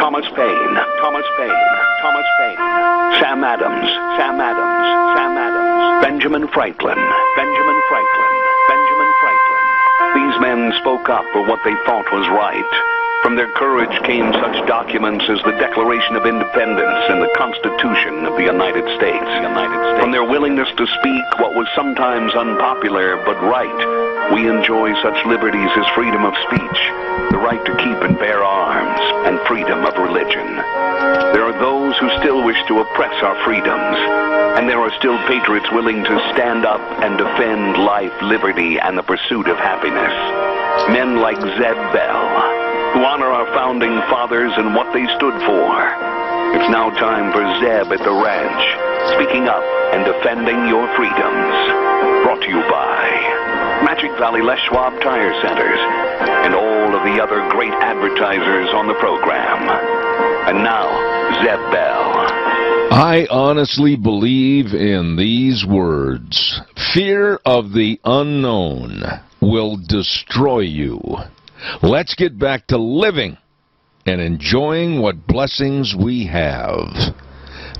Thomas Paine, Thomas Paine, Thomas Paine, Sam Adams, Sam Adams, Sam Adams, Benjamin Franklin, Benjamin Franklin, Benjamin Franklin. These men spoke up for what they thought was right. From their courage came such documents as the Declaration of Independence and the Constitution of the United States. From their willingness to speak what was sometimes unpopular but right, we enjoy such liberties as freedom of speech, the right to keep and bear arms, and freedom of religion. There are those who still wish to oppress our freedoms, and there are still patriots willing to stand up and defend life, liberty, and the pursuit of happiness. Men like Zeb Bell, who honor our founding fathers and what they stood for. It's now time for Zeb at the ranch, speaking up and defending your freedoms. Brought to you by Magic Valley Les Schwab Tire Centers and all of the other great advertisers on the program. And now, Zeb Bell. I honestly believe in these words. Fear of the unknown will destroy you. Let's get back to living and enjoying what blessings we have.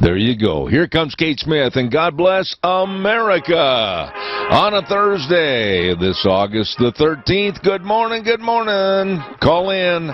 There you go. Here comes Kate Smith, and God bless America on a Thursday, this August the 13th. Good morning, good morning. Call in.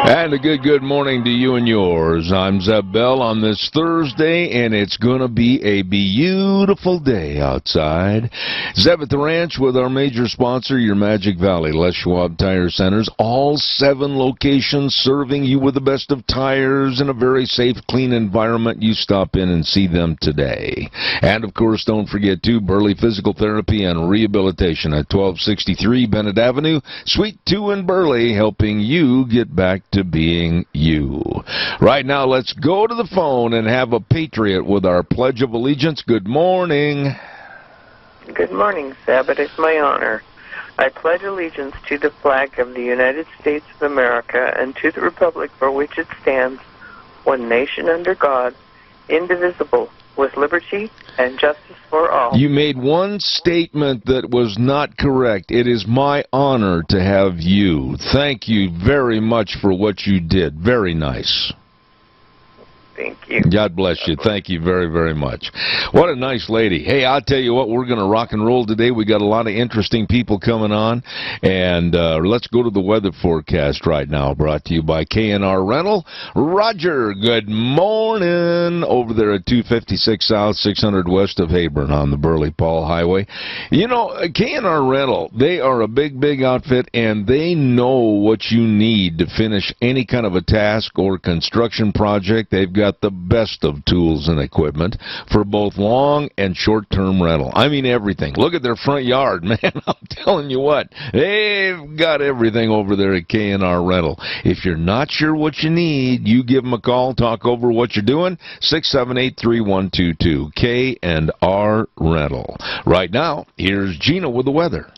And a good morning to you and yours. I'm Zeb Bell on this Thursday, and it's going to be a beautiful day outside. Zeb at the Ranch with our major sponsor, your Magic Valley Les Schwab Tire Centers. All 7 locations serving you with the best of tires in a very safe, clean environment. You stop in and see them today. And, of course, don't forget, too, Burley Physical Therapy and Rehabilitation at 1263 Bennett Avenue, Suite 2 in Burley, helping you get back to being you. Right now, let's go to the phone and have a patriot with our Pledge of Allegiance. Good morning. Good morning, Zeb. It is my honor. I pledge allegiance to the flag of the United States of America and to the republic for which it stands, one nation under God, indivisible, with liberty and justice for all. You made one statement that was not correct. It is my honor to have you. Thank you very much for what you did. Very nice. Thank you. God bless you. Thank you very, very much. What a nice lady. Hey, I'll tell you what, we're going to rock and roll today. We got a lot of interesting people coming on, and let's go to the weather forecast right now, brought to you by K&R Rental. Roger, good morning over there at 256 South, 600 west of Heyburn on the Burley-Paul Highway. You know, K&R Rental, they are a big outfit, and they know what you need to finish any kind of a task or construction project. They've got the best of tools and equipment for both long and short-term rental. I mean everything. Look at their front yard, man. I'm telling you what, they've got everything over there at K&R Rental. If you're not sure what you need, you give them a call, talk over what you're doing, 678-3122, K&R Rental. Right now, here's Gina with the weather.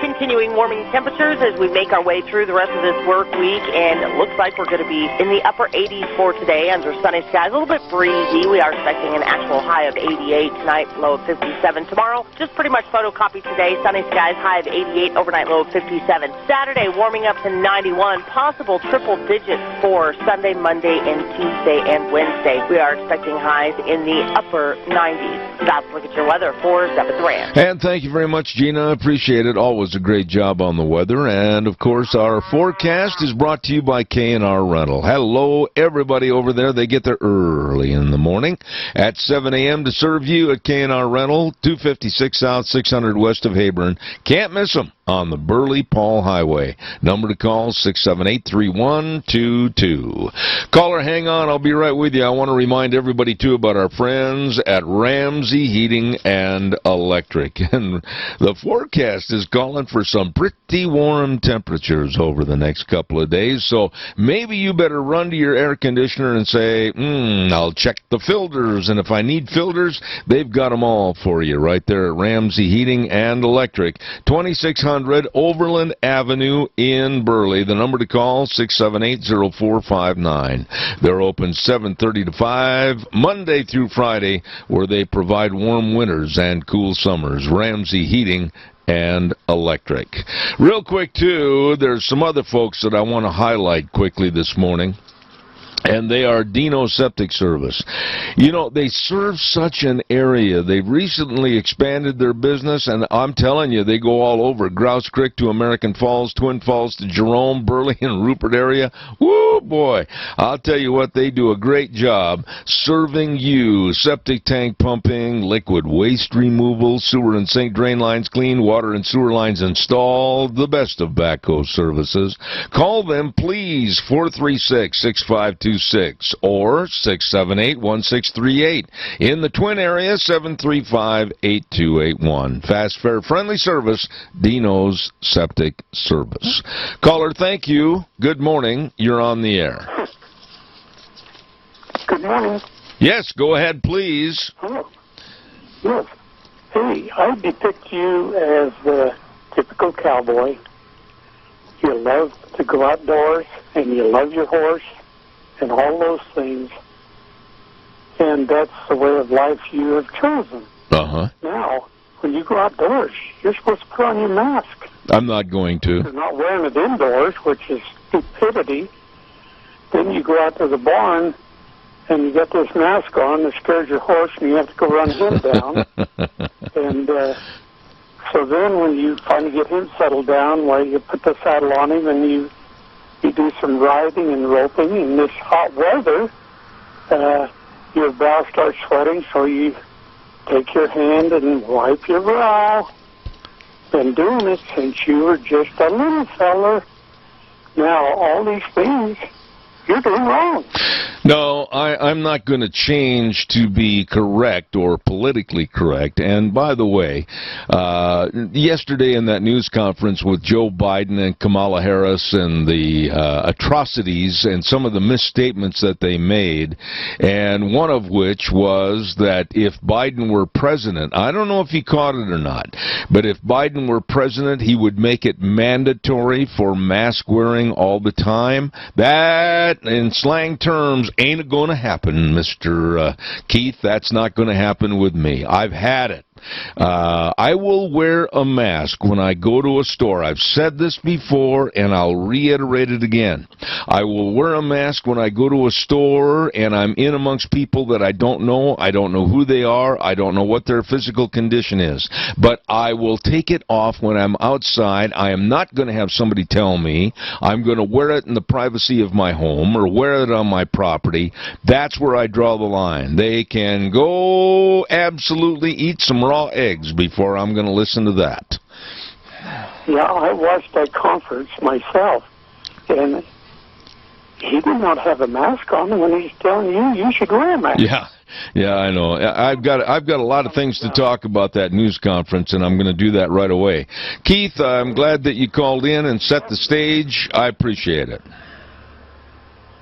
Continuing warming temperatures as we make our way through the rest of this work week, and it looks like we're going to be in the upper 80s for today under sunny skies. A little bit breezy. We are expecting an actual high of 88 tonight, low of 57 tomorrow. Just pretty much photocopy today. Sunny skies, high of 88, overnight low of 57. Saturday warming up to 91, possible triple digits for Sunday, Monday, and Tuesday and Wednesday. We are expecting highs in the upper 90s. That's a look at your weather for Zeb at the Ranch. And thank you very much, Gina. Appreciate it. Always a great job on the weather. And, of course, our forecast is brought to you by K&R Rental. Hello, everybody over there. They get there early in the morning at 7 a.m. to serve you at K&R Rental, 256 South, 600 west of Heyburn. Can't miss them on the Burley-Paul Highway. Number to call, 678-3122. Caller, hang on. I'll be right with you. I want to remind everybody, too, about our friends at Ramsey Heating and Electric. And the forecast is calling for some pretty warm temperatures over the next couple of days. So maybe you better run to your air conditioner and say, I'll check the filters. And if I need filters, they've got them all for you right there at Ramsey Heating and Electric. 2600 Overland Avenue in Burley. The number to call, 678-0459. They're open 7:30 to 5, Monday through Friday, where they provide warm winters and cool summers. Ramsey Heating and electric. Real quick, too, there's some other folks that I want to highlight quickly this morning. And they are Dino Septic Service. You know, they serve such an area. They've recently expanded their business, and I'm telling you, they go all over. Grouse Creek to American Falls, Twin Falls to Jerome, Burley, and Rupert area. Woo, boy. I'll tell you what, they do a great job serving you. Septic tank pumping, liquid waste removal, sewer and sink drain lines cleaned, water and sewer lines installed. The best of backhoe services. Call them, please, 436-6526 or 678-1638. In the Twin area, 735-8281. Fast, fair, friendly service, Dino's Septic Service. Caller, thank you. Good morning. You're on the air. Good morning. Yes, go ahead, please. Hello. Yes. Hey, I depict you as the typical cowboy. You love to go outdoors, and you love your horse, and all those things, and that's the way of life you have chosen. Uh-huh. Now, when you go outdoors, you're supposed to put on your mask. I'm not going to. You're not wearing it indoors, which is stupidity. Then you go out to the barn, and you got this mask on that scares your horse, and you have to go run him down. And so then when you finally get him settled down, well, you put the saddle on him, and you do some riding and roping. In this hot weather, your brow starts sweating, so you take your hand and wipe your brow. Been doing it since you were just a little feller. Now, all these things, you're doing wrong. No, I'm not going to change to be correct or politically correct. And by the way, yesterday in that news conference with Joe Biden and Kamala Harris and the atrocities and some of the misstatements that they made, and one of which was that if Biden were president, I don't know if he caught it or not, but if Biden were president, he would make it mandatory for mask wearing all the time. That, in slang terms, ain't going to happen, Mr. Keith. That's not going to happen with me. I've had it. I will wear a mask when I go to a store. I've said this before, and I'll reiterate it again. I will wear a mask when I go to a store and I'm in amongst people that I don't know. I don't know who they are. I don't know what their physical condition is. But I will take it off when I'm outside. I am not going to have somebody tell me. I'm going to wear it in the privacy of my home or wear it on my property. That's where I draw the line. They can go absolutely eat some raw eggs before I'm going to listen to that. Yeah, I watched that conference myself, and he did not have a mask on when he's telling you should wear a mask. Yeah, I know. I've got a lot of things to talk about that news conference, and I'm going to do that right away. Keith, I'm glad that you called in and set the stage. I appreciate it.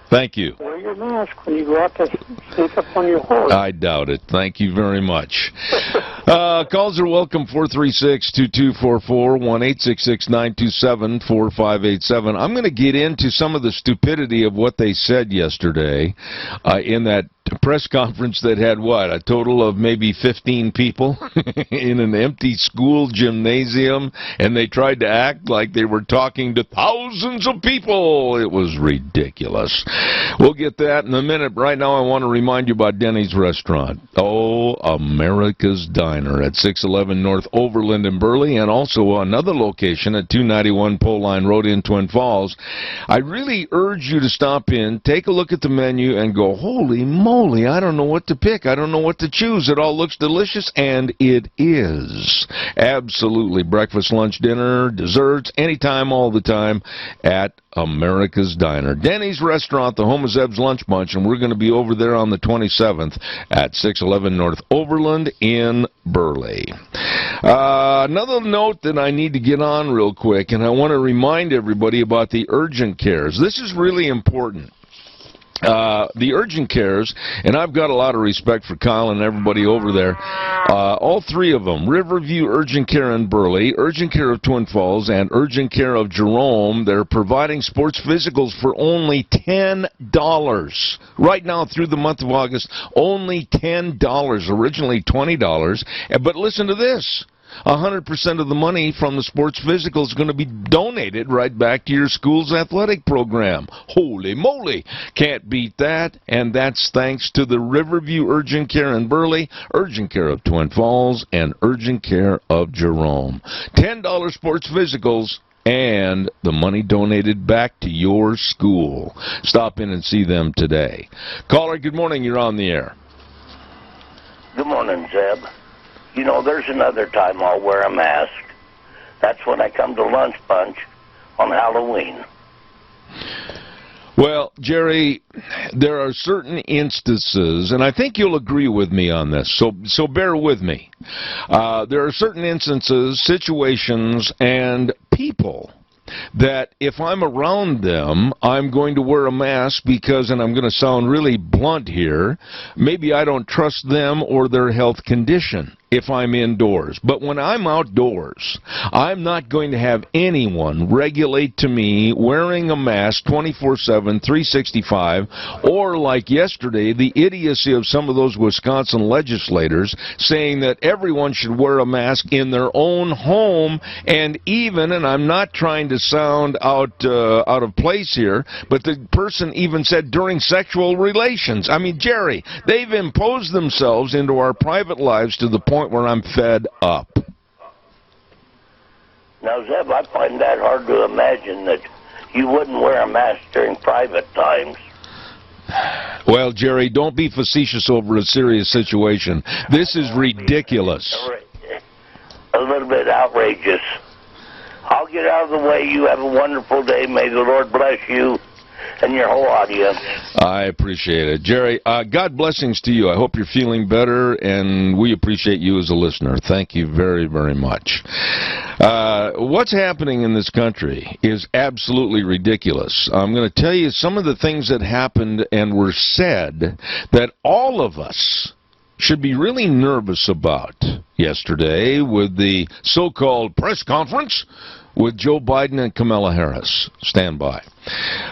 Thank you. Wear your mask when you go out to sneak up on your horse. I doubt it. Thank you very much. Calls are welcome, 436-2244, 1-866-927-4587. I'm going to get into some of the stupidity of what they said yesterday in that press conference that had, what, a total of maybe 15 people in an empty school gymnasium, and they tried to act like they were talking to thousands of people. It was ridiculous. We'll get that in a minute. Right now, I want to remind you about Denny's Restaurant. Oh, America's Diner at 611 North Overland in Burley, and also another location at 291 Pole Line Road in Twin Falls. I really urge you to stop in, take a look at the menu, and go, holy moly, I don't know what to pick. I don't know what to choose. It all looks delicious, and it is. Absolutely. Breakfast, lunch, dinner, desserts, anytime, all the time at America's Diner. Denny's Restaurant, the home of Zeb's Lunch Bunch, and we're going to be over there on the 27th at 611 North Overland in Burley. Another note that I need to get on real quick, and I want to remind everybody about the urgent cares. This is really important. The urgent cares, and I've got a lot of respect for Kyle and everybody over there, all three of them, Riverview Urgent Care in Burley, Urgent Care of Twin Falls, and Urgent Care of Jerome, they're providing sports physicals for only $10. Right now through the month of August, only $10, originally $20. But listen to this. 100% of the money from the sports physical is going to be donated right back to your school's athletic program. Holy moly! Can't beat that. And that's thanks to the Riverview Urgent Care in Burley, Urgent Care of Twin Falls, and Urgent Care of Jerome. $10 sports physicals and the money donated back to your school. Stop in and see them today. Caller, good morning. You're on the air. Good morning, Zeb. You know, there's another time I'll wear a mask. That's when I come to Lunch Bunch on Halloween. Well, Jerry, there are certain instances, and I think you'll agree with me on this, so bear with me. There are certain instances, situations, and people that if I'm around them, I'm going to wear a mask because, and I'm going to sound really blunt here, maybe I don't trust them or their health condition if I'm indoors. But when I'm outdoors, I'm not going to have anyone regulate to me wearing a mask 24/7, 365, or like yesterday, the idiocy of some of those Wisconsin legislators saying that everyone should wear a mask in their own home, and even, and I'm not trying to sound out of place here, but the person even said during sexual relations. I mean, Jerry, they've imposed themselves into our private lives to the point where I'm fed up. Now, Zeb, I find that hard to imagine that you wouldn't wear a mask during private times. Well, Jerry, don't be facetious over a serious situation. This is ridiculous. A little bit outrageous. I'll get out of the way. You have a wonderful day. May the Lord bless you and your whole audience. I appreciate it. Jerry, God blessings to you. I hope you're feeling better, and we appreciate you as a listener. Thank you very, very much. What's happening in this country is absolutely ridiculous. I'm going to tell you some of the things that happened and were said that all of us should be really nervous about yesterday with the so-called press conference with Joe Biden and Kamala Harris. Stand by.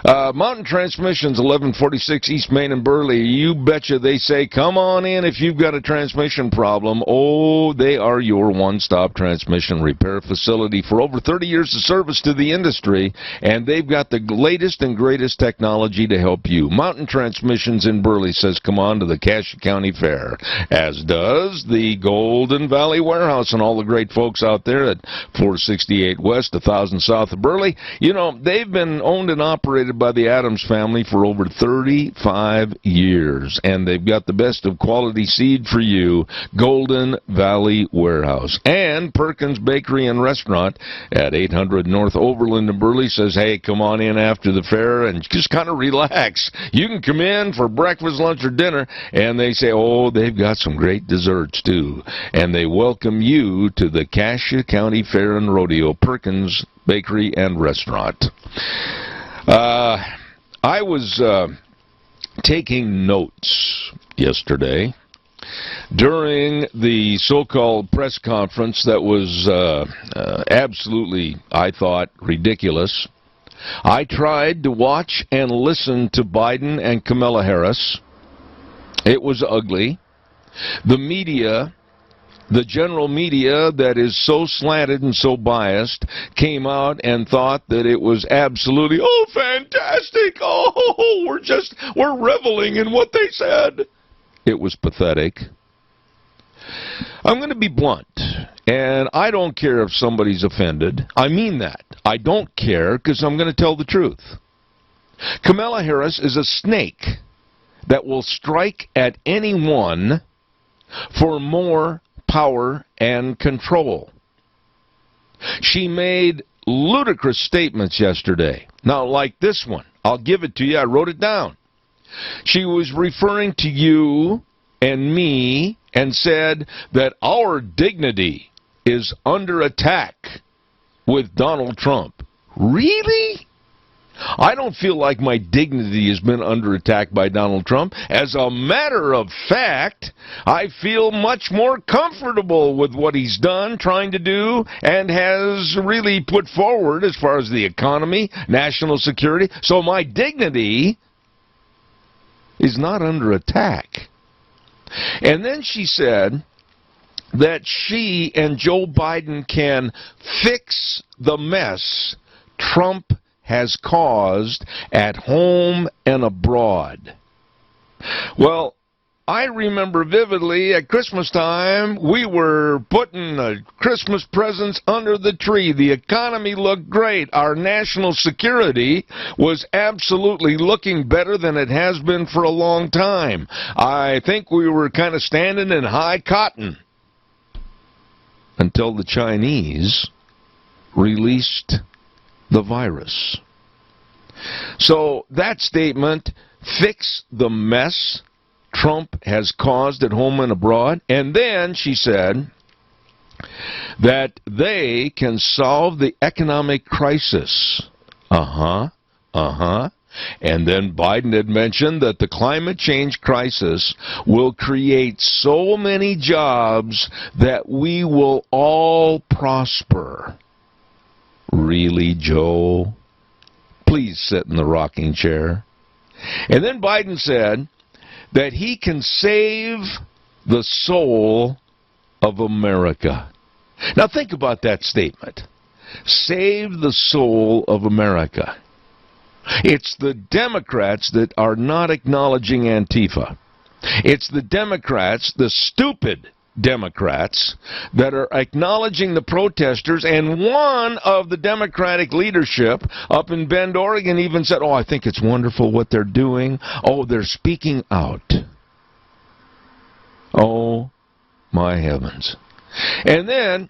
Mountain Transmissions, 1146 East Main and Burley. You betcha they say, come on in if you've got a transmission problem. Oh, they are your one-stop transmission repair facility for over 30 years of service to the industry, and they've got the latest and greatest technology to help you. Mountain Transmissions in Burley says, come on to the Cache County Fair, as does the Golden Valley Warehouse and all the great folks out there at 468 West, 1000 south of Burley. You know, they've been owned and operated by the Adams family for over 35 years, and they've got the best of quality seed for you. Golden Valley Warehouse. And Perkins Bakery and Restaurant at 800 North Overland in Burley says, hey, come on in after the fair and just kind of relax. You can come in for breakfast, lunch, or dinner, and they say, oh, they've got some great desserts too. And they welcome you to the Cache County Fair and Rodeo, Perkins Bakery and Restaurant. I was taking notes yesterday during the so-called press conference that was absolutely, I thought, ridiculous. I tried to watch and listen to Biden and Kamala Harris. It was ugly. The media, the general media that is so slanted and so biased, came out and thought that it was absolutely, oh, fantastic, oh, we're reveling in what they said. It was pathetic. I'm going to be blunt, and I don't care if somebody's offended. I mean that. I don't care because I'm going to tell the truth. Kamala Harris is a snake that will strike at anyone for more power and control. She made ludicrous statements yesterday. Now, like this one, I'll give it to you. I wrote it down. She was referring to you and me and said that our dignity is under attack with Donald Trump. Really? I don't feel like my dignity has been under attack by Donald Trump. As a matter of fact, I feel much more comfortable with what he's done, trying to do, and has really put forward as far as the economy, national security. So my dignity is not under attack. And then she said that she and Joe Biden can fix the mess Trump has caused at home and abroad. Well, I remember vividly at Christmas time, we were putting Christmas presents under the tree. The economy looked great. Our national security was absolutely looking better than it has been for a long time. I think we were kind of standing in high cotton until the Chinese released the virus. So that statement, fix the mess Trump has caused at home and abroad, and then she said that they can solve the economic crisis. And then Biden had mentioned that the climate change crisis will create so many jobs that we will all prosper. Really, Joe? Please sit in the rocking chair. And then Biden said that he can save the soul of America. Now think about that statement. Save the soul of America. It's the Democrats that are not acknowledging Antifa. It's the Democrats, the stupid Democrats, that are acknowledging the protesters, and one of the Democratic leadership up in Bend, Oregon even said, I think it's wonderful what they're doing. They're speaking out. Oh, my heavens. And then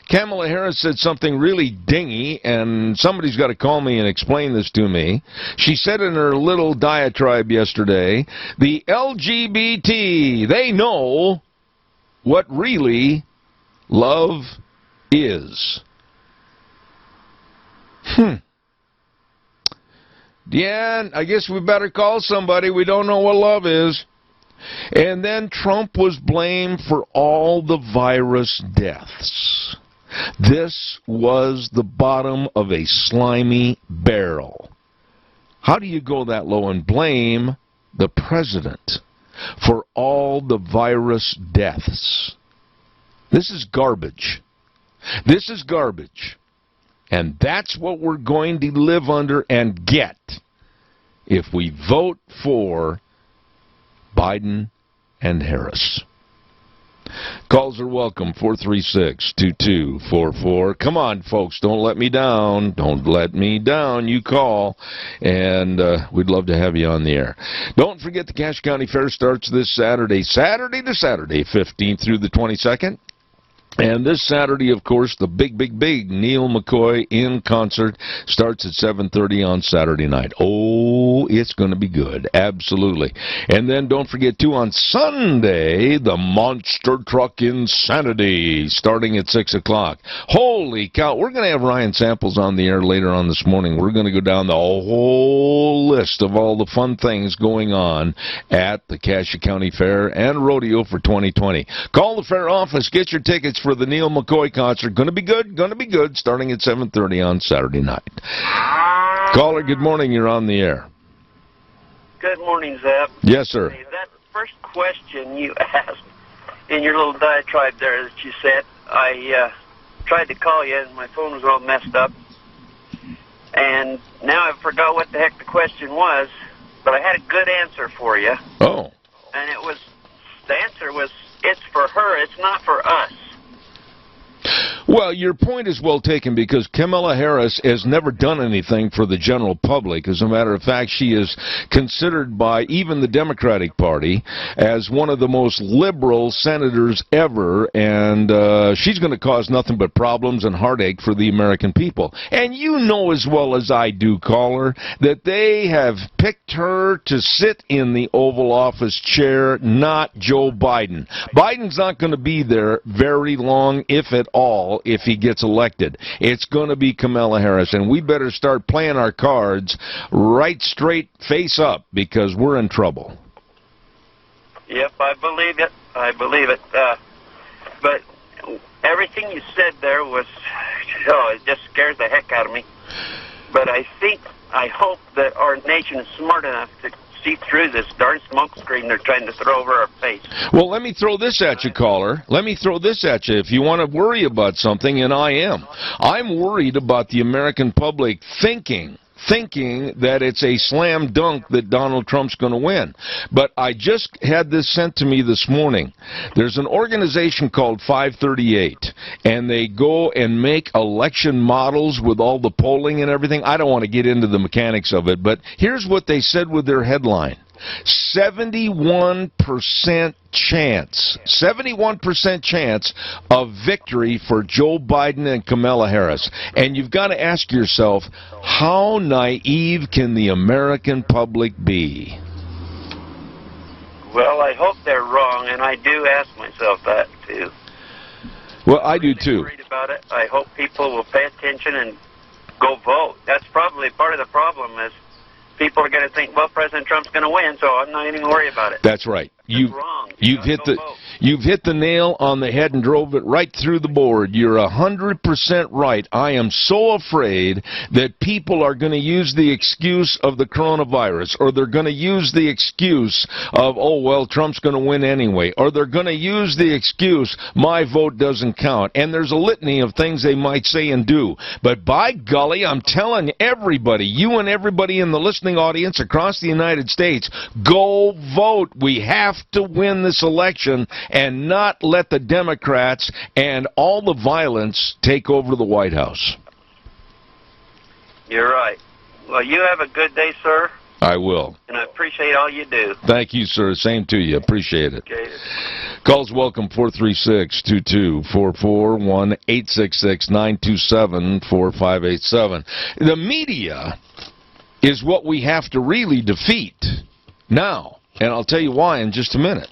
Kamala Harris said something really dingy, and somebody's got to call me and explain this to me. She said in her little diatribe yesterday, the LGBT, they know what really love is. Yeah, I guess we better call somebody. We don't know what love is. And then Trump was blamed for all the virus deaths. This was the bottom of a slimy barrel. How do you go that low and blame the president for all the virus deaths? This is garbage. This is garbage. And that's what we're going to live under and get if we vote for Biden and Harris. Calls are welcome, 436-2244. Come on, folks, don't let me down. Don't let me down. You call, and we'd love to have you on the air. Don't forget the Cache County Fair starts this Saturday, 15th through the 22nd. And this Saturday, of course, the big Neil McCoy in concert starts at 7:30 on Saturday night. Oh, it's going to be good. Absolutely. And then don't forget, too, on Sunday, the Monster Truck Insanity starting at 6 o'clock. Holy cow. We're going to have Ryan Samples on the air later on this morning. We're going to go down the whole list of all the fun things going on at the Cache County Fair and Rodeo for 2020. Call the fair office. Get your tickets for the Neil McCoy concert. Going to be good, starting at 7:30 on Saturday night. Caller, good morning. You're on the air. Good morning, Zeb. Yes, sir. Hey, that first question you asked in your little diatribe there that you said, I tried to call you and my phone was all messed up. And now I forgot what the heck the question was, but I had a good answer for you. Oh. And the answer was, it's for her, it's not for us. Well, your point is well taken, because Kamala Harris has never done anything for the general public. As a matter of fact, she is considered by even the Democratic Party as one of the most liberal senators ever, and she's going to cause nothing but problems and heartache for the American people. And you know as well as I do, caller, that they have picked her to sit in the Oval Office chair, not Joe Biden. Biden's not going to be there very long, if at all, if he gets elected. It's going to be Kamala Harris, and we better start playing our cards right straight face up, because we're in trouble. Yep, I believe it. But everything you said there was, it just scares the heck out of me. But I hope that our nation is smart enough to see through this darn smoke screen they're trying to throw over our face. Well, let me throw this at you, caller. Let me throw this at you. If you want to worry about something, and I am. I'm worried about the American public thinking that it's a slam dunk that Donald Trump's going to win. But I just had this sent to me this morning. There's an organization called 538, and they go and make election models with all the polling and everything. I don't want to get into the mechanics of it, but here's what they said with their headline. 71% chance of victory for Joe Biden and Kamala Harris. And you've got to ask yourself, how naive can the American public be? Well, I hope they're wrong, and I do ask myself that, too. Well, I do, too. I'm worried about it. I hope people will pay attention and go vote. That's probably part of the problem is people are going to think, well, President Trump's going to win, so I'm not even worried about it. That's right. You've hit the nail on the head and drove it right through the board. You're 100% right. I am so afraid that people are going to use the excuse of the coronavirus, or they're going to use the excuse of, oh, well, Trump's going to win anyway, or they're going to use the excuse, my vote doesn't count. And there's a litany of things they might say and do. But by golly, I'm telling everybody, you and everybody in the listening audience across the United States, go vote. We have to win this election and not let the Democrats and all the violence take over the White House. You're right. Well, you have a good day, sir. I will. And I appreciate all you do. Thank you, sir. Same to you. Appreciate it. Okay. Calls welcome 436-2244, 1-866-927-4587. The media is what we have to really defeat now. And I'll tell you why in just a minute.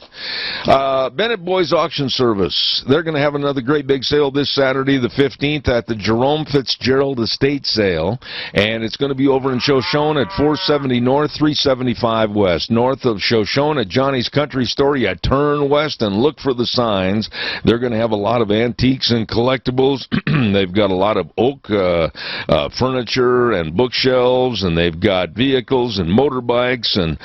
Bennett Boys Auction Service. They're going to have another great big sale this Saturday, the 15th, at the Jerome Fitzgerald Estate Sale. And it's going to be over in Shoshone at 470 North, 375 West. North of Shoshone at Johnny's Country Store, you turn west and look for the signs. They're going to have a lot of antiques and collectibles. They've got a lot of oak furniture and bookshelves, and they've got vehicles and motorbikes and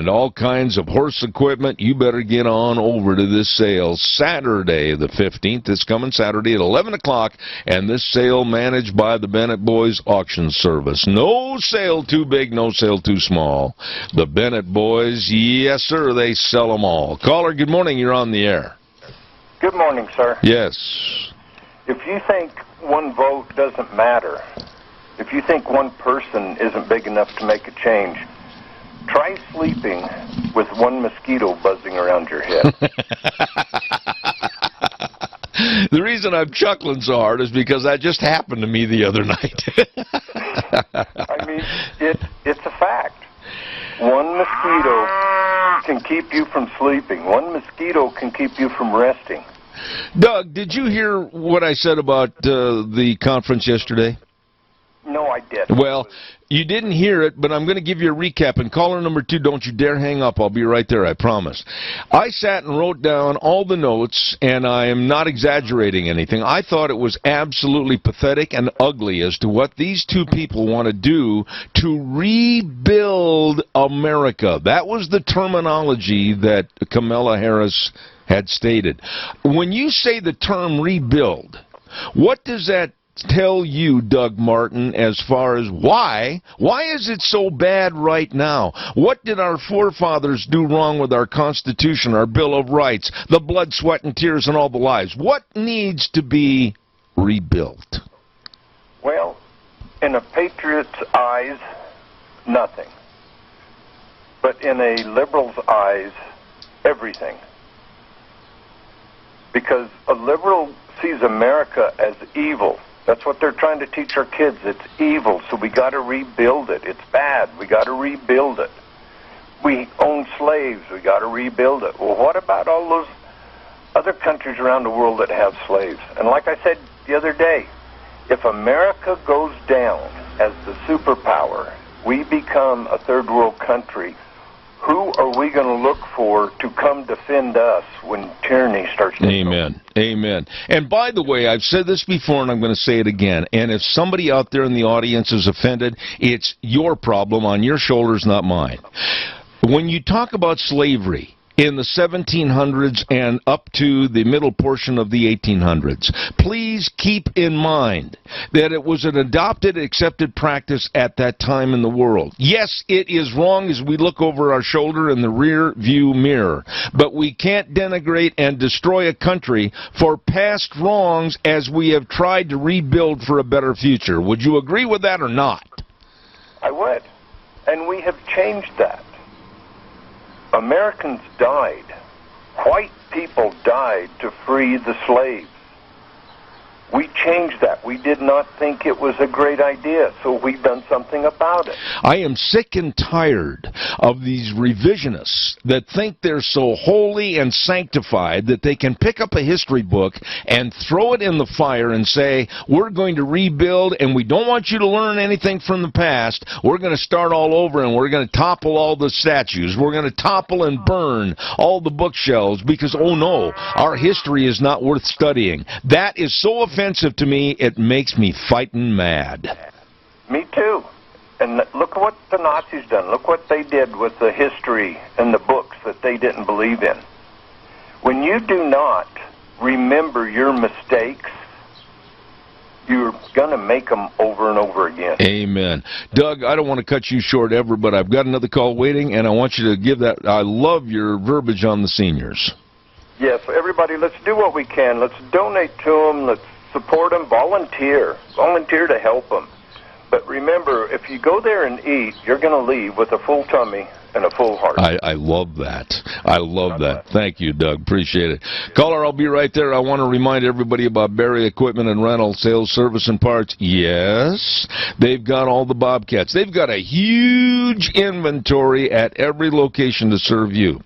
all kinds of horse equipment. You better get on over to this sale Saturday the 15th. It's coming Saturday at 11 o'clock, and this sale managed by the Bennett Boys Auction Service. No sale too big, no sale too small. The Bennett Boys, yes, sir, they sell them all. Caller, good morning. You're on the air. Good morning, sir. Yes. If you think one vote doesn't matter, if you think one person isn't big enough to make a change, try sleeping with one mosquito buzzing around your head. The reason I'm chuckling so hard is because that just happened to me the other night. I mean, it's a fact. One mosquito can keep you from sleeping. One mosquito can keep you from resting. Doug, did you hear what I said about the conference yesterday? No, I didn't. Well, you didn't hear it, but I'm going to give you a recap. And caller number 2, don't you dare hang up. I'll be right there, I promise. I sat and wrote down all the notes, and I am not exaggerating anything. I thought it was absolutely pathetic and ugly as to what these two people want to do to rebuild America. That was the terminology that Kamala Harris had stated. When you say the term rebuild, what does that tell you, Doug Martin, as far as why is it so bad right now? What did our forefathers do wrong with our Constitution, our Bill of Rights, the blood, sweat, and tears, and all the lives? What needs to be rebuilt? Well, in a patriot's eyes, nothing. But in a liberal's eyes, everything. Because a liberal sees America as evil. That's what they're trying to teach our kids. It's evil, so we got to rebuild it. It's bad. We got to rebuild it. We own slaves. We got to rebuild it. Well, what about all those other countries around the world that have slaves? And like I said the other day, if America goes down as the superpower, we become a third world country. Who are we going to look for to come defend us when tyranny starts to Amen. Amen. And by the way, I've said this before and I'm going to say it again. And if somebody out there in the audience is offended, it's your problem on your shoulders, not mine. when you talk about slavery in the 1700s and up to the middle portion of the 1800s, please keep in mind that it was an adopted, accepted practice at that time in the world. Yes, it is wrong as we look over our shoulder in the rear view mirror, but we can't denigrate and destroy a country for past wrongs as we have tried to rebuild for a better future. Would you agree with that or not? I would. And we have changed that. Americans died. White people died to free the slaves. We changed that. We did not think it was a great idea, so we've done something about it. I am sick and tired of these revisionists that think they're so holy and sanctified that they can pick up a history book and throw it in the fire and say, we're going to rebuild and we don't want you to learn anything from the past. We're going to start all over and we're going to topple all the statues. We're going to topple and burn all the bookshelves because, oh no, our history is not worth studying. That is so offensive to me, it makes me fighting mad. Me too. And look what the Nazis done. Look what they did with the history and the books that they didn't believe in. When you do not remember your mistakes, you're going to make them over and over again. Amen. Doug, I don't want to cut you short ever, but I've got another call waiting, and I want you to give that. I love your verbiage on the seniors. Yes, everybody, let's do what we can. Let's donate to them. Let's support them. Volunteer. Volunteer to help them. But remember, if you go there and eat, you're going to leave with a full tummy and a full heart. I love that. I love that. Thank you, Doug. Appreciate it. Caller, I'll be right there. I want to remind everybody about Barry Equipment and Rental, Sales, Service, and Parts. Yes, they've got all the Bobcats. They've got a huge inventory at every location to serve you.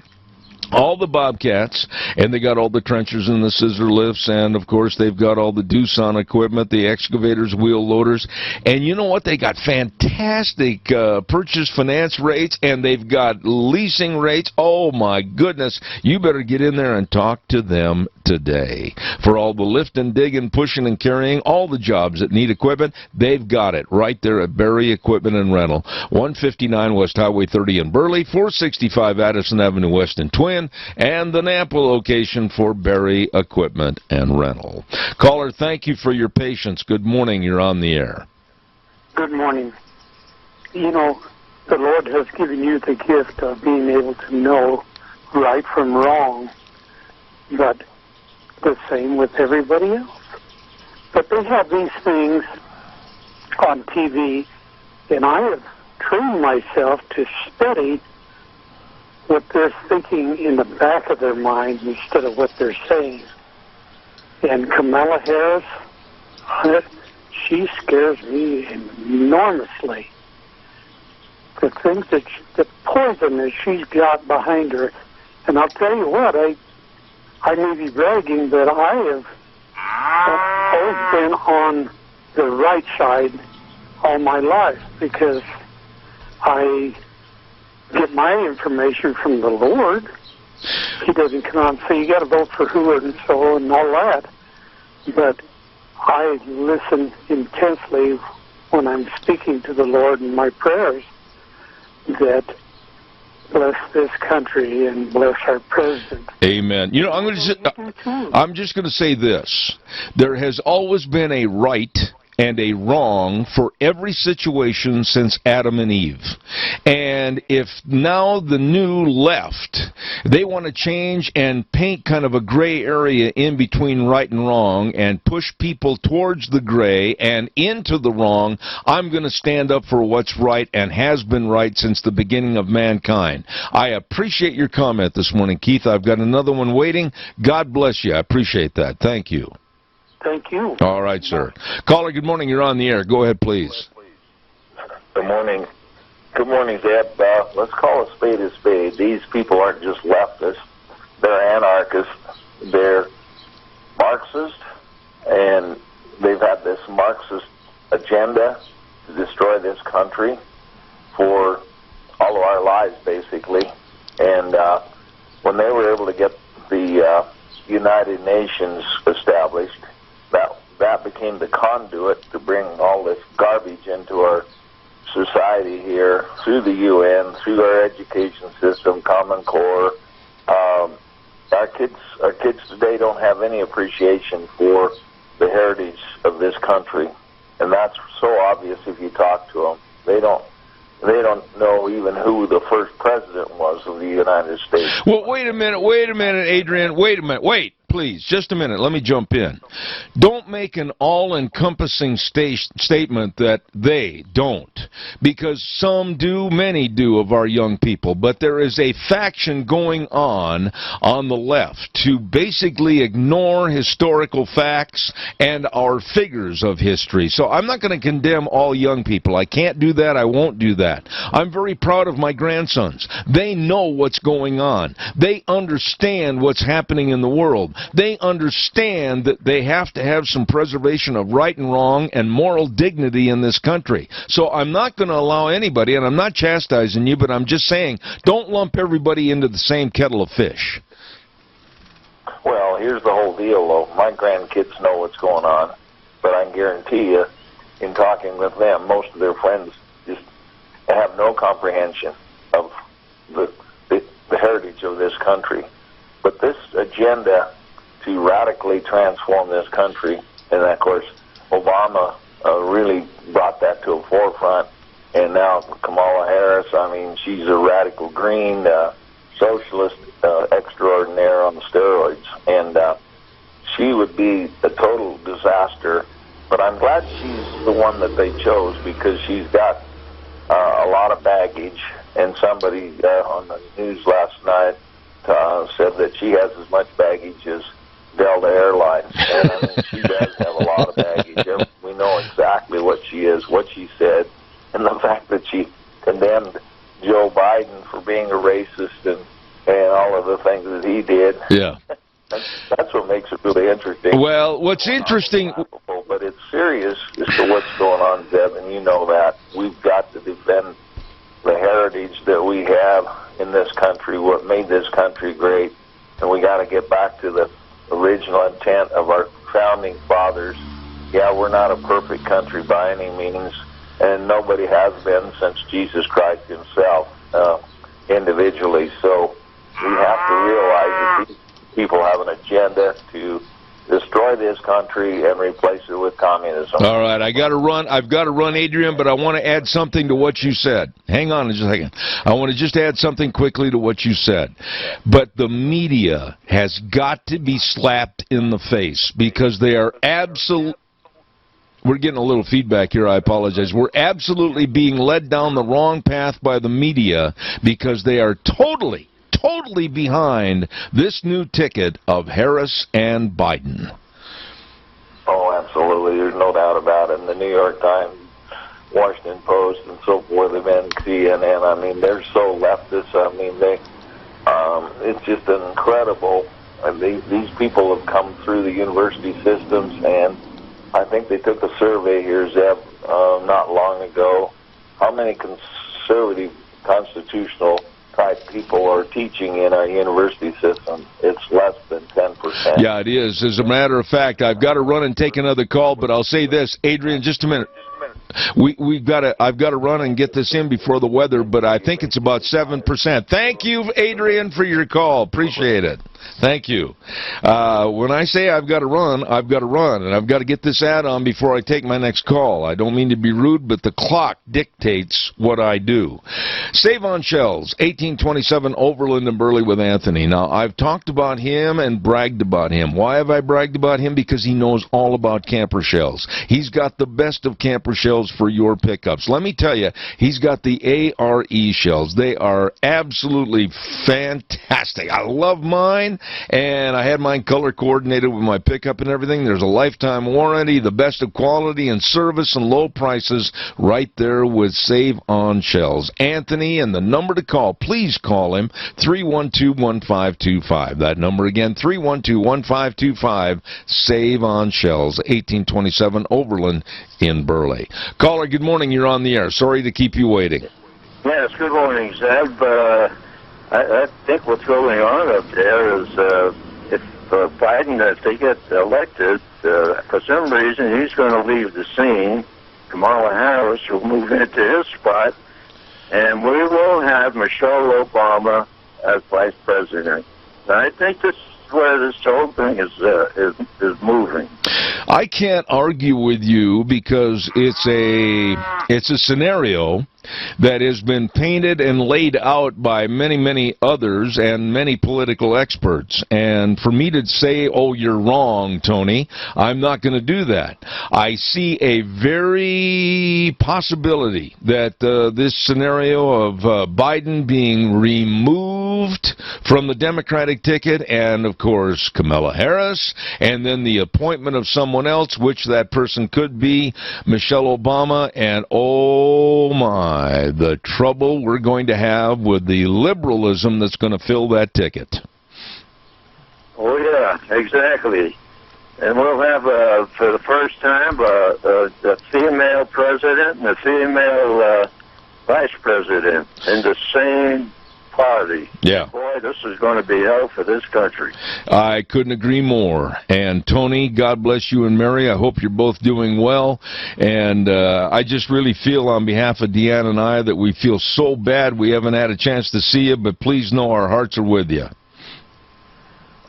All the Bobcats, and they got all the trenchers and the scissor lifts, and of course they've got all the Doosan equipment, the excavators, wheel loaders, and you know what? They got fantastic purchase finance rates, and they've got leasing rates. Oh my goodness, you better get in there and talk to them today. For all the lifting, digging, pushing, and carrying, all the jobs that need equipment, they've got it right there at Barry Equipment and Rental, 159 West Highway 30 in Burley, 465 Addison Avenue West in Twin, and the Nampa location for Barry Equipment and Rental. Caller, thank you for your patience. Good morning. You're on the air. Good morning. You know, the Lord has given you the gift of being able to know right from wrong, but the same with everybody else. But they have these things on TV, and I have trained myself to study what they're thinking in the back of their mind instead of what they're saying. And Kamala Harris, she scares me enormously. The things that the poison that she's got behind her. And I'll tell you what, I may be bragging, but I have always been on the right side all my life because I get my information from the Lord. He doesn't come out and say, you got to vote for who and so and all that. But I listen intensely when I'm speaking to the Lord in my prayers that bless this country and bless our president. Amen. You know, I'm just going to say this. There has always been a right and a wrong for every situation since Adam and Eve. And if now the new left, they want to change and paint kind of a gray area in between right and wrong and push people towards the gray and into the wrong, I'm going to stand up for what's right and has been right since the beginning of mankind. I appreciate your comment this morning, Keith. I've got another one waiting. God bless you. I appreciate that. Thank you. Thank you. All right, sir. Caller, good morning. You're on the air. Go ahead, please. Good morning. Good morning, Zeb. Let's call a spade. These people aren't just leftists. They're anarchists. They're Marxist, and they've had this Marxist agenda to destroy this country for all of our lives, basically. And when they were able to get the United Nations established, that became the conduit to bring all this garbage into our society. society here, through the UN, through our education system, Common Core. Our kids today don't have any appreciation for the heritage of this country, and that's so obvious if you talk to them. They don't know even who the first president was of the United States. Well, wait a minute, Adrian. Wait, please, just a minute. Let me jump in. Don't make an all-encompassing statement that they don't, because some do, many do of our young people, but there is a faction going on the left to basically ignore historical facts and our figures of history. So I'm not going to condemn all young people. I can't do that. I won't do that. I'm very proud of my grandsons. They know what's going on. They understand what's happening in the world. They understand that they have to have some preservation of right and wrong and moral dignity in this country. So I'm not going to allow anybody, and I'm not chastising you, but I'm just saying, don't lump everybody into the same kettle of fish. Well, here's the whole deal, though. My grandkids know what's going on, but I can guarantee you, in talking with them, most of their friends just have no comprehension of the heritage of this country. But this agenda to radically transform this country, and of course Obama really brought that to a forefront, and now Kamala Harris, I mean, she's a radical green socialist extraordinaire on steroids, and she would be a total disaster. But I'm glad she's the one that they chose, because she's got a lot of baggage, and somebody on the news last night said that she has as much baggage as Delta Airlines, and I mean, she does have a lot of baggage. We know exactly what she is, what she said, and the fact that she condemned Joe Biden for being a racist and all of the things that he did. Yeah. That's what makes it really interesting. Well, what's interesting... But it's serious as to what's going on, Zeb, and you know that. We've got to defend the heritage that we have in this country, what made this country great, and we got to get back to the original intent of our founding fathers. Yeah, we're not a perfect country by any means, and nobody has been since Jesus Christ himself individually. So we have to realize that these people have an agenda to destroy this country and replace it with communism. All right, I've got to run, Adrian, but I want to add something to what you said. Hang on just a second. I want to just add something quickly to what you said. But the media has got to be slapped in the face, because they are We're getting a little feedback here. I apologize. We're absolutely being led down the wrong path by the media, because they are totally behind this new ticket of Harris and Biden. Oh, absolutely. There's no doubt about it. And the New York Times, Washington Post, and so forth, and CNN, I mean, they're so leftist. I mean, it's just incredible. And these people have come through the university systems, and I think they took a survey here, Zeb, not long ago. How many conservative constitutional type people are teaching in our university system? It's less than 10%. Yeah, it is. As a matter of fact, I've got to run and take another call, but I'll say this, Adrian, just a minute. I've got to run and get this in before the weather, but I think it's about 7%. Thank you, Adrian, for your call. Appreciate it. Thank you. When I say I've got to run, and I've got to get this ad on before I take my next call. I don't mean to be rude, but the clock dictates what I do. Save on Shells, 1827 Overland and Burley with Anthony. Now, I've talked about him and bragged about him. Why have I bragged about him? Because he knows all about camper shells. He's got the best of camper shells for your pickups. Let me tell you, he's got the ARE shells. They are absolutely fantastic. I love mine, and I had mine color coordinated with my pickup and everything. There's a lifetime warranty, the best of quality and service and low prices right there with Save on Shells. Anthony, and the number to call, please call him, 312-1525. That number again, 312-1525, Save on Shells, 1827 Overland in Burley. Caller, good morning. You're on the air. Sorry to keep you waiting. Yes, good morning, Zeb. I think what's going on up there is if Biden, if they get elected, for some reason he's going to leave the scene. Kamala Harris will move into his spot, and we will have Michelle Obama as vice president. And I think this is where this whole thing is moving. I can't argue with you because it's a scenario that has been painted and laid out by many, many others and many political experts. And for me to say, oh, you're wrong, Tony, I'm not going to do that. I see a very possibility that this scenario of Biden being removed from the Democratic ticket and, of course, Kamala Harris, and then the appointment of someone else, which that person could be Michelle Obama, and oh my, the trouble we're going to have with the liberalism that's going to fill that ticket. Oh, yeah, exactly. And we'll have, for the first time, a female president and a female vice president in the same party. Yeah. Boy, this is going to be hell for this country. I couldn't agree more. And Tony, God bless you and Mary. I hope you're both doing well. And I just really feel on behalf of Deanna and I that we feel so bad we haven't had a chance to see you, but please know our hearts are with you.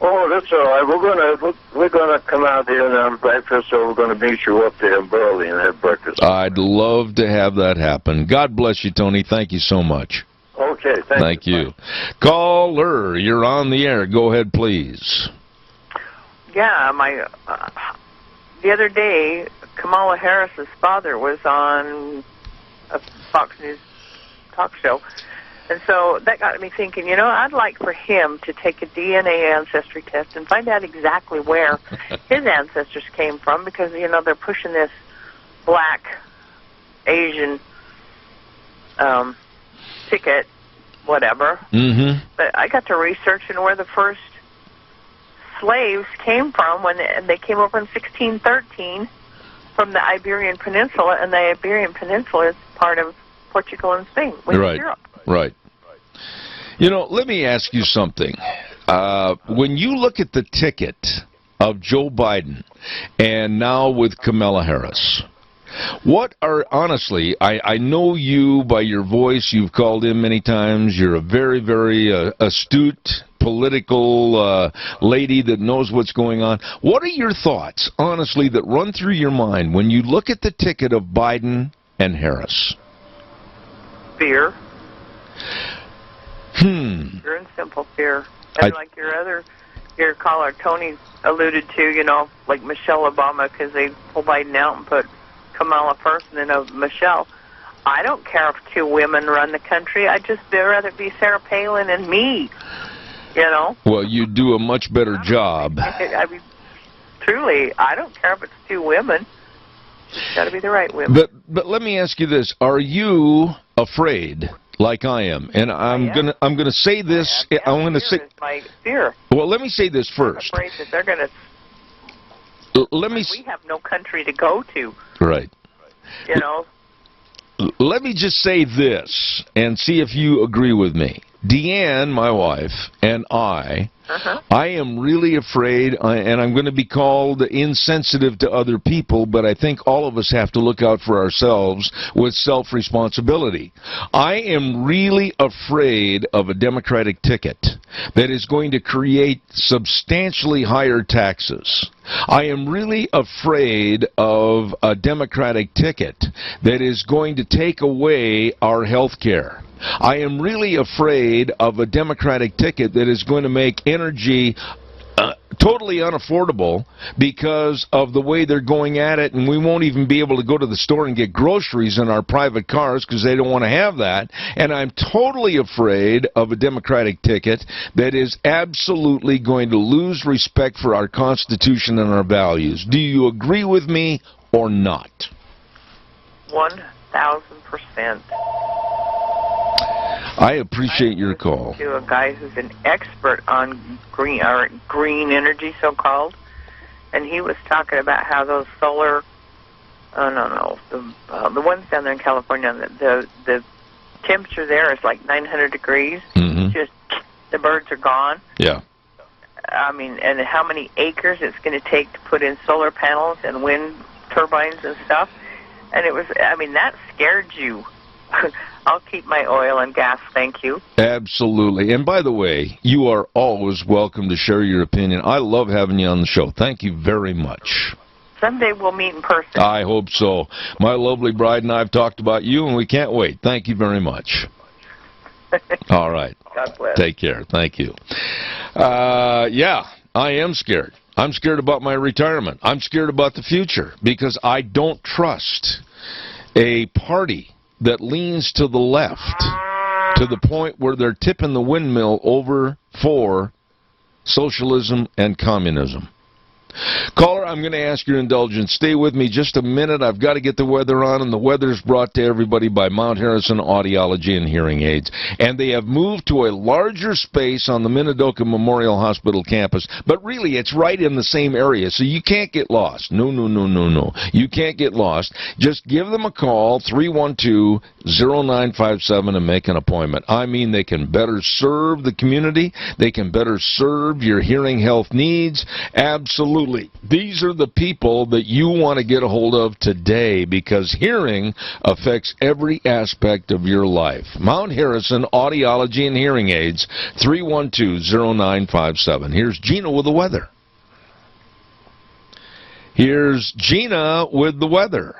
Oh, that's all right. We're gonna come out here and have breakfast, so we're gonna meet you up there in Burley and have breakfast. I'd love to have that happen. God bless you, Tony. Thank you so much. Okay, thank you. Caller, you're on the air. Go ahead, please. Yeah, the other day, Kamala Harris's father was on a Fox News talk show, and so that got me thinking, I'd like for him to take a DNA ancestry test and find out exactly where his ancestors came from, because, they're pushing this black, Asian ticket, whatever. Mm-hmm. But I got to researching where the first slaves came from when they came over in 1613 from the Iberian Peninsula, and the Iberian Peninsula is part of Portugal and Spain, which is Europe. Right. Let me ask you something. When you look at the ticket of Joe Biden and now with Kamala Harris, what are, honestly, I know you by your voice, you've called in many times, you're a very, very astute political lady that knows what's going on. What are your thoughts, honestly, that run through your mind when you look at the ticket of Biden and Harris? Fear. Pure and simple fear. And like your caller, Tony, alluded to, like Michelle Obama, because they pull Biden out and put Kamala first and then Michelle. I don't care if two women run the country. I'd rather be Sarah Palin and me, Well, you do a much better job. I mean, truly, I don't care if it's two women. It's got to be the right women. But let me ask you this: are you afraid, like I am? And I'm gonna say this. I'm gonna say my fear. Well, let me say this first. I'm afraid that they're gonna. We have no country to go to. Right. Let me just say this and see if you agree with me. Deanne, my wife, and I am really afraid, and I'm going to be called insensitive to other people, but I think all of us have to look out for ourselves with self-responsibility. I am really afraid of a Democratic ticket that is going to create substantially higher taxes. I am really afraid of a Democratic ticket that is going to take away our health care. I am really afraid of a Democratic ticket that is going to make energy totally unaffordable because of the way they're going at it, and we won't even be able to go to the store and get groceries in our private cars because they don't want to have that. And I'm totally afraid of a Democratic ticket that is absolutely going to lose respect for our Constitution and our values. Do you agree with me or not? 1,000%. I appreciate your call. To a guy who's an expert on green energy, so-called, and he was talking about how those solar, the ones down there in California, the temperature there is like 900 degrees. Mm-hmm. Just the birds are gone. Yeah. I mean, and how many acres it's going to take to put in solar panels and wind turbines and stuff. And it was, that scared you. I'll keep my oil and gas, thank you. Absolutely. And by the way, you are always welcome to share your opinion. I love having you on the show. Thank you very much. Someday we'll meet in person. I hope so. My lovely bride and I have talked about you, and we can't wait. Thank you very much. All right. God bless. Take care. Thank you. Yeah, I am scared. I'm scared about my retirement. I'm scared about the future because I don't trust a party that leans to the left to the point where they're tipping the windmill over for socialism and communism. Caller, I'm going to ask your indulgence. Stay with me just a minute. I've got to get the weather on, and the weather's brought to everybody by Mount Harrison Audiology and Hearing Aids. And they have moved to a larger space on the Minidoka Memorial Hospital campus, but really it's right in the same area, so you can't get lost. No. You can't get lost. Just give them a call, 312-0957, and make an appointment. I mean, they can better serve the community. They can better serve your hearing health needs. Absolutely. These are the people that you want to get a hold of today because hearing affects every aspect of your life. Mount Harrison Audiology and Hearing Aids, 312-0957. Here's Gina with the weather. Here's Gina with the weather.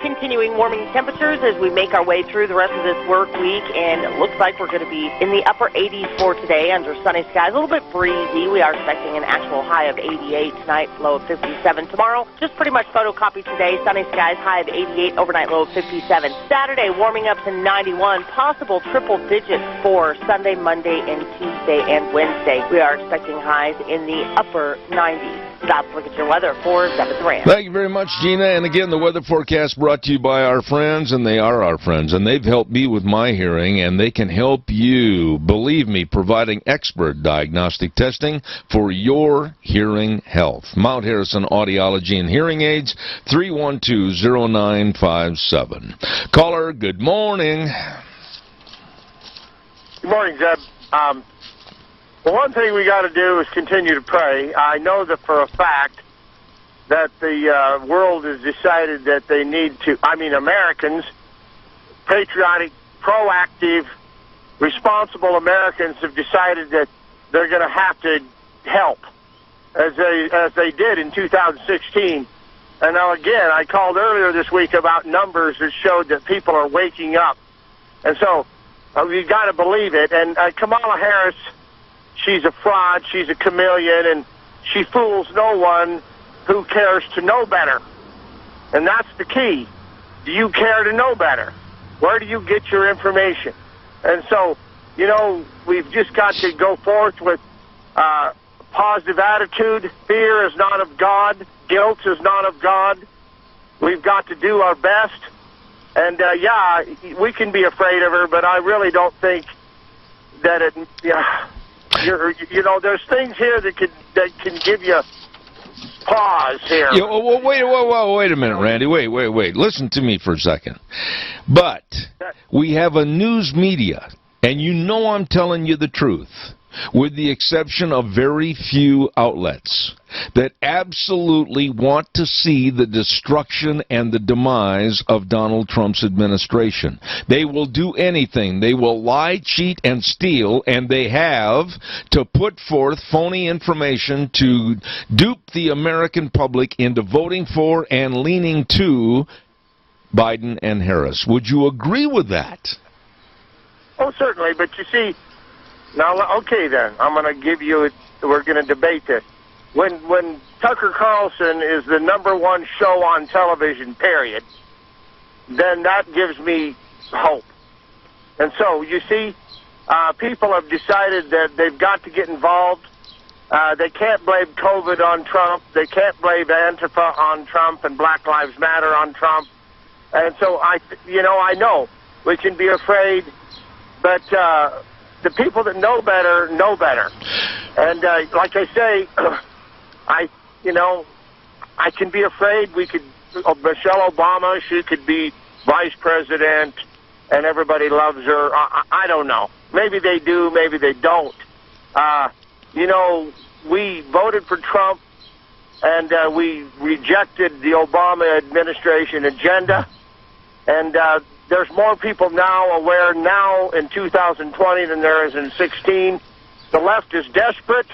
Continuing warming temperatures as we make our way through the rest of this work week, and it looks like we're going to be in the upper 80s for today under sunny skies. A little bit breezy. We are expecting an actual high of 88 tonight, low of 57 tomorrow. Just pretty much photocopied today. Sunny skies, high of 88, overnight low of 57. Saturday warming up to 91, possible triple digits for Sunday, Monday, and Tuesday and Wednesday. We are expecting highs in the upper 90s. Stop, look at your weather for 7th Rand. Thank you very much, Gina. And again, the weather forecast brought to you by our friends, and they are our friends, and they've helped me with my hearing, and they can help you, believe me, providing expert diagnostic testing for your hearing health. Mount Harrison Audiology and Hearing Aids, 312-0957. Caller, good morning. Good morning, Zeb. Well, one thing we got to do is continue to pray. I know that for a fact that the world has decided that they need to, Americans, patriotic, proactive, responsible Americans have decided that they're going to have to help, as they did in 2016. And now again, I called earlier this week about numbers that showed that people are waking up. And so we've got to believe it. And Kamala Harris, she's a fraud, she's a chameleon, and she fools no one who cares to know better. And that's the key. Do you care to know better? Where do you get your information? And so, we've just got to go forth with positive attitude. Fear is not of God. Guilt is not of God. We've got to do our best. And, we can be afraid of her, but I really don't think that it... there's things here that can give you pause here. Yeah, well, wait a minute, Randy. Wait. Listen to me for a second. But we have a news media, and I'm telling you the truth, with the exception of very few outlets, that absolutely want to see the destruction and the demise of Donald Trump's administration. They will do anything. They will lie, cheat, and steal, and they have to put forth phony information to dupe the American public into voting for and leaning to Biden and Harris. Would you agree with that? Oh, certainly, but you see, now, okay then, I'm going to give you, we're going to debate this. When Tucker Carlson is the #1 show on television, period, then that gives me hope. And so, you see, people have decided that they've got to get involved. They can't blame COVID on Trump. They can't blame Antifa on Trump and Black Lives Matter on Trump. And so, I know we can be afraid, but the people that know better know better. And like I say, I can be afraid. Michelle Obama, she could be vice president, and everybody loves her. I don't know. Maybe they do, maybe they don't. We voted for Trump, and we rejected the Obama administration agenda, and there's more people now aware now in 2020 than there is in 16. The left is desperate.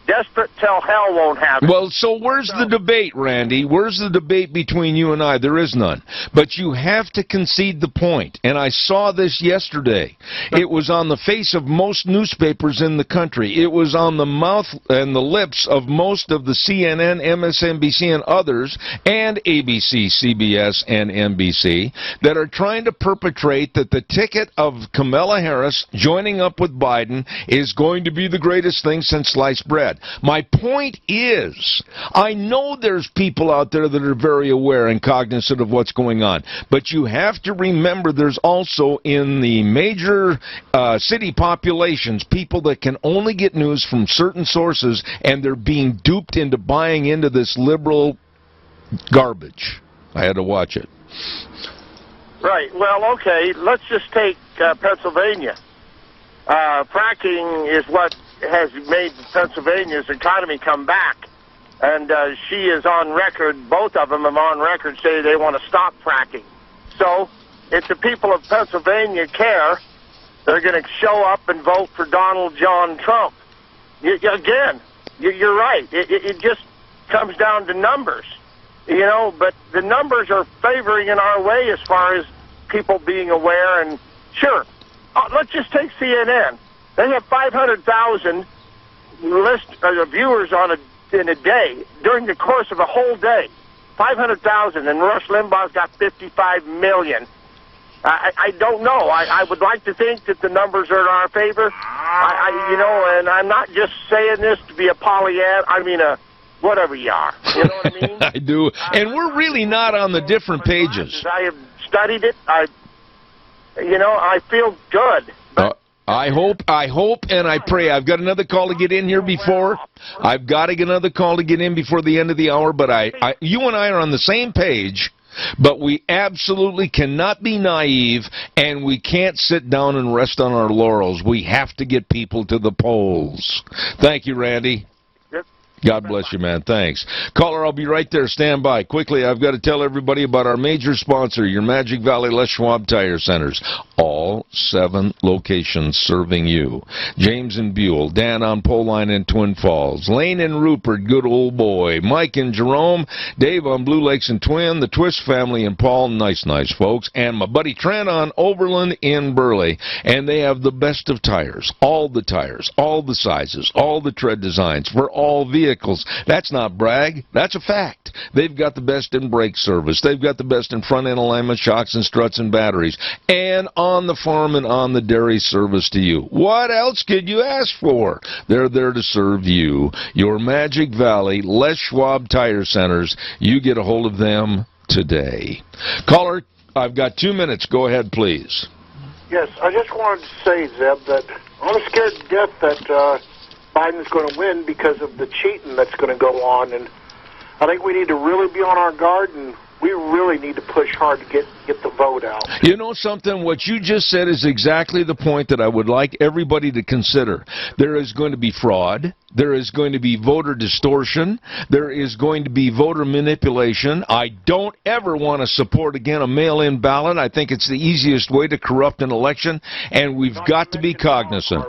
Desperate till hell won't have it. Well, so where's the debate, Randy? Where's the debate between you and I? There is none. But you have to concede the point. And I saw this yesterday. It was on the face of most newspapers in the country. It was on the mouth and the lips of most of the CNN, MSNBC, and others, and ABC, CBS, and NBC, that are trying to perpetrate that the ticket of Kamala Harris joining up with Biden is going to be the greatest thing since sliced bread. My point is, I know there's people out there that are very aware and cognizant of what's going on, but you have to remember there's also in the major city populations people that can only get news from certain sources, and they're being duped into buying into this liberal garbage. I had to watch it. Right. Well, okay. Let's just take Pennsylvania. Fracking is what has made Pennsylvania's economy come back. And she is on record, both of them are on record, say they want to stop fracking. So, if the people of Pennsylvania care, they're going to show up and vote for Donald John Trump. Again, you're right. It just comes down to numbers. You know, but the numbers are favoring in our way as far as people being aware. And sure, let's just take CNN. They have 500,000 viewers in a day during the course of a whole day. 500,000, and Rush Limbaugh's got 55 million. I don't know. I would like to think that the numbers are in our favor. You know, and I'm not just saying this to be a Pollyanna. I mean whatever you are. You know what I mean? I do. And we're really not on the different pages. I have studied it. I feel good. I hope, and I pray. I've got another call to get in here before. I've got to get another call to get in before the end of the hour, but you and I are on the same page, but we absolutely cannot be naive, and we can't sit down and rest on our laurels. We have to get people to the polls. Thank you, Randy. God bless you, man. Thanks. Caller, I'll be right there. Stand by. Quickly, I've got to tell everybody about our major sponsor, your Magic Valley Les Schwab Tire Centers. All 7 locations serving you. James and Buell, Dan on Pole Line in Twin Falls, Lane and Rupert, good old boy, Mike and Jerome, Dave on Blue Lakes and Twin, the Twist family and Paul, nice folks, and my buddy Trent on Overland in Burley. And they have the best of tires, all the sizes, all the tread designs for all vehicles. That's not brag. That's a fact. They've got the best in brake service. They've got the best in front-end alignment, shocks and struts and batteries. And on the farm and on the dairy service to you. What else could you ask for? They're there to serve you. Your Magic Valley Les Schwab Tire Centers. You get a hold of them today. Caller, I've got 2 minutes. Go ahead, please. Yes, I just wanted to say, Zeb, that I'm scared to death that Biden's going to win because of the cheating that's going to go on, and I think we need to really be on our guard, and we really need to push hard to get the vote out. You know something? What you just said is exactly the point that I would like everybody to consider. There is going to be fraud. There is going to be voter distortion. There is going to be voter manipulation. I don't ever want to support, again, a mail-in ballot. I think it's the easiest way to corrupt an election, and we've got to be cognizant.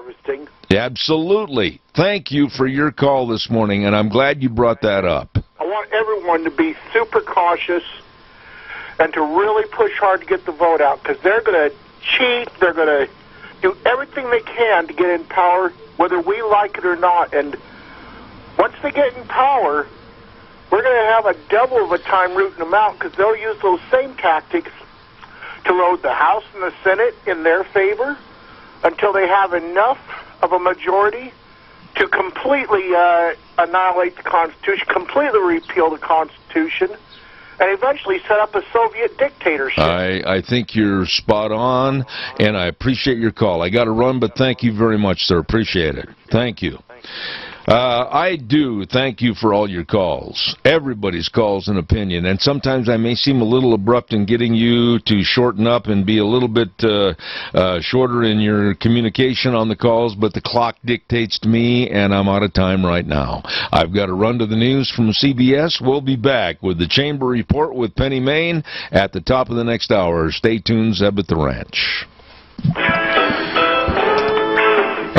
Absolutely. Thank you for your call this morning, and I'm glad you brought that up. I want everyone to be super cautious and to really push hard to get the vote out, because they're going to cheat. They're going to do everything they can to get in power, whether we like it or not. And once they get in power, we're going to have a double of a time rooting them out, because they'll use those same tactics to load the House and the Senate in their favor until they have enough of a majority to completely annihilate the Constitution, completely repeal the Constitution, and eventually set up a Soviet dictatorship. I think you're spot on, and I appreciate your call. I got to run, but thank you very much, sir. Appreciate it. Thank you. I do. Thank you for all your calls. Everybody's calls and opinion. And sometimes I may seem a little abrupt in getting you to shorten up and be a little bit shorter in your communication on the calls, but the clock dictates to me, and I'm out of time right now. I've got to run to the news from CBS. We'll be back with the Chamber Report with Penny Main at the top of the next hour. Stay tuned, Zeb at the Ranch.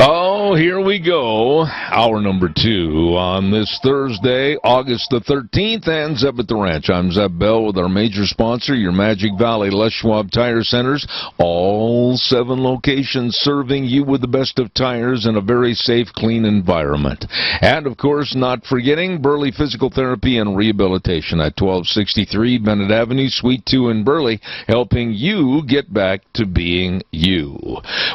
Oh, here we go. Hour number 2 on this Thursday, August the 13th, and Zeb at the Ranch. I'm Zeb Bell with our major sponsor, your Magic Valley Les Schwab Tire Centers. All 7 locations serving you with the best of tires in a very safe, clean environment. And, of course, not forgetting Burley Physical Therapy and Rehabilitation at 1263 Bennett Avenue, Suite 2 in Burley, helping you get back to being you.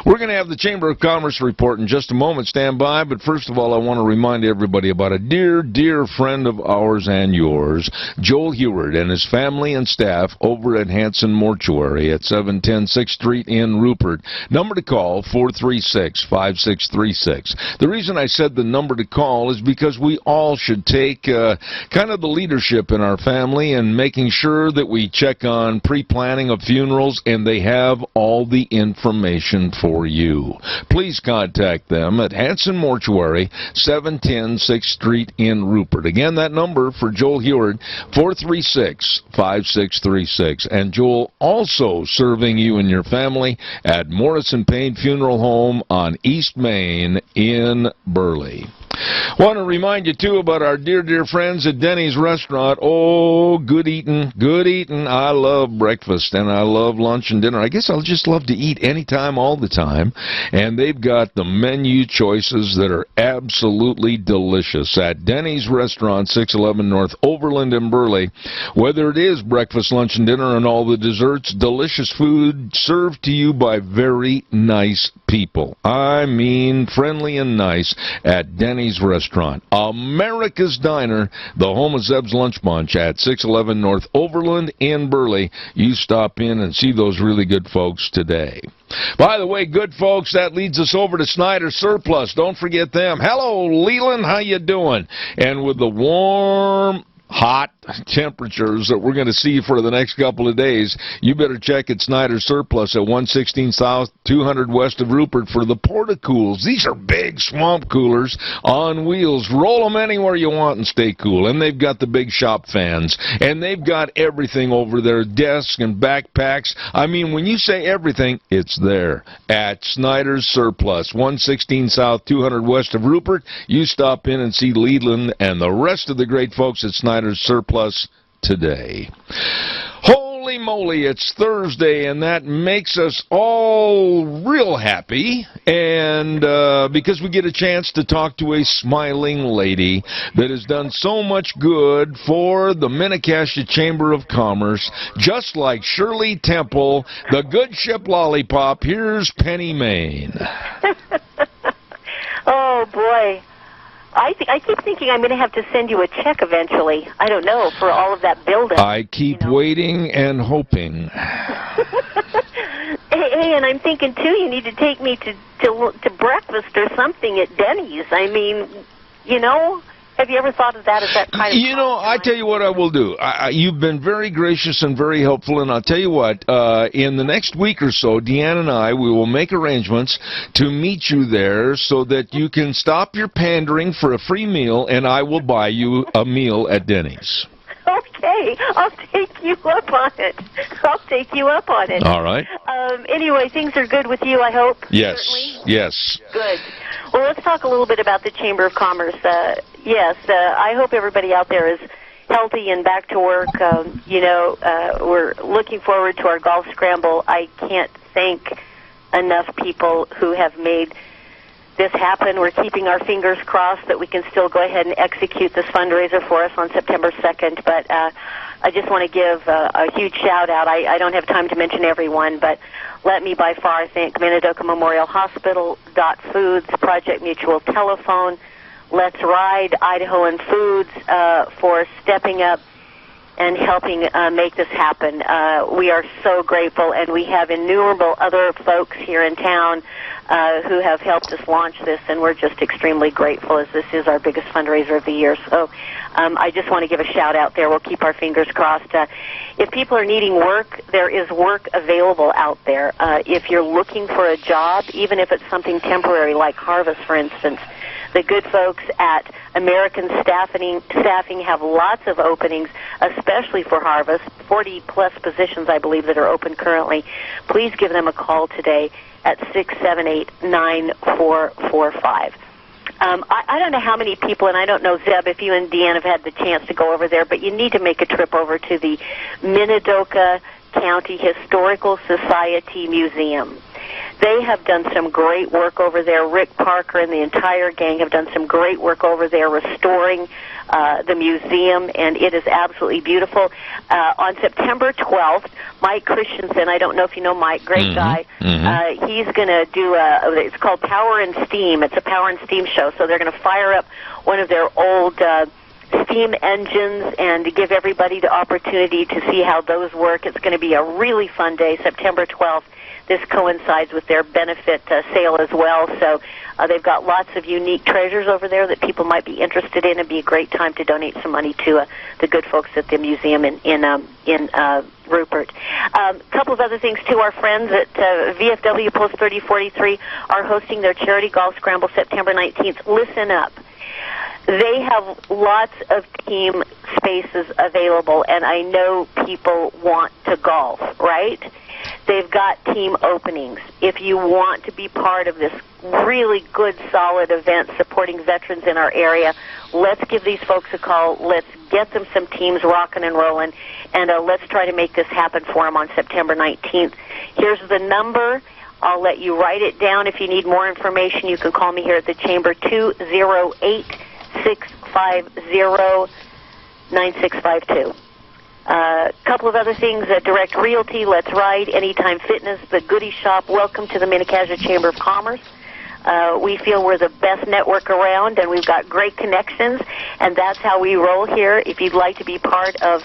We're going to have the Chamber of Commerce report in just a moment. Stand by, but first of all, I want to remind everybody about a dear, dear friend of ours and yours, Joel Heward and his family and staff over at Hanson Mortuary at 710 6th Street in Rupert. Number to call, 436-5636. The reason I said the number to call is because we all should take kind of the leadership in our family and making sure that we check on pre-planning of funerals and they have all the information for you. Please contact them at Hanson Mortuary, 710 6th Street in Rupert. Again, that number for Joel Heward, 436-5636. And Joel also serving you and your family at Morrison Payne Funeral Home on East Main in Burley. Want to remind you, too, about our dear, dear friends at Denny's Restaurant. Oh, good eating, good eating. I love breakfast, and I love lunch and dinner. I guess I'll just love to eat anytime, all the time. And they've got the menu choices that are absolutely delicious at Denny's Restaurant, 611 North Overland in Burley. Whether it is breakfast, lunch, and dinner, and all the desserts, delicious food served to you by very nice people. I mean, friendly and nice at Denny's Restaurant. America's Diner, the home of Zeb's Lunch Bunch at 611 North Overland in Burley. You stop in and see those really good folks today. By the way, good folks, that leads us over to Snyder Surplus. Don't forget them. Hello, Leland, how you doing? And with the warm, hot temperatures that we're going to see for the next couple of days, you better check at Snyder Surplus at 116 South, 200 west of Rupert for the Porta-Cools. These are big swamp coolers on wheels. Roll them anywhere you want and stay cool. And they've got the big shop fans. And they've got everything over their desks and backpacks. I mean, when you say everything, it's there at Snyder's Surplus, 116 South, 200 west of Rupert. You stop in and see Leland and the rest of the great folks at Snyder's Surplus today. Holy moly, it's Thursday, and that makes us all real happy, and because we get a chance to talk to a smiling lady that has done so much good for the Minnecasia Chamber of Commerce, just like Shirley Temple, the good ship lollipop. Here's Penny Main. Oh, boy. I keep thinking I'm going to have to send you a check eventually. I don't know, for all of that building. I keep waiting and hoping. Hey, and I'm thinking, too, you need to take me to breakfast or something at Denny's. I mean, you know, have you ever thought of that as that kind of... You know, I tell you what I will do. You've been very gracious and very helpful, and I'll tell you what, in the next week or so, Deanne and I, we will make arrangements to meet you there so that you can stop your pandering for a free meal, and I will buy you a meal at Denny's. Okay, I'll take you up on it. All right. Anyway, things are good with you, I hope? Yes, certainly? yes. Good. Well, let's talk a little bit about the Chamber of Commerce. Yes, I hope everybody out there is healthy and back to work. We're looking forward to our golf scramble. I can't thank enough people who have made this happen. We're keeping our fingers crossed that we can still go ahead and execute this fundraiser for us on September 2nd. But I just want to give a huge shout-out. I don't have time to mention everyone, but let me by far thank Minidoka Memorial Hospital, Dot Foods, Project Mutual Telephone, Let's Ride, Idahoan Foods for stepping up and helping make this happen. We are so grateful, and we have innumerable other folks here in town who have helped us launch this, and we're just extremely grateful as this is our biggest fundraiser of the year. So I just want to give a shout out there. We'll keep our fingers crossed. If people are needing work, there is work available out there. If you're looking for a job, even if it's something temporary like Harvest, for instance, the good folks at American Staffing have lots of openings, especially for Harvest, 40-plus positions, I believe, that are open currently. Please give them a call today at 678-9445. I don't know how many people, and I don't know, Zeb, if you and Deanne have had the chance to go over there, but you need to make a trip over to the Minidoka County Historical Society Museum. They have done some great work over there. Rick Parker and the entire gang have done some great work over there restoring the museum, and it is absolutely beautiful. On September 12th, Mike Christensen, I don't know if you know Mike, great guy, he's going to do it's called Power and Steam. It's a Power and Steam show, so they're going to fire up one of their old steam engines and to give everybody the opportunity to see how those work. It's going to be a really fun day, September 12th. This coincides with their benefit sale as well, so they've got lots of unique treasures over there that people might be interested in. It'd be a great time to donate some money to the good folks at the museum in Rupert. A couple of other things, too. Our friends at VFW Post 3043 are hosting their charity golf scramble September 19th. Listen up. They have lots of team spaces available, and I know people want to golf, right? They've got team openings. If you want to be part of this really good, solid event supporting veterans in our area, let's give these folks a call. Let's get them some teams rocking and rolling, and let's try to make this happen for them on September 19th. Here's the number. I'll let you write it down. If you need more information, you can call me here at the Chamber, 208-650-9652. A couple of other things, Direct Realty, Let's Ride, Anytime Fitness, the Goodie Shop. Welcome to the Mini-Cassia Chamber of Commerce. We feel we're the best network around, and we've got great connections, and that's how we roll here. If you'd like to be part of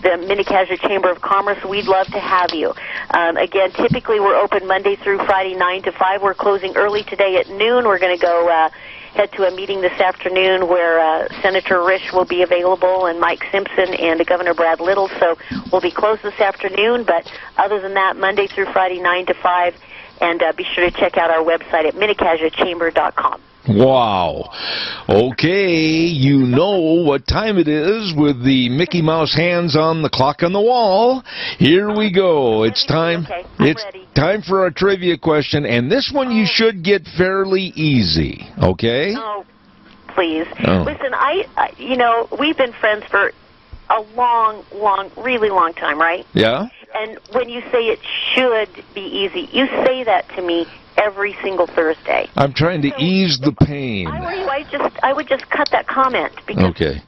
the Mini-Cassia Chamber of Commerce, we'd love to have you. Again, typically we're open Monday through Friday, 9 to 5. We're closing early today at noon. We're going to go head to a meeting this afternoon where Senator Risch will be available and Mike Simpson and Governor Brad Little. So we'll be closed this afternoon, but other than that, Monday through Friday, 9 to 5. And be sure to check out our website at minicassiachamber.com. Wow. Okay, you know what time it is with the Mickey Mouse hands on the clock on the wall. Here we go. It's time. Okay, it's time for our trivia question, and this one you should get fairly easy. Okay? Oh, please. Oh. Listen, we've been friends for a really long time, right? Yeah? And when you say it should be easy, you say that to me every single Thursday. I'm trying to ease the pain. I were you, I would just cut that comment because okay.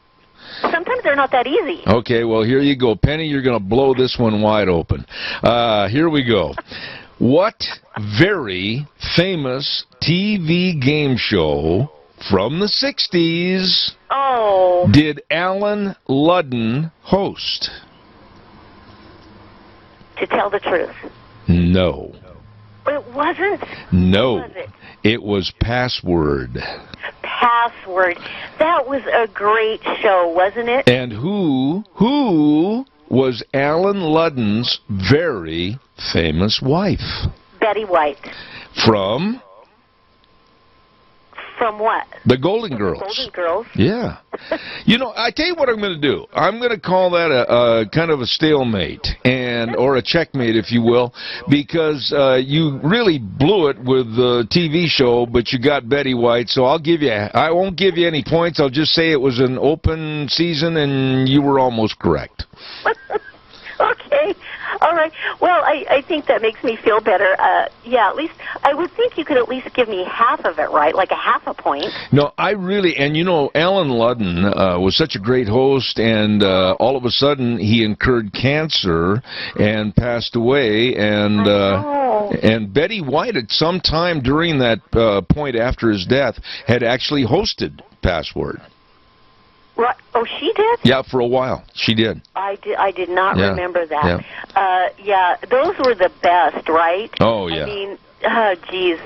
Sometimes they're not that easy. Okay, well, here you go. Penny, you're going to blow this one wide open. Here we go. What very famous TV game show from the 60s did Alan Ludden host? To tell the truth. No. It wasn't? No. Was it? It was Password. Password. That was a great show, wasn't it? And who was Alan Ludden's very famous wife? Betty White. From what? The Golden Girls. Golden Girls? Yeah. You know, I tell you what I'm going to do. I'm going to call that a kind of a stalemate, or a checkmate, if you will, because you really blew it with the TV show, but you got Betty White, so I won't give you any points. I'll just say it was an open season, and you were almost correct. Okay. All right. Well, I think that makes me feel better. Yeah, at least I would think you could at least give me half of it right, like a half a point. No, and you know, Alan Ludden was such a great host, and all of a sudden he incurred cancer and passed away, and Betty White at some time during that point after his death had actually hosted Password. Right. Oh, she did? Yeah, for a while. She did. I did not remember that. Yeah. Those were the best, right? Oh, yeah. I mean, geez,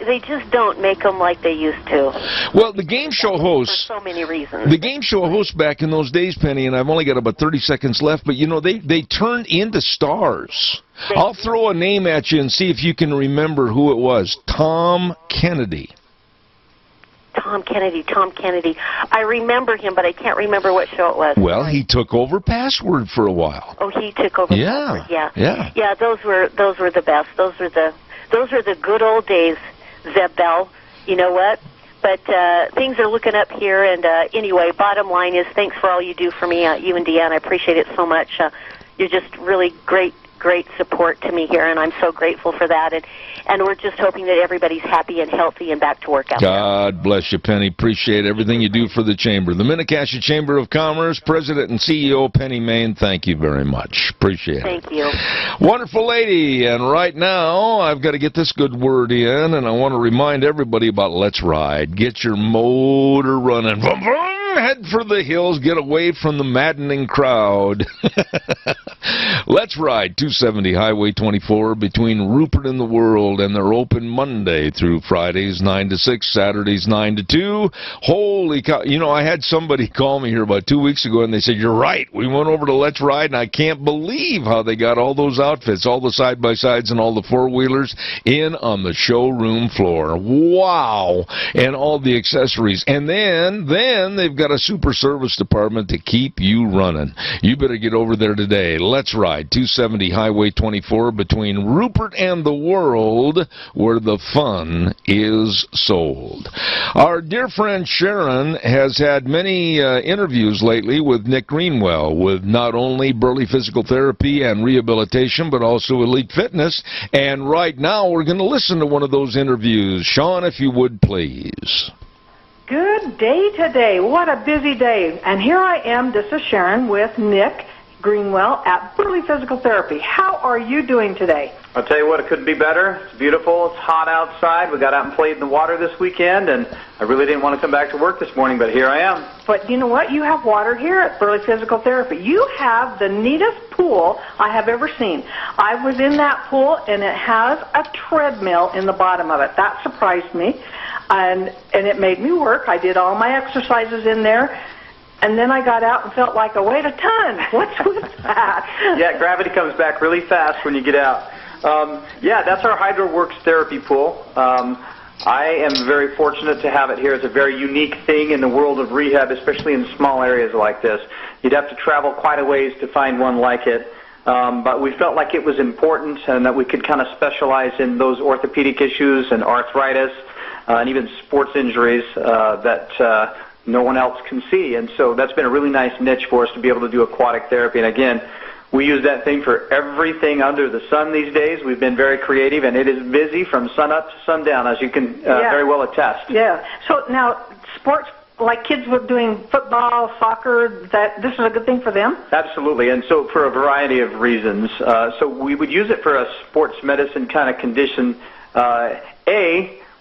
they just don't make them like they used to. Well, the game show hosts, for so many reasons. the game show hosts back in those days, Penny, and I've only got about 30 seconds left, but they turned into stars. I'll throw a name at you and see if you can remember who it was. Tom Kennedy. Tom Kennedy. I remember him, but I can't remember what show it was. Well, he took over Password for a while. Oh, he took over Password. Yeah. Yeah, those were the best. Those were the good old days, Zeb Bell. You know what? But things are looking up here, and anyway, bottom line is thanks for all you do for me, you and Deanne. I appreciate it so much. You're just really great support to me here, and I'm so grateful for that. And we're just hoping that everybody's happy and healthy and back to work out there. God bless you, Penny. Appreciate everything you do for the Chamber. The Minnecasia Chamber of Commerce, President and CEO Penny Main, thank you very much. Appreciate it. Thank you. Wonderful lady. And right now, I've got to get this good word in, and I want to remind everybody about Let's Ride. Get your motor running. Vroom, vroom. Head for the hills. Get away from the maddening crowd. Let's Ride 270 Highway 24 between Rupert and the World, and they're open Monday through Fridays 9 to 6, Saturdays 9 to 2. Holy cow. I had somebody call me here about 2 weeks ago, and they said, you're right. We went over to Let's Ride, and I can't believe how they got all those outfits, all the side-by-sides and all the four-wheelers in on the showroom floor. Wow. And all the accessories. And then they've got a super service department to keep you running. You better get over there today. Let's Ride 270 Highway 24 between Rupert and the World, where the fun is sold. Our dear friend Sharon has had many interviews lately with Nick Greenwell, with not only Burley Physical Therapy and Rehabilitation, but also Elite Fitness. And right now we're going to listen to one of those interviews. Sean, if you would, please. Good day today. What a busy day. And here I am. This is Sharon with Nick Greenwell at Burley Physical Therapy. How are you doing today? I'll tell you what, it couldn't be better. It's beautiful. It's hot outside. We got out and played in the water this weekend, and I really didn't want to come back to work this morning, but here I am. But you know what? You have water here at Burley Physical Therapy. You have the neatest pool I have ever seen. I was in that pool, and it has a treadmill in the bottom of it. That surprised me, and it made me work. I did all my exercises in there. And then I got out and felt like I weighed a ton. What's with that? Yeah, gravity comes back really fast when you get out. That's our HydroWorks therapy pool. I am very fortunate to have it here. It's a very unique thing in the world of rehab, especially in small areas like this. You'd have to travel quite a ways to find one like it. But we felt like it was important and that we could kind of specialize in those orthopedic issues and arthritis and even sports injuries that no one else can see. And so that's been a really nice niche for us to be able to do aquatic therapy. And again, we use that thing for everything under the sun these days. We've been very creative, and it is busy from sun up to sundown, as you can very well attest. Yeah. So now, sports, like kids were doing football, soccer, this is a good thing for them? Absolutely, and so for a variety of reasons. So we would use it for a sports medicine kind of condition.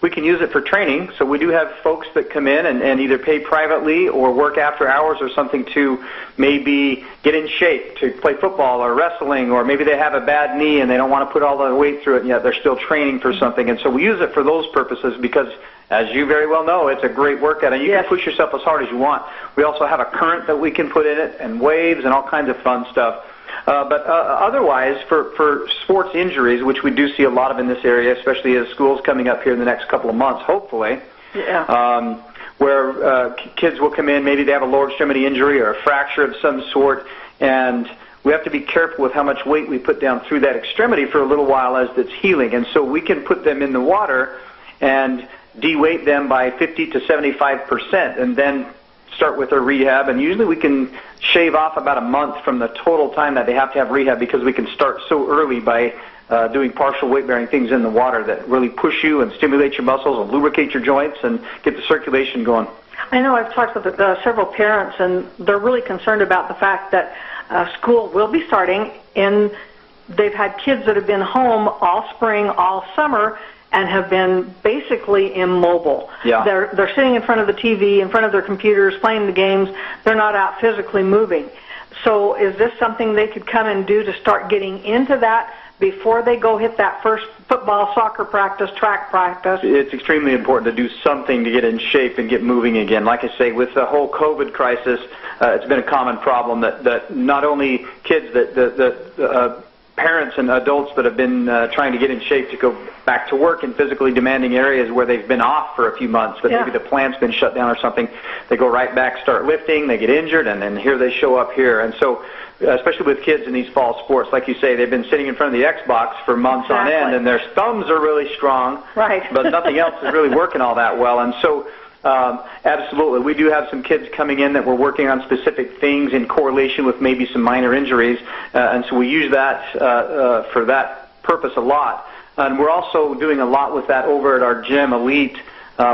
We can use it for training, so we do have folks that come in and either pay privately or work after hours or something to maybe get in shape to play football or wrestling, or maybe they have a bad knee and they don't want to put all the weight through it, and yet they're still training for something. And so we use it for those purposes because, as you very well know, it's a great workout, and you can push yourself as hard as you want. We also have a current that we can put in it and waves and all kinds of fun stuff. But otherwise, for sports injuries, which we do see a lot of in this area, especially as school's coming up here in the next couple of months, hopefully, where kids will come in, maybe they have a lower extremity injury or a fracture of some sort, and we have to be careful with how much weight we put down through that extremity for a little while as it's healing. And so we can put them in the water and de-weight them by 50 to 75%, and then start with their rehab, and usually we can shave off about a month from the total time that they have to have rehab, because we can start so early by doing partial weight-bearing things in the water that really push you and stimulate your muscles and lubricate your joints and get the circulation going. I know I've talked with several parents, and they're really concerned about the fact that school will be starting, and they've had kids that have been home all spring, all summer, and have been basically immobile. Yeah. They're sitting in front of the TV, in front of their computers, playing the games. They're not out physically moving. So is this something they could come and do to start getting into that before they go hit that first football, soccer practice, track practice? It's extremely important to do something to get in shape and get moving again. Like I say, with the whole COVID crisis, it's been a common problem that not only kids, that parents and adults that have been trying to get in shape to go back to work in physically demanding areas where they've been off for a few months, but maybe the plant's been shut down or something, they go right back, start lifting, they get injured, and then here they show up here. And so, especially with kids in these fall sports, like you say, they've been sitting in front of the Xbox for months on end, and their thumbs are really strong, but nothing else is really working all that well. And so, absolutely, we do have some kids coming in that we're working on specific things in correlation with maybe some minor injuries, and so we use that for that purpose a lot. And we're also doing a lot with that over at our gym, Elite.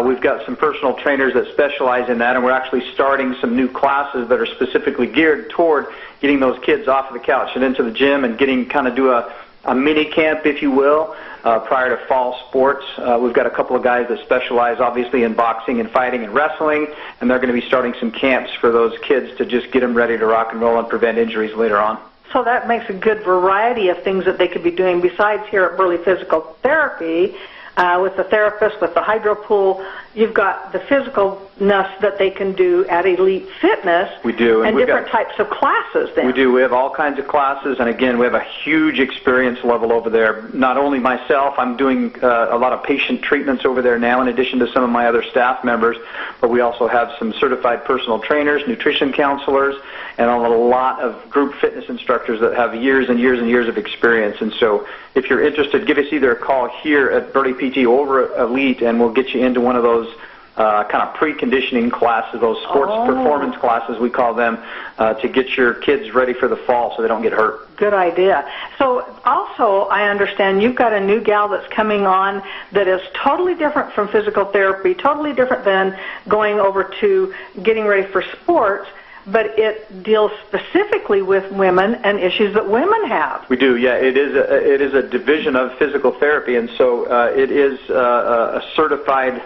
We've got some personal trainers that specialize in that, and we're actually starting some new classes that are specifically geared toward getting those kids off of the couch and into the gym and do a mini camp, if you will, prior to fall sports. We've got a couple of guys that specialize, obviously, in boxing and fighting and wrestling, and they're going to be starting some camps for those kids to just get them ready to rock and roll and prevent injuries later on. So that makes a good variety of things that they could be doing besides here at Burley Physical Therapy. With the therapist, with the hydro pool, you've got the physicalness that they can do at Elite Fitness. We do. And different types of classes then. We do. We have all kinds of classes, and again, we have a huge experience level over there. Not only myself, I'm doing a lot of patient treatments over there now in addition to some of my other staff members, but we also have some certified personal trainers, nutrition counselors, and a lot of group fitness instructors that have years and years and years of experience. And so if you're interested, give us either a call here at Burley PT over at Elite, and we'll get you into one of those kind of preconditioning classes, those sports performance classes, we call them, to get your kids ready for the fall so they don't get hurt. Good idea. So also, I understand you've got a new gal that's coming on that is totally different from physical therapy, totally different than going over to getting ready for sports, but it deals specifically with women and issues that women have. We do, yeah. It is a division of physical therapy, and so it is a certified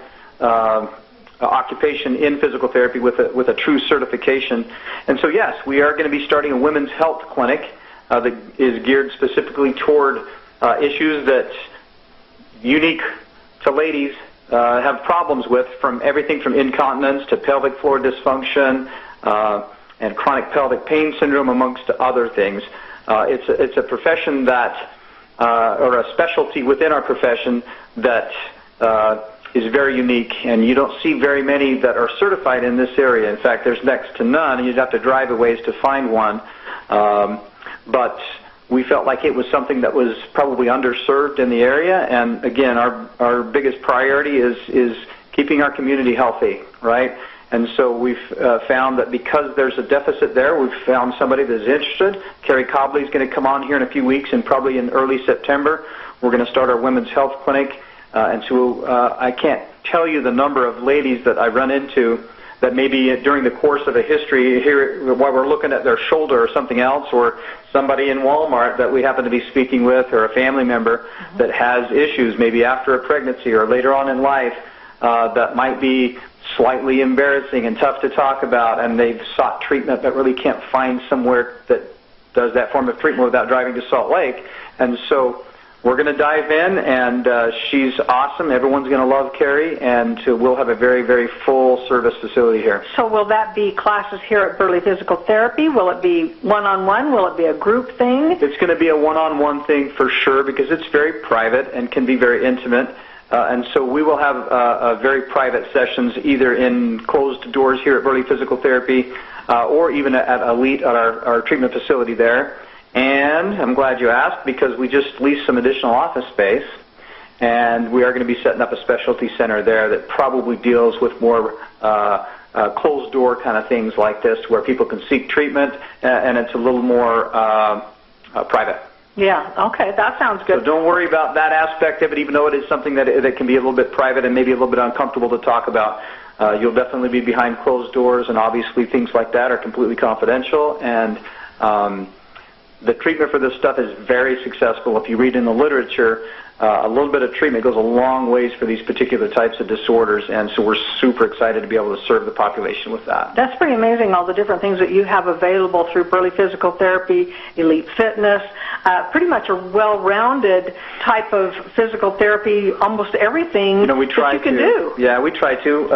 occupation in physical therapy with a true certification. And so, yes, we are going to be starting a women's health clinic that is geared specifically toward issues that unique to ladies have problems with, from everything from incontinence to pelvic floor dysfunction, and chronic pelvic pain syndrome, amongst other things. It's a profession that, or a specialty within our profession that is very unique, and you don't see very many that are certified in this area. In fact, there's next to none, and you'd have to drive a ways to find one. But we felt like it was something that was probably underserved in the area, and again, our biggest priority is keeping our community healthy, right? And so we've found that because there's a deficit there, we've found somebody that's interested. Carrie Cobley is going to come on here in a few weeks, and probably in early September, we're going to start our women's health clinic. And so I can't tell you the number of ladies that I run into that maybe during the course of a history here, while we're looking at their shoulder or something else, or somebody in Walmart that we happen to be speaking with, or a family member that has issues, maybe after a pregnancy or later on in life, that might be slightly embarrassing and tough to talk about, and they've sought treatment but really can't find somewhere that does that form of treatment without driving to Salt Lake. And so we're going to dive in, and she's awesome. Everyone's going to love Carrie, and we'll have a very, very full service facility here. So will that be classes here at Burley Physical Therapy? Will it be one-on-one? Will it be a group thing? It's going to be a one-on-one thing for sure, because it's very private and can be very intimate. And so we will have very private sessions, either in closed doors here at Burley Physical Therapy, or even at Elite, at our treatment facility there. And I'm glad you asked, because we just leased some additional office space, and we are going to be setting up a specialty center there that probably deals with more closed door kind of things like this, where people can seek treatment, and it's a little more private. Yeah, okay, that sounds good. So don't worry about that aspect of it, even though it is something that can be a little bit private and maybe a little bit uncomfortable to talk about. You'll definitely be behind closed doors, and obviously things like that are completely confidential, and the treatment for this stuff is very successful. If you read in the literature, a little bit of treatment goes a long ways for these particular types of disorders, and so we're super excited to be able to serve the population with that. That's pretty amazing, all the different things that you have available through Burley Physical Therapy, Elite Fitness, pretty much a well-rounded type of physical therapy, almost everything we try that you can do. Yeah, we try to.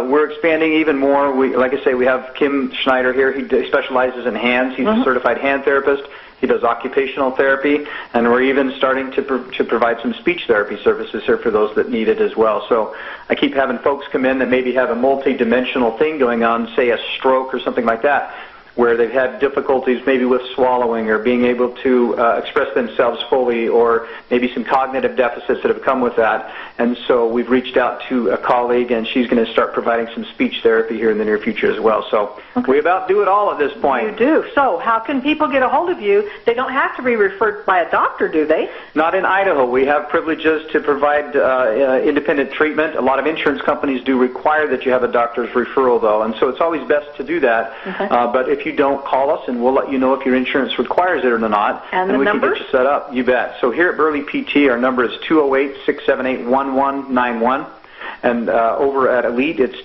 We're expanding even more. Like I say, we have Kim Schneider here. He specializes in hands. He's a certified hand therapist. He does occupational therapy, and we're even starting to provide some speech therapy services here for those that need it as well. So I keep having folks come in that maybe have a multi-dimensional thing going on, say a stroke or something like that, where they've had difficulties maybe with swallowing or being able to express themselves fully, or maybe some cognitive deficits that have come with that. And so we've reached out to a colleague, and she's going to start providing some speech therapy here in the near future as well. So we about do it all at this point. You do. So how can people get a hold of you? They don't have to be referred by a doctor, do they? Not in Idaho. We have privileges to provide independent treatment. A lot of insurance companies do require that you have a doctor's referral, though, and so it's always best to do that. Okay. But if you don't, call us, and we'll let you know if your insurance requires it or not. And we numbers? Can get you set up. You bet. So here at Burley PT, our number is 208-678-1191. And over at Elite, it's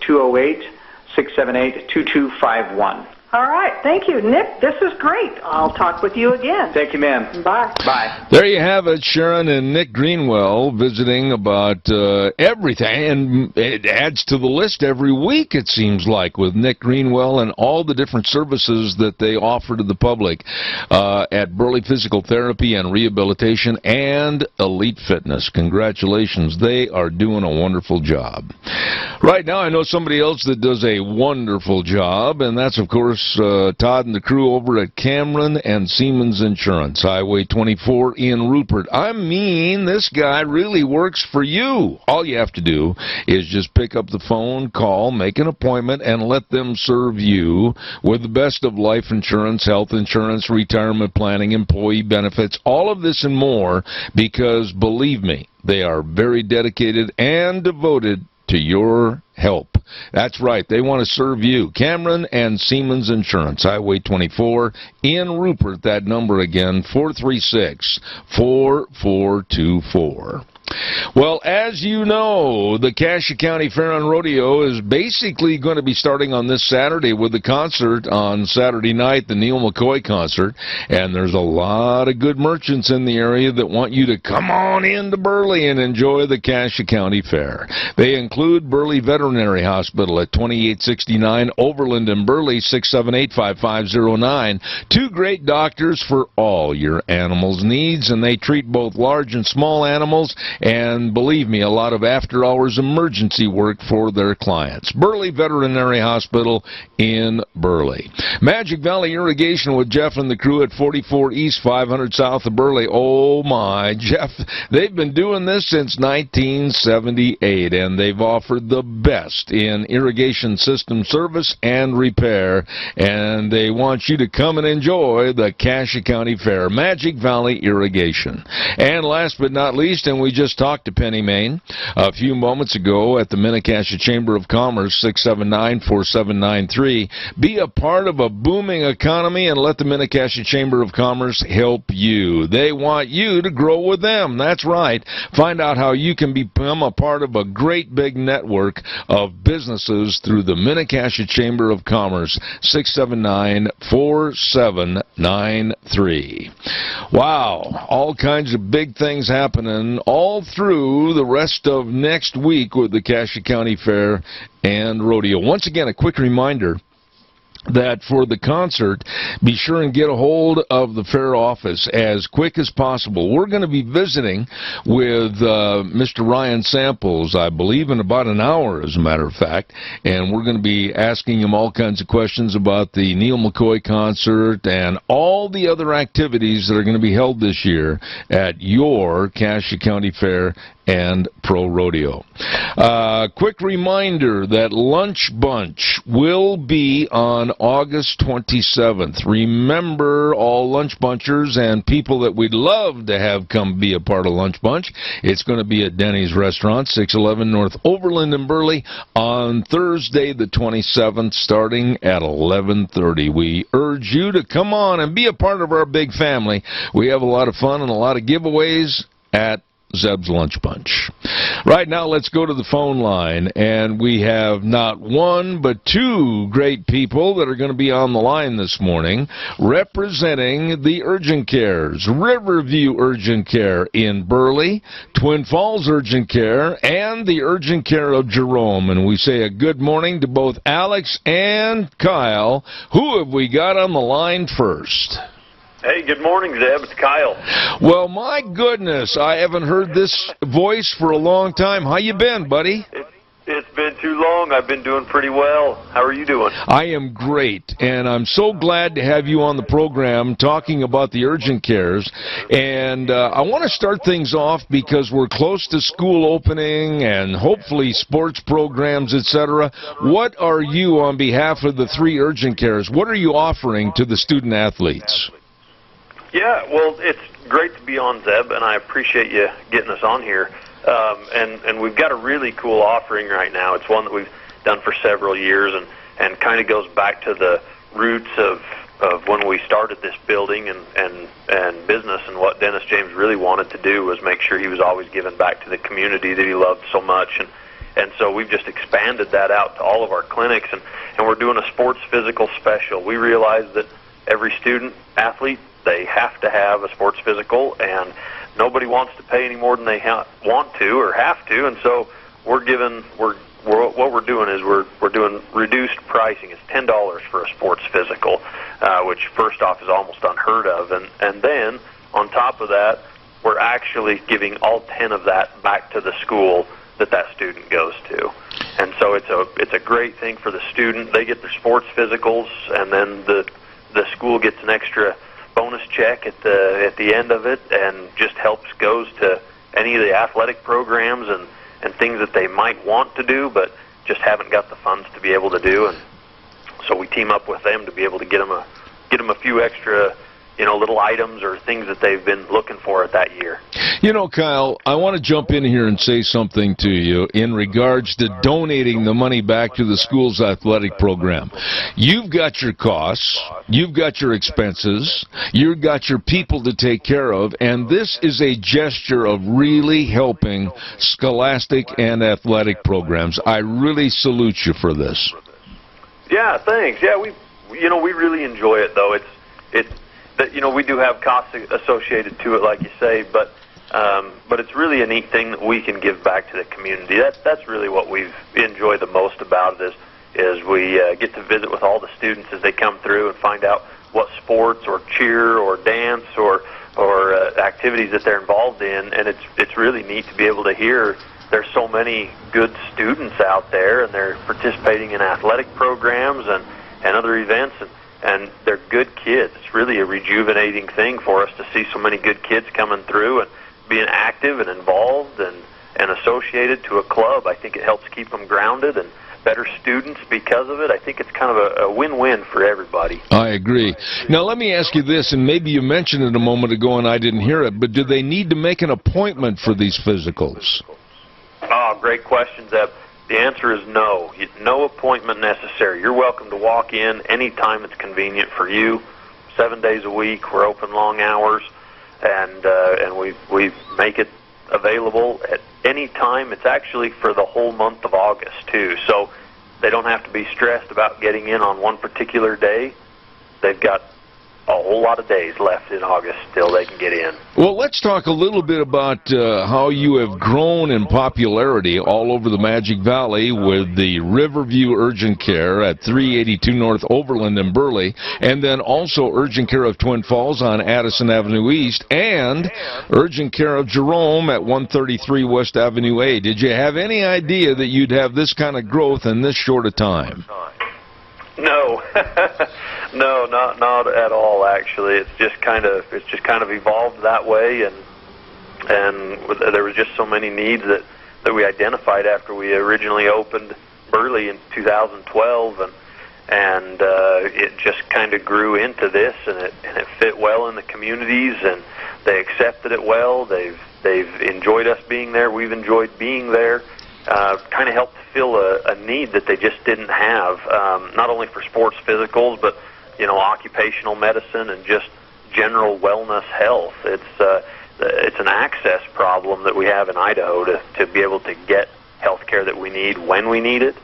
208-678-2251. All right. Thank you, Nick. This is great. I'll talk with you again. Thank you, ma'am. Bye. Bye. There you have it, Sharon and Nick Greenwell visiting about everything, and it adds to the list every week, it seems like, with Nick Greenwell and all the different services that they offer to the public at Burley Physical Therapy and Rehabilitation and Elite Fitness. Congratulations. They are doing a wonderful job. Right now, I know somebody else that does a wonderful job, and that's, of course, Todd and the crew over at Cameron and Siemens Insurance, Highway 24 in Rupert. I mean, this guy really works for you. All you have to do is just pick up the phone, call, make an appointment, and let them serve you with the best of life insurance, health insurance, retirement planning, employee benefits, all of this and more, because believe me, they are very dedicated and devoted to your help. That's right. They want to serve you. Cameron and Siemens Insurance, Highway 24 in Rupert. That number again, 436-4424. Well, as you know, the Cassia County Fair and Rodeo is basically going to be starting on this Saturday with the concert on Saturday night, the Neil McCoy concert, and there's a lot of good merchants in the area that want you to come on into Burley and enjoy the Cassia County Fair. They include Burley Veterinary Hospital at 2869 Overland and Burley, 678-5509. Two great doctors for all your animals' needs, and they treat both large and small animals, and believe me, a lot of after-hours emergency work for their clients. Burley Veterinary Hospital in Burley. Magic Valley Irrigation with Jeff and the crew at 44 East, 500 South of Burley. Oh my, Jeff, they've been doing this since 1978, and they've offered the best in irrigation system service and repair, and they want you to come and enjoy the Cassia County Fair. Magic Valley Irrigation. And last but not least, and we just talked to Penny Main a few moments ago at the Minnecasia Chamber of Commerce, 679-4793. Be a part of a booming economy and let the Minnecasia Chamber of Commerce help you. They want you to grow with them. That's right. Find out how you can become a part of a great big network of businesses through the Minnecasia Chamber of Commerce, 679-4793. Wow, all kinds of big things happening all through the rest of next week with the Cassia County Fair and Rodeo. Once again, a quick reminder that for the concert, be sure and get a hold of the fair office as quick as possible. We're going to be visiting with Mr. Ryan Samples, I believe, in about an hour, as a matter of fact, and we're going to be asking him all kinds of questions about the Neil McCoy concert and all the other activities that are going to be held this year at your Cassia County Fair and Pro Rodeo. Quick reminder that Lunch Bunch will be on August 27th. Remember, all Lunch Bunchers and people that we'd love to have come be a part of Lunch Bunch, it's going to be at Denny's Restaurant, 611 North Overland in Burley, on Thursday the 27th, starting at 11:30. We urge you to come on and be a part of our big family. We have a lot of fun and a lot of giveaways at Zeb's Lunch Bunch. Right now, let's go to the phone line, and we have not one but two great people that are going to be on the line this morning representing the urgent cares. Riverview Urgent Care in Burley, Twin Falls Urgent Care, and the Urgent Care of Jerome. And we say a good morning to both Alex and Kyle. Who have we got on the line first? Hey, good morning, Zeb. It's Kyle. Well, my goodness, I haven't heard this voice for a long time. How you been, buddy? It's been too long. I've been doing pretty well. How are you doing? I am great, and I'm so glad to have you on the program talking about the urgent cares. And I want to start things off because we're close to school opening and hopefully sports programs, etc. What are you, on behalf of the three urgent cares, what are you offering to the student athletes? Yeah, well, it's great to be on, Zeb, and I appreciate you getting us on here. And we've got a really cool offering right now. It's one that we've done for several years and kind of goes back to the roots of when we started this building and business, and what Dennis James really wanted to do was make sure he was always giving back to the community that he loved so much. And so we've just expanded that out to all of our clinics, and we're doing a sports physical special. We realize that every student, athlete, they have to have a sports physical, and nobody wants to pay any more than they want to or have to, and so what we're doing is we're doing reduced pricing. It's $10 for a sports physical, which first off is almost unheard of, and then on top of that, we're actually giving all 10 of that back to the school that student goes to. And so it's a great thing for the student. They get their sports physicals, and then the school gets an extra bonus check at the end of it, and just goes to any of the athletic programs and things that they might want to do but just haven't got the funds to be able to do. And so we team up with them to be able to get them a few extra little items or things that they've been looking for at that year. Kyle, I want to jump in here and say something to you in regards to donating the money back to the school's athletic program. You've got your costs, you've got your expenses, you've got your people to take care of, and this is a gesture of really helping scholastic and athletic programs. I really salute you for this. Yeah, thanks. Yeah, we really enjoy it, though. We do have costs associated to it, like you say, but it's really a neat thing that we can give back to the community. That's really what we've enjoyed the most about it is we get to visit with all the students as they come through and find out what sports or cheer or dance or activities that they're involved in, and it's really neat to be able to hear there's so many good students out there, and they're participating in athletic programs and other events, and they're good kids. It's really a rejuvenating thing for us to see so many good kids coming through and being active and involved and associated to a club. I think it helps keep them grounded and better students because of it. I think it's kind of a win-win for everybody. I agree. Now, let me ask you this, and maybe you mentioned it a moment ago and I didn't hear it, but do they need to make an appointment for these physicals? Oh, great question, Zeb. The answer is no. No appointment necessary. You're welcome to walk in anytime it's convenient for you. 7 days a week. We're open long hours, and we make it available at any time. It's actually for the whole month of August, too. So they don't have to be stressed about getting in on one particular day. They've got a whole lot of days left in August still they can get in. Well, let's talk a little bit about how you have grown in popularity all over the Magic Valley with the Riverview Urgent Care at 382 North Overland in Burley, and then also Urgent Care of Twin Falls on Addison Avenue East, and Urgent Care of Jerome at 133 West Avenue A. Did you have any idea that you'd have this kind of growth in this short a time? No. No, not at all. Actually, it's just kind of evolved that way, and there was just so many needs that we identified after we originally opened Burley in 2012, and it just kind of grew into this, and it fit well in the communities, and they accepted it well. They've enjoyed us being there. We've enjoyed being there. Kind of helped fill a need that they just didn't have, not only for sports physicals, but occupational medicine and just general wellness health. it's an access problem that we have in Idaho to be able to get health care that we need when we need it.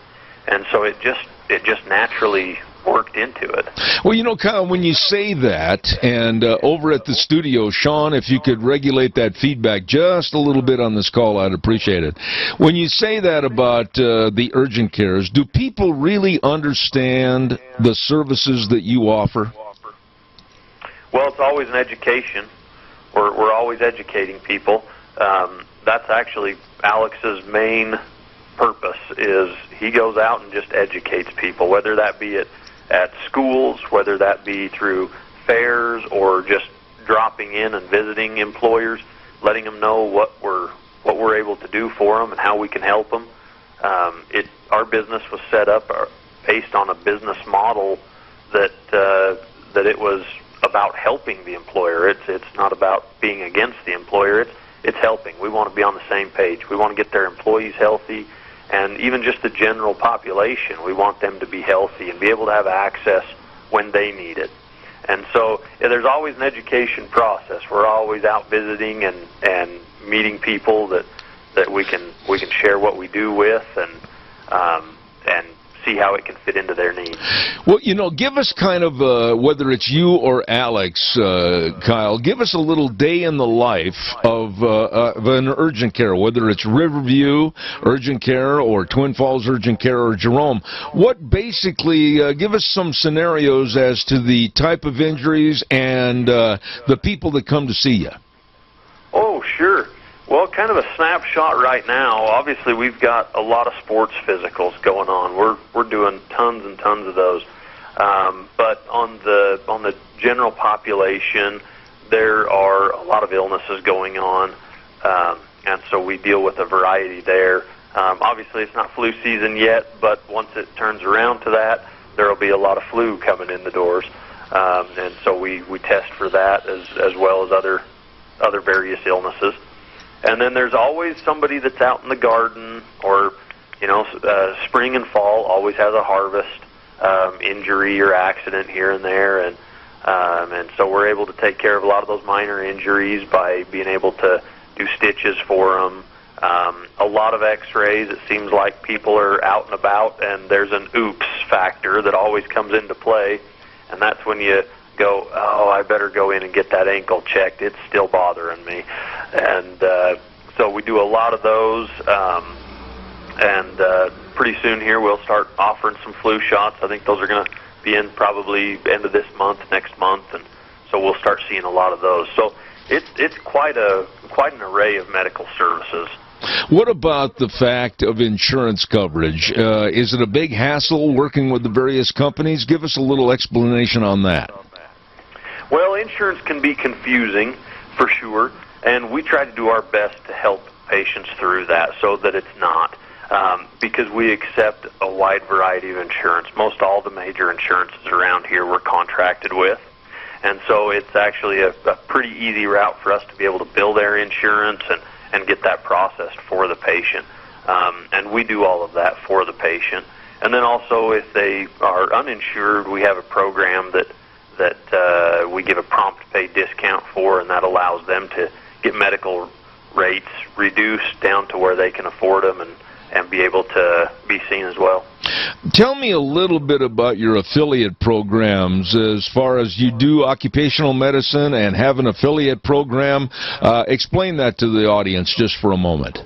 And so it just naturally worked into it. Well, you know, Kyle, when you say that, and over at the studio, Sean, if you could regulate that feedback just a little bit on this call, I'd appreciate it. When you say that about the urgent cares, do people really understand the services that you offer? Well, it's always an education. We're always educating people. That's actually Alex's main purpose, is he goes out and just educates people, whether that be at schools, whether that be through fairs, or just dropping in and visiting employers, letting them know what we're able to do for them and how we can help them. Our business was set up based on a business model that it was about helping the employer. It's not about being against the employer. It's helping. We want to be on the same page. We want to get their employees healthy, and even just the general population. We want them to be healthy and be able to have access when they need it. And so there's always an education process. We're always out visiting and meeting people that we can share what we do with and see how it can fit into their needs. Well, you know, give us kind of, whether it's you or Alex, Kyle, give us a little day in the life of an urgent care, whether it's Riverview Urgent Care or Twin Falls Urgent Care or Jerome. What basically, give us some scenarios as to the type of injuries and the people that come to see you. Oh, sure. Well, kind of a snapshot right now. Obviously, we've got a lot of sports physicals going on. We're doing tons and tons of those. But on the general population, there are a lot of illnesses going on, and so we deal with a variety there. Obviously, it's not flu season yet, but once it turns around to that, there will be a lot of flu coming in the doors, and so we test for that as well as other various illnesses. And then there's always somebody that's out in the garden, or, you know, spring and fall always has a harvest injury or accident here and there, and so we're able to take care of a lot of those minor injuries by being able to do stitches for them. A lot of x-rays. It seems like people are out and about, and there's an oops factor that always comes into play, and that's when you go, oh, I better go in and get that ankle checked. It's still bothering me. And so we do a lot of those, and pretty soon here we'll start offering some flu shots. I think those are going to be in probably end of this month, next month, and so we'll start seeing a lot of those. So it's quite an array of medical services. What about the fact of insurance coverage? Is it a big hassle working with the various companies? Give us a little explanation on that. Well, insurance can be confusing, for sure, and we try to do our best to help patients through that so that it's not, because we accept a wide variety of insurance. Most all the major insurances around here we're contracted with, and so it's actually a pretty easy route for us to be able to bill their insurance and get that processed for the patient. And we do all of that for the patient. And then also, if they are uninsured, we have a program that we give a prompt pay discount for, and that allows them to get medical rates reduced down to where they can afford them and be able to be seen as well. Tell me a little bit about your affiliate programs as far as you do occupational medicine and have an affiliate program. Explain that to the audience just for a moment.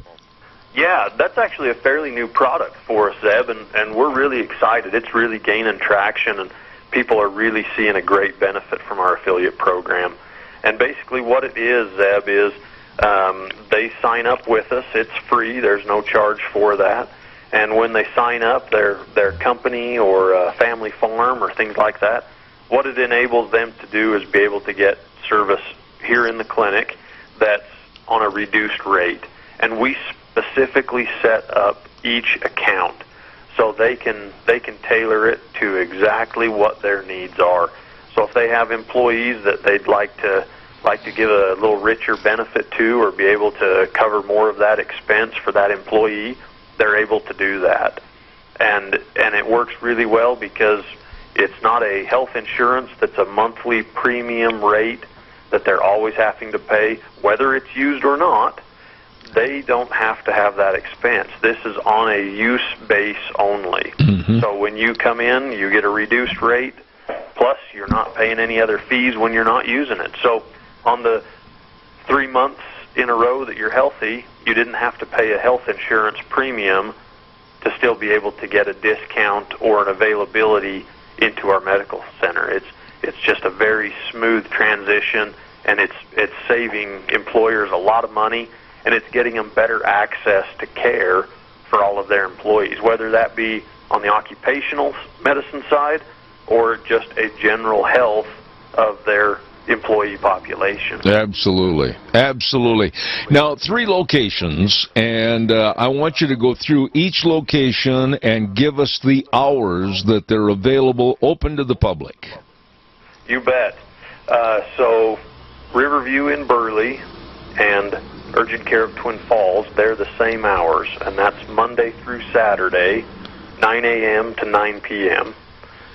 Yeah, that's actually a fairly new product for us, Zeb, and we're really excited. It's really gaining traction, and people are really seeing a great benefit from our affiliate program. And basically what it is, Zeb, is they sign up with us. It's free. There's no charge for that. And when they sign up, their company or family farm or things like that, what it enables them to do is be able to get service here in the clinic that's on a reduced rate. And we specifically set up each account so they can tailor it to exactly what their needs are. So if they have employees that they'd like to give a little richer benefit to, or be able to cover more of that expense for that employee, they're able to do that. And it works really well because it's not a health insurance that's a monthly premium rate that they're always having to pay, whether it's used or not. They don't have to have that expense. This is on a use base only. So when you come in, you get a reduced rate, plus you're not paying any other fees when you're not using it. So on the 3 months in a row that you're healthy, you didn't have to pay a health insurance premium to still be able to get a discount or an availability into our medical center. It's just a very smooth transition, and it's saving employers a lot of money, and it's getting them better access to care for all of their employees, whether that be on the occupational medicine side or just a general health of their employee population. Absolutely. Absolutely. Now, 3 locations, and I want you to go through each location and give us the hours that they're available, open to the public. You bet. So Riverview in Burley and Urgent Care of Twin Falls, they're the same hours, and that's Monday through Saturday, 9 a.m. to 9 p.m.,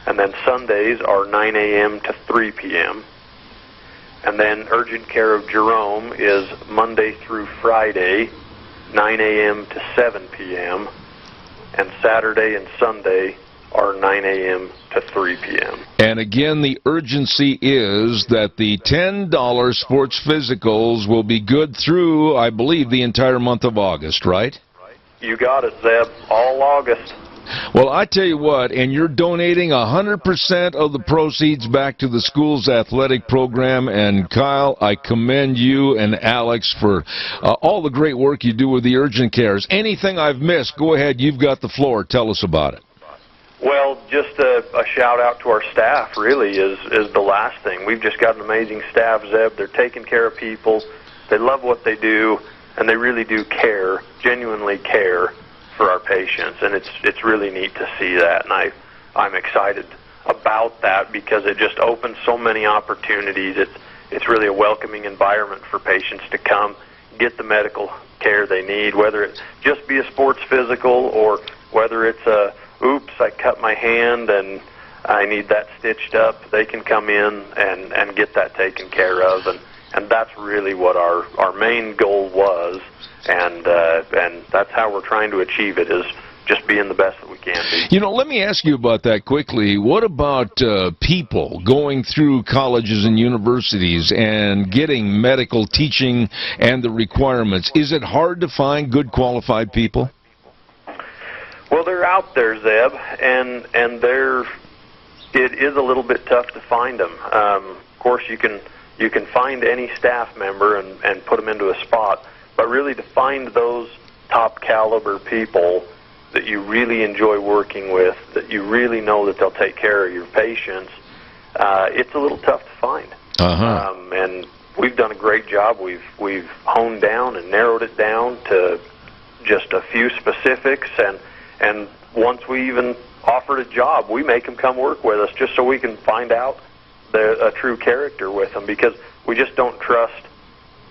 and then Sundays are 9 a.m. to 3 p.m., and then Urgent Care of Jerome is Monday through Friday, 9 a.m. to 7 p.m., and Saturday and Sunday are 9 a.m. to 3 p.m. And again, the urgency is that the $10 sports physicals will be good through, I believe, the entire month of August, right? You got it, Zeb. All August. Well, I tell you what, and you're donating 100% of the proceeds back to the school's athletic program, and Kyle, I commend you and Alex for all the great work you do with the urgent cares. Anything I've missed, go ahead, you've got the floor. Tell us about it. Well, just a shout out to our staff, really, is the last thing. We've just got an amazing staff, Zeb. They're taking care of people. They love what they do, and they really do care, genuinely care for our patients, and it's really neat to see that, and I'm excited about that because it just opens so many opportunities. It's really a welcoming environment for patients to come get the medical care they need, whether it just be a sports physical or whether it's a oops, I cut my hand and I need that stitched up. They can come in and get that taken care of, and that's really what our main goal was, and that's how we're trying to achieve it, is just being the best that we can be. You know, let me ask you about that quickly. What about people going through colleges and universities and getting medical teaching and the requirements? Is it hard to find good qualified people? Well, they're out there, Zeb, and it is a little bit tough to find them. Of course, you can find any staff member and put them into a spot, but really to find those top caliber people that you really enjoy working with, that you really know that they'll take care of your patients, it's a little tough to find. And we've done a great job. We've honed down and narrowed it down to just a few specifics, and once we even offered a job, we make them come work with us just so we can find out a true character with them, because we just don't trust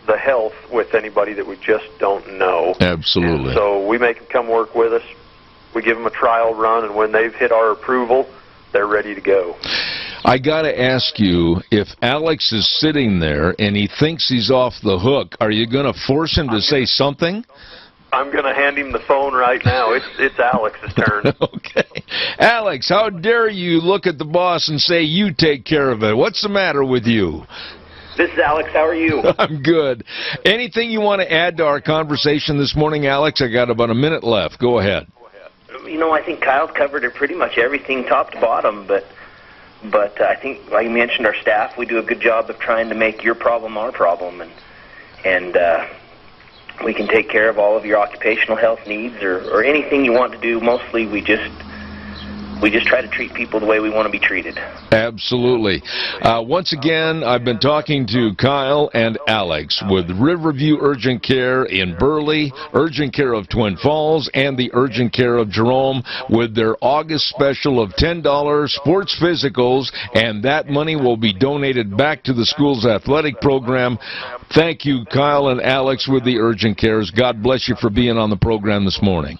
the health with anybody that we just don't know. Absolutely. And so we make them come work with us. We give them a trial run, and when they've hit our approval, they're ready to go. I got to ask you, if Alex is sitting there and he thinks he's off the hook, are you going to force him to say something? I'm going to hand him the phone right now. It's Alex's turn. Okay. Alex, how dare you look at the boss and say you take care of it? What's the matter with you? This is Alex. How are you? I'm good. Anything you want to add to our conversation this morning, Alex? I got about a minute left. Go ahead. You know, I think Kyle's covered pretty much everything top to bottom, but I think, like you mentioned, our staff, we do a good job of trying to make your problem our problem, and we can take care of all of your occupational health needs or anything you want to do. Mostly we just try to treat people the way we want to be treated. Absolutely. Once again, I've been talking to Kyle and Alex with Riverview Urgent Care in Burley, Urgent Care of Twin Falls, and the Urgent Care of Jerome with their August special of $10 sports physicals, and that money will be donated back to the school's athletic program. Thank you, Kyle and Alex with the Urgent Cares. God bless you for being on the program this morning.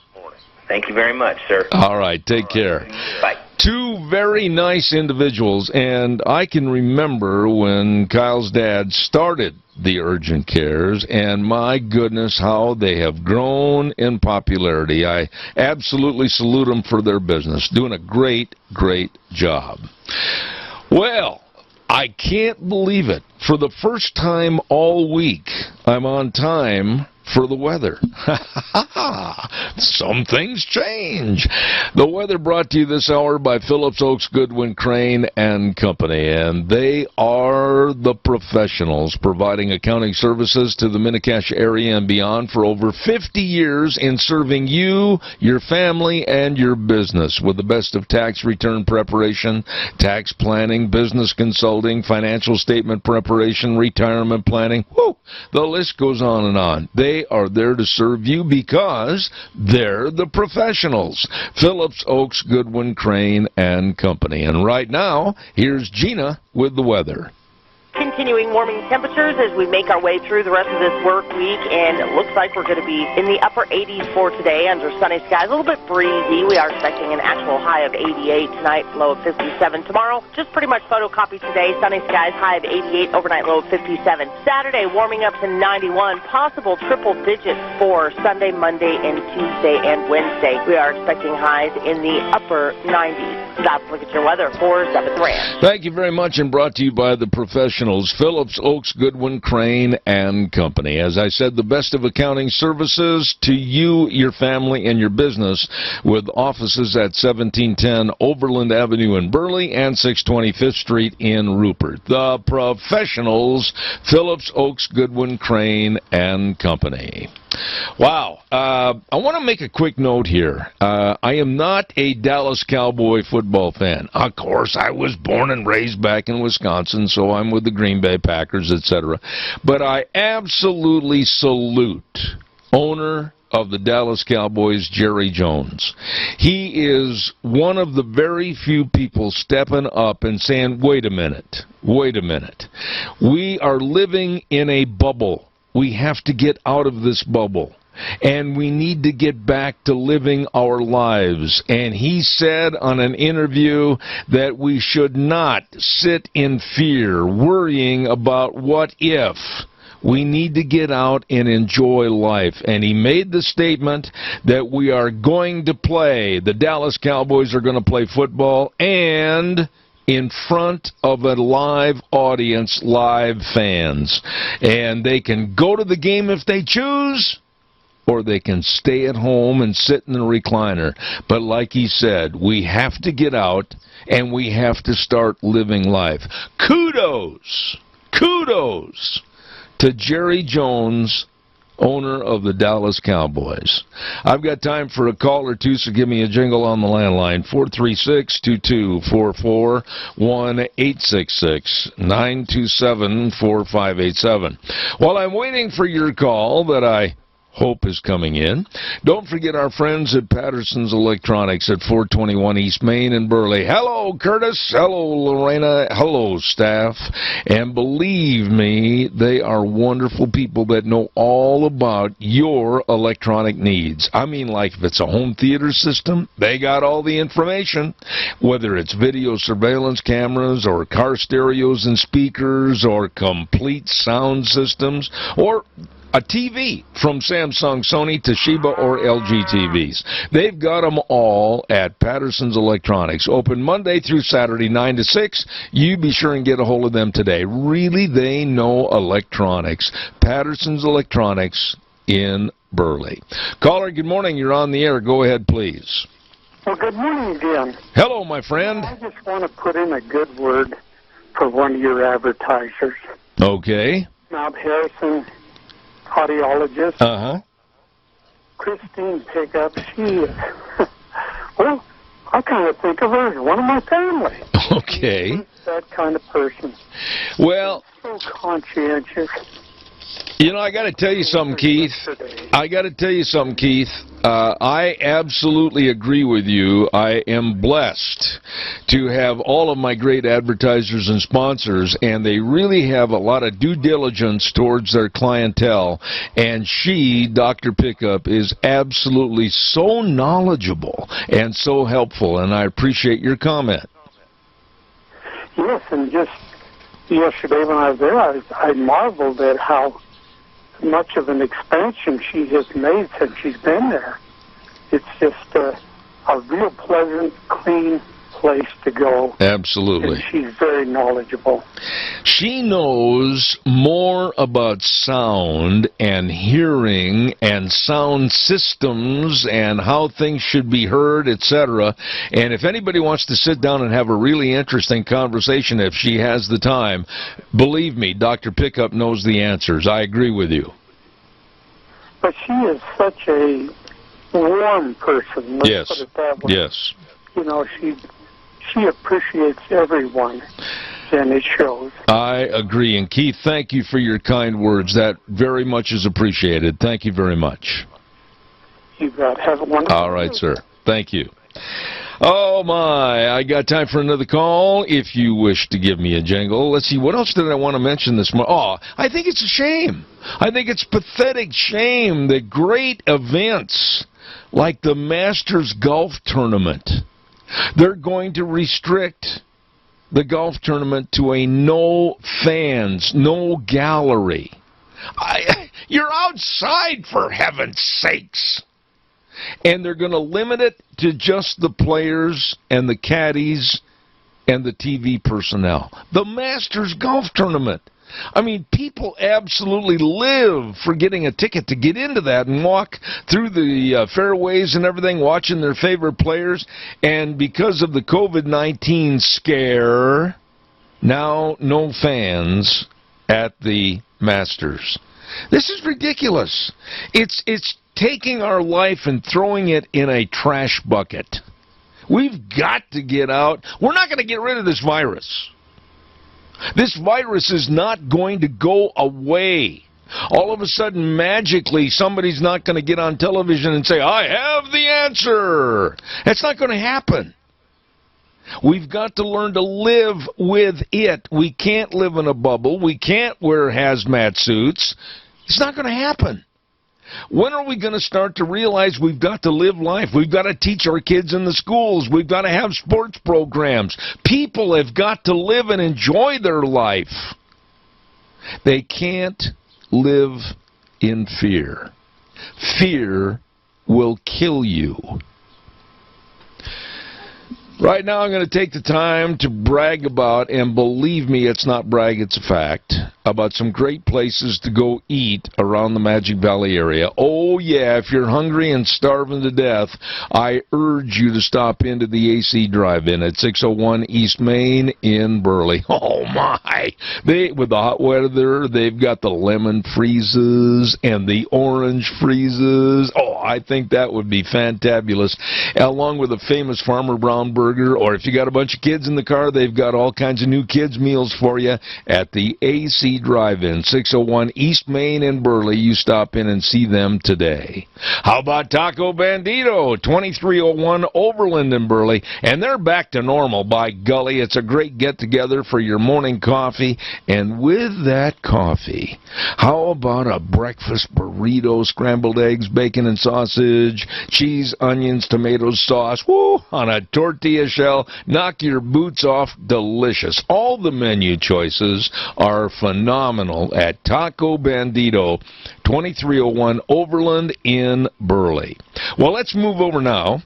Thank you very much, sir. All right, take care. Bye. Two very nice individuals, and I can remember when Kyle's dad started the urgent cares, and my goodness, how they have grown in popularity. I absolutely salute them for their business, doing a great, great job. Well, I can't believe it. For the first time all week, I'm on time for the weather. Some things change. The weather brought to you this hour by Phillips Oaks Goodwin Crane and Company, and they are the professionals providing accounting services to the Mini-Cash area and beyond for over 50 years in serving you, your family, and your business with the best of tax return preparation, tax planning, business consulting, financial statement preparation, retirement planning. Woo! The list goes on and on. They are there to serve you because they're the professionals. Phillips Oaks Goodwin Crane and Company. And right now, here's Gina with the weather. Continuing warming temperatures as we make our way through the rest of this work week, and it looks like we're going to be in the upper 80s for today under sunny skies. A little bit breezy. We are expecting an actual high of 88 tonight, low of 57 tomorrow. Just pretty much photocopy today. Sunny skies, high of 88, overnight low of 57. Saturday, warming up to 91. Possible triple digits for Sunday, Monday, and Tuesday and Wednesday. We are expecting highs in the upper 90s. That's a look at your weather for 7th Rand. Thank you very much, and brought to you by the professionals, Phillips Oaks Goodwin Crane and Company. As I said, the best of accounting services to you, your family, and your business with offices at 1710 Overland Avenue in Burley and 620 Fifth Street in Rupert. The professionals, Phillips Oaks Goodwin Crane and Company. Wow. I want to make a quick note here. I am not a Dallas Cowboy football fan. Of course, I was born and raised back in Wisconsin, so I'm with the Green Bay Packers, etc. But I absolutely salute owner of the Dallas Cowboys, Jerry Jones. He is one of the very few people stepping up and saying, wait a minute. We are living in a bubble. We have to get out of this bubble, and we need to get back to living our lives. And he said on an interview that we should not sit in fear, worrying about what if. We need to get out and enjoy life. And he made the statement that we are going to play. The Dallas Cowboys are going to play football and in front of a live audience, live fans. And they can go to the game if they choose, or they can stay at home and sit in the recliner. But like he said, we have to get out and we have to start living life. Kudos to Jerry Jones, owner of the Dallas Cowboys. I've got time for a call or two, so give me a jingle on the landline. 436-2244, 1-866-927-4587. While I'm waiting for your call that I hope is coming in, don't forget our friends at Patterson's Electronics at 421 East Main in Burley. Hello, Curtis. Hello, Lorena. Hello, staff. And believe me, they are wonderful people that know all about your electronic needs. I mean, like if it's a home theater system, they got all the information. Whether it's video surveillance cameras or car stereos and speakers or complete sound systems or a TV from Samsung, Sony, Toshiba, or LG TVs. They've got them all at Patterson's Electronics. Open Monday through Saturday, 9 to 6. You be sure and get a hold of them today. Really, they know electronics. Patterson's Electronics in Burley. Caller, good morning. You're on the air. Go ahead, please. Well, good morning again. Hello, my friend. I just want to put in a good word for one of your advertisers. Okay. Mount Harrison audiologist. Uh-huh. Christine Pickup, she is, well, I kind of think of her as one of my family. Okay. She's that kind of person. Well, so conscientious. You know, I got to tell you something, Keith. I absolutely agree with you. I am blessed to have all of my great advertisers and sponsors, and they really have a lot of due diligence towards their clientele. And she, Dr. Pickup, is absolutely so knowledgeable and so helpful, and I appreciate your comment. Yes, and just yesterday when I was there, I marveled at how much of an expansion she has made since she's been there. It's just a real pleasant, clean place to go. Absolutely. And she's very knowledgeable. She knows more about sound and hearing and sound systems and how things should be heard, etc. And if anybody wants to sit down and have a really interesting conversation, if she has the time, believe me, Dr. Pickup knows the answers. I agree with you. But she is such a warm person. Let's put it that way. Yes. You know, she appreciates everyone, and it shows. I agree. And Keith, thank you for your kind words. That very much is appreciated. Thank you very much. You got have a wonderful All right, sir. Thank you. Oh, my. I got time for another call if you wish to give me a jingle. Let's see. What else did I want to mention this morning? Oh, I think it's a shame. I think it's pathetic shame that great events like the Masters Golf Tournament, they're going to restrict the golf tournament to a no fans, no gallery. You're outside, for heaven's sakes. And they're going to limit it to just the players and the caddies and the TV personnel. The Masters Golf Tournament. I mean, people absolutely live for getting a ticket to get into that and walk through the fairways and everything, watching their favorite players. And because of the COVID-19 scare, now no fans at the Masters. This is ridiculous. It's taking our life and throwing it in a trash bucket. We've got to get out. We're not going to get rid of this virus. This virus is not going to go away. All of a sudden, magically, somebody's not going to get on television and say, I have the answer. That's not going to happen. We've got to learn to live with it. We can't live in a bubble. We can't wear hazmat suits. It's not going to happen. When are we going to start to realize we've got to live life? We've got to teach our kids in the schools. We've got to have sports programs. People have got to live and enjoy their life. They can't live in fear. Fear will kill you. Right now I'm going to take the time to brag about, and believe me, it's not brag, it's a fact, about some great places to go eat around the Magic Valley area. Oh yeah, if you're hungry and starving to death, I urge you to stop into the AC Drive-In at 601 East Main in Burley. Oh my! With the hot weather, they've got the lemon freezes and the orange freezes. Oh, I think that would be fantabulous. Along with a famous Farmer Brown burger, or if you got a bunch of kids in the car, they've got all kinds of new kids meals for you at the AC Drive-In, 601 East Main in Burley. You stop in and see them today. How about Taco Bandito, 2301 Overland in Burley? And they're back to normal, by golly. It's a great get-together for your morning coffee. And with that coffee, how about a breakfast burrito, scrambled eggs, bacon and sausage, cheese, onions, tomatoes, sauce, woo, on a tortilla shell. Knock your boots off. Delicious. All the menu choices are phenomenal at Taco Bandito, 2301 Overland in Burley. Well, let's move over now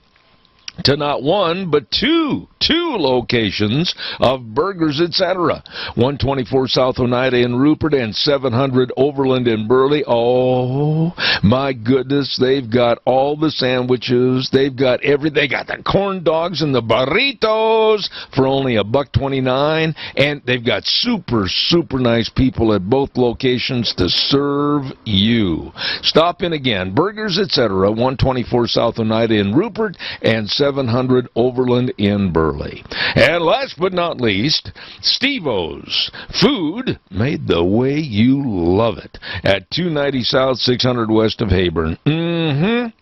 to not one, but two locations of Burgers, etc. 124 South Oneida in Rupert and 700 Overland in Burley. Oh, my goodness, they've got all the sandwiches. They've got everything. They got the corn dogs and the burritos for only $1.29, and they've got super nice people at both locations to serve you. Stop in again. Burgers, etc. 124 South Oneida in Rupert and 700 700 Overland in Burley. And last but not least, Steve-O's. Food made the way you love it. At 290 South, 600 West of Heyburn.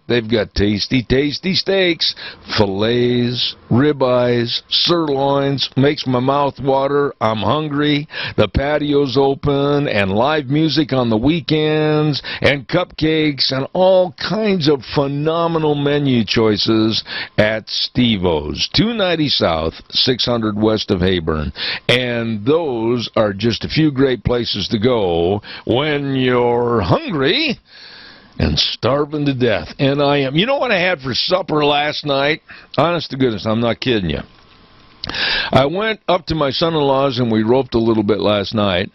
They've got tasty, tasty steaks, fillets, ribeyes, sirloins. Makes my mouth water. I'm hungry. The patio's open, and live music on the weekends, and cupcakes, and all kinds of phenomenal menu choices at Steve-O's. 290 South, 600 West of Heyburn. And those are just a few great places to go when you're hungry and starving to death. And I am. You know what I had for supper last night? Honest to goodness, I'm not kidding you. I went up to my son-in-law's and we roped a little bit last night.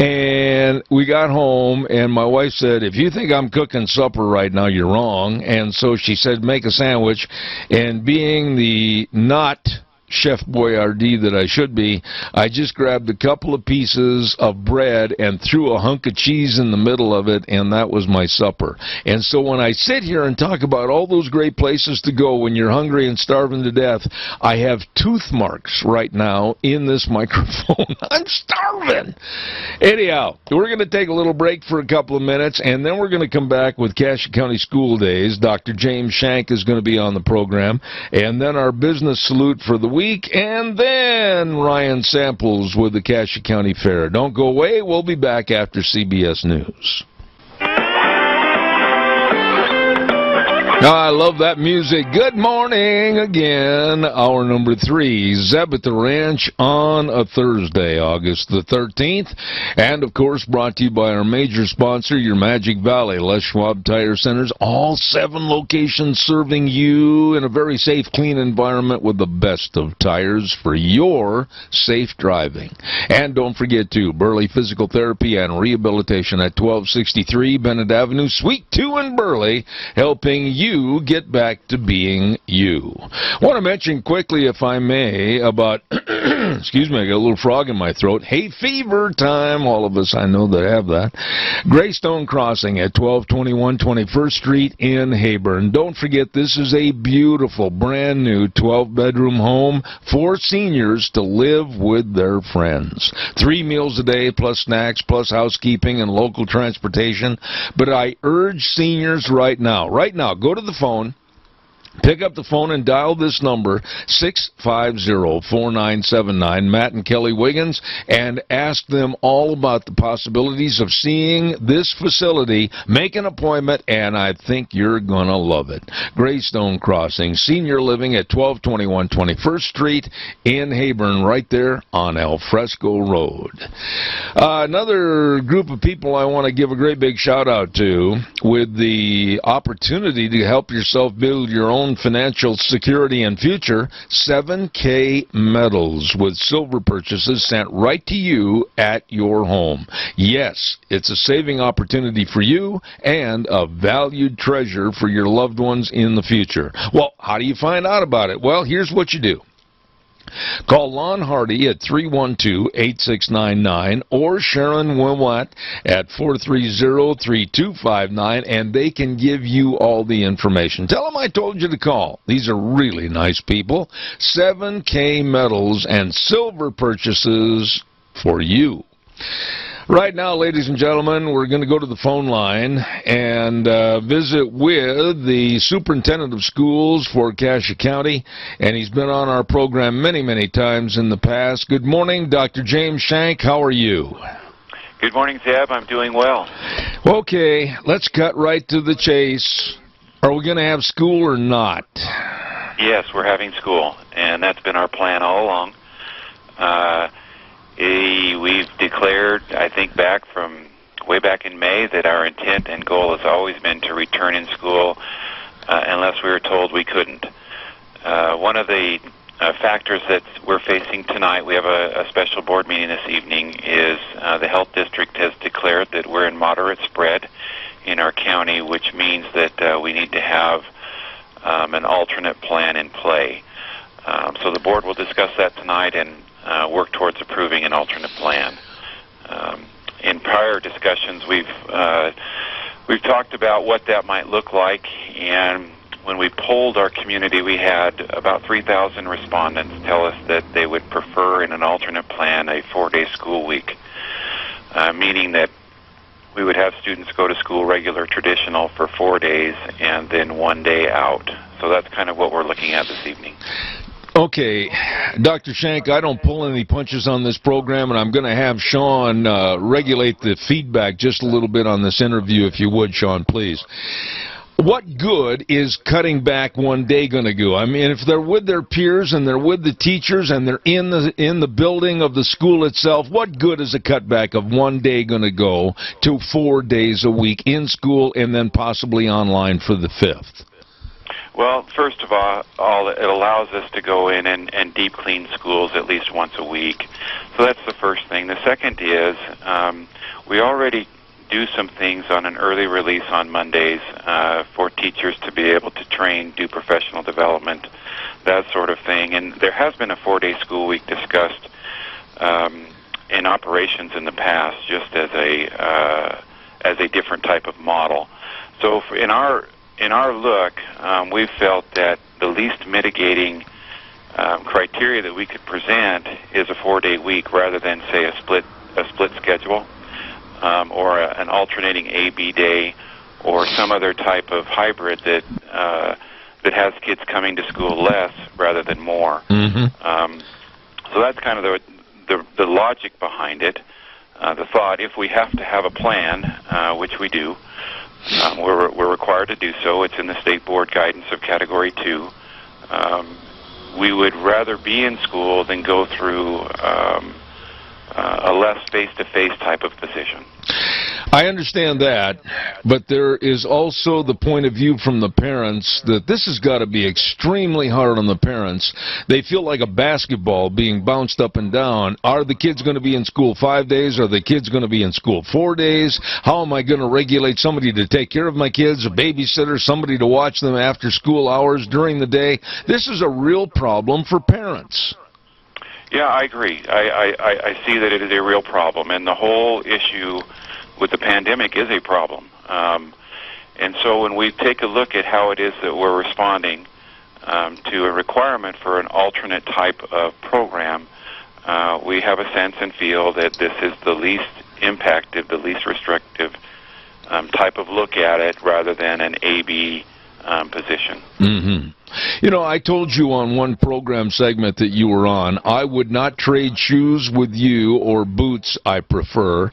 And we got home, and my wife said, if you think I'm cooking supper right now, you're wrong. And so she said, make a sandwich. And being the not Chef Boyardee that I should be, I just grabbed a couple of pieces of bread and threw a hunk of cheese in the middle of it, and that was my supper. And so when I sit here and talk about all those great places to go when you're hungry and starving to death, I have tooth marks right now in this microphone. I'm starving. Anyhow, we're going to take a little break for a couple of minutes, and then we're going to come back with Cassia County School Days. Dr. James Shank is going to be on the program, and then our business salute for the week, and then Ryan Samples with the Cassia County Fair. Don't go away. We'll be back after CBS News. Now, I love that music. Good morning again. Hour number 3, Zeb at the Ranch on a Thursday, August the 13th. And, of course, brought to you by our major sponsor, your Magic Valley, Les Schwab Tire Centers. All 7 locations serving you in a very safe, clean environment with the best of tires for your safe driving. And don't forget, too, Burley Physical Therapy and Rehabilitation at 1263 Bennett Avenue, Suite 2 in Burley, helping you get back to being you. I want to mention quickly, if I may, about, excuse me, I got a little frog in my throat, hay fever time. All of us, I know, that have that. Greystone Crossing at 1221 21st Street in Heyburn. Don't forget, this is a beautiful, brand new 12-bedroom home for seniors to live with their friends. 3 meals a day, plus snacks, plus housekeeping and local transportation. But I urge seniors right now, go to the phone, pick up the phone and dial this number, 650-4979, Matt and Kelly Wiggins, and ask them all about the possibilities of seeing this facility. Make an appointment, and I think you're going to love it. Greystone Crossing, senior living at 1221 21st Street in Heyburn, right there on Alfresco Road. Another group of people I want to give a great big shout-out to with the opportunity to help yourself build your own financial security and future, 7K Metals with silver purchases sent right to you at your home. Yes, it's a saving opportunity for you and a valued treasure for your loved ones in the future. Well, how do you find out about it? Well, here's what you do. Call Lon Hardy at 312-8699 or Sharon Wilmot at 430-3259, and they can give you all the information. Tell them I told you to call. These are really nice people. 7K Metals and silver purchases for you. Right now, ladies and gentlemen, we're going to go to the phone line and visit with the superintendent of schools for Cassia County, and he's been on our program many, many times in the past. Good morning, Dr. James Shank. How are you? Good morning, Zeb. I'm doing well. Okay, let's cut right to the chase. Are we going to have school or not? Yes, we're having school, and that's been our plan all along. We've declared, I think way back in May, that our intent and goal has always been to return in school unless we were told we couldn't. One of the factors that we're facing tonight, we have a special board meeting this evening, is the health district has declared that we're in moderate spread in our county, which means that we need to have an alternate plan in play. So the board will discuss that tonight and work towards approving an alternate plan. In prior discussions, we've talked about what that might look like, and when we polled our community, we had about 3,000 respondents tell us that they would prefer in an alternate plan a 4-day school week, meaning that we would have students go to school regular traditional for 4 days and then 1 day out. So that's kind of what we're looking at this evening. Okay, Dr. Shank, I don't pull any punches on this program, and I'm going to have Sean regulate the feedback just a little bit on this interview, if you would, Sean, please. What good is cutting back 1 day going to do? I mean, if they're with their peers and they're with the teachers and they're in the building of the school itself, what good is a cutback of 1 day going to go to 4 days a week in school and then possibly online for the 5th? Well, first of all, it allows us to go in and deep clean schools at least once a week. So that's the first thing. The second is we already do some things on an early release on Mondays for teachers to be able to train, do professional development, that sort of thing. And there has been a 4-day school week discussed in operations in the past, just as a different type of model. So in our look, we felt that the least mitigating criteria that we could present is a 4-day week rather than, say, a split schedule. Or an alternating A-B day, or some other type of hybrid that has kids coming to school less rather than more. Mm-hmm. So that's kind of the logic behind it. The thought, if we have to have a plan, which we do, we're required to do so. It's in the state board guidance of Category 2. We would rather be in school than go through a less face-to-face type of position. I understand that, but there is also the point of view from the parents that this has got to be extremely hard on the parents. They feel like a basketball being bounced up and down. Are the kids going to be in school 5 days? Are the kids going to be in school 4 days? How am I going to regulate somebody to take care of my kids, a babysitter, somebody to watch them after school hours during the day? This is a real problem for parents. Yeah, I agree. I see that it is a real problem, and the whole issue with the pandemic is a problem. And so when we take a look at how it is that we're responding to a requirement for an alternate type of program, we have a sense and feel that this is the least impacted, the least restrictive type of look at it rather than an A-B position. Mm-hmm. You know, I told you on one program segment that you were on, I would not trade shoes with you, or boots I prefer,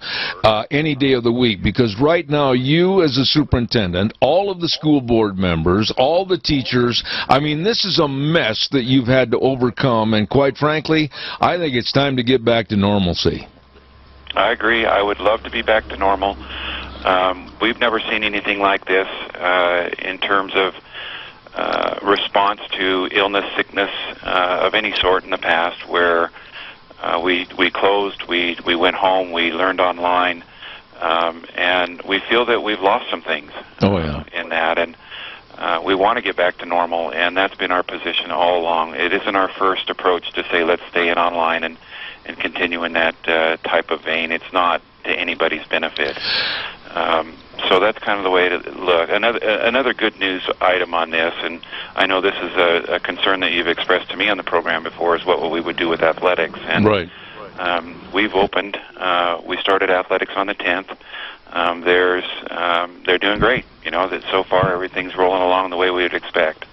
any day of the week, because right now you as a superintendent, all of the school board members, all the teachers, I mean, this is a mess that you've had to overcome, and quite frankly, I think it's time to get back to normalcy. I agree. I would love to be back to normal. We've never seen anything like this in terms of response to illness, sickness of any sort in the past, where we closed, we went home, we learned online, and we feel that we've lost some things in that, and we want to get back to normal, and that's been our position all along. It isn't our first approach to say let's stay in online and continue in that type of vein. It's not to anybody's benefit. So that's kind of the way to look. Another good news item on this, and I know this is a concern that you've expressed to me on the program before, is what we would do with athletics. And right. We've opened. We started athletics on the 10th. They're doing great. You know, that so far everything's rolling along the way we would expect.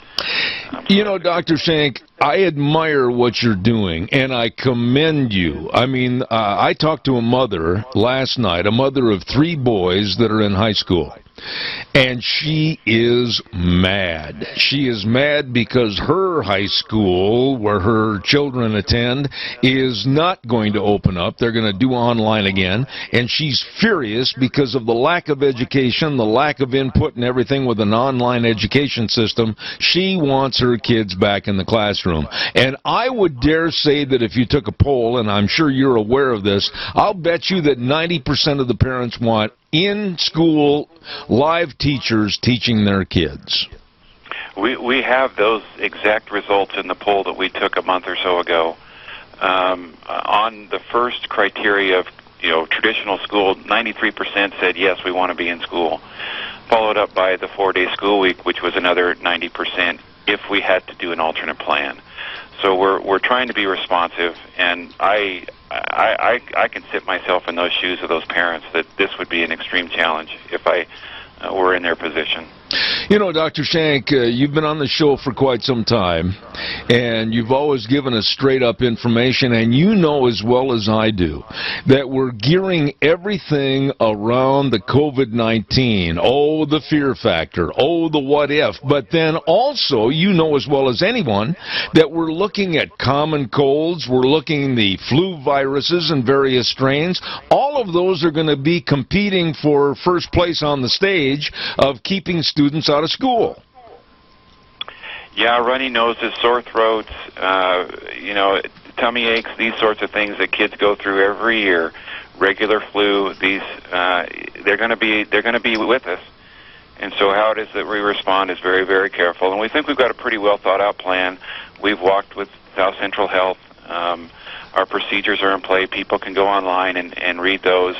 You know, Dr. Shank, I admire what you're doing, and I commend you. I mean, I talked to a mother last night, a mother of 3 boys that are in high school, and she is mad. She is mad because her high school, where her children attend, is not going to open up. They're going to do online again, and she's furious because of the lack of education, the lack of input and everything with an online education system. She wants her kids back in the classroom. And I would dare say that if you took a poll, and I'm sure you're aware of this, I'll bet you that 90% of the parents want in-school live teachers teaching their kids. We have those exact results in the poll that we took a month or so ago. On the first criteria of traditional school, 93% said yes, we want to be in school. followed up by the 4-day school week, which was another 90% if we had to do an alternate plan. So we're trying to be responsive, and I can sit myself in those shoes of those parents that this would be an extreme challenge if I were in their position. You know, Dr. Shank, you've been on the show for quite some time, and you've always given us straight-up information, and you know as well as I do that we're gearing everything around the COVID-19. Oh, the fear factor. Oh, the what if. But then also, you know as well as anyone that we're looking at common colds, we're looking at the flu viruses and various strains. All of those are going to be competing for first place on the stage of keeping students out of school. Yeah, runny noses, sore throats, tummy aches, these sorts of things that kids go through every year. Regular flu, these they're going to be with us. And so how it is that we respond is very, very careful. And we think we've got a pretty well thought out plan. We've walked with South Central Health. Our procedures are in play. People can go online and read those.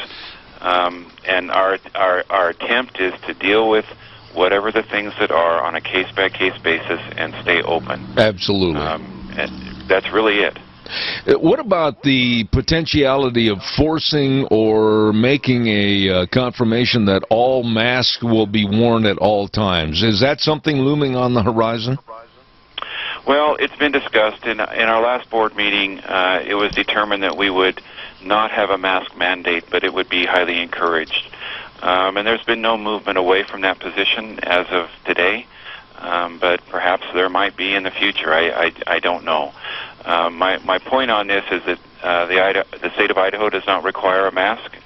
And our attempt is to deal with whatever the things that are on a case-by-case basis and stay open. Absolutely. And that's really it. What about the potentiality of forcing or making a confirmation that all masks will be worn at all times? Is that something looming on the horizon? Well, it's been discussed. In our last board meeting, it was determined that we would not have a mask mandate, but it would be highly encouraged. And there's been no movement away from that position as of today, but perhaps there might be in the future. I don't know. My point on this is that the state of Idaho does not require a mask.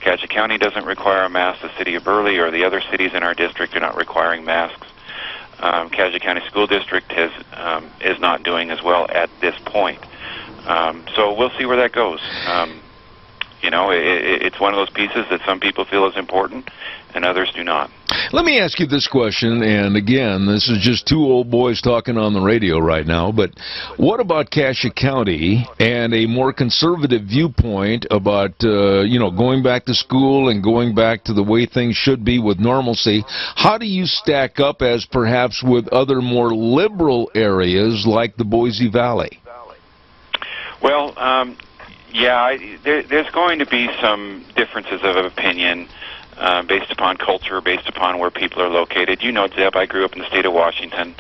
Cassia County doesn't require a mask. The city of Burley or the other cities in our district are not requiring masks. Cassia County School District is not doing as well at this point. So we'll see where that goes. It's one of those pieces that some people feel is important and others do not. Let me ask you this question, and again, this is just two old boys talking on the radio right now, but what about Cassia County and a more conservative viewpoint about, going back to school and going back to the way things should be with normalcy? How do you stack up as perhaps with other more liberal areas like the Boise Valley? Well, there's going to be some differences of opinion based upon culture, based upon where people are located. You know, Zeb, I grew up in the state of Washington.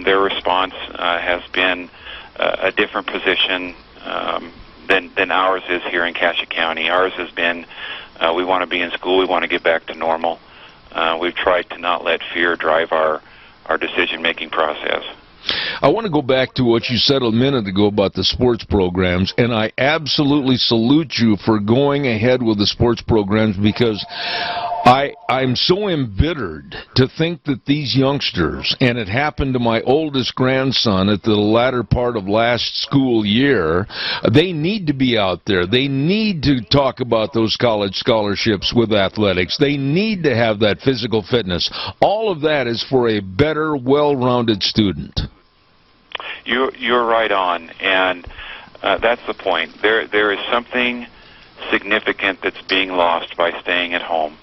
Their response has been a different position than ours is here in Cassia County. Ours has been, we want to be in school, we want to get back to normal. We've tried to not let fear drive our decision-making process. I want to go back to what you said a minute ago about the sports programs, and I absolutely salute you for going ahead with the sports programs because I'm so embittered to think that these youngsters, and it happened to my oldest grandson at the latter part of last school year, they need to be out there. They need to talk about those college scholarships with athletics. They need to have that physical fitness. All of that is for a better, well-rounded student. You're right on, and that's the point. There is something significant that's being lost by staying at home.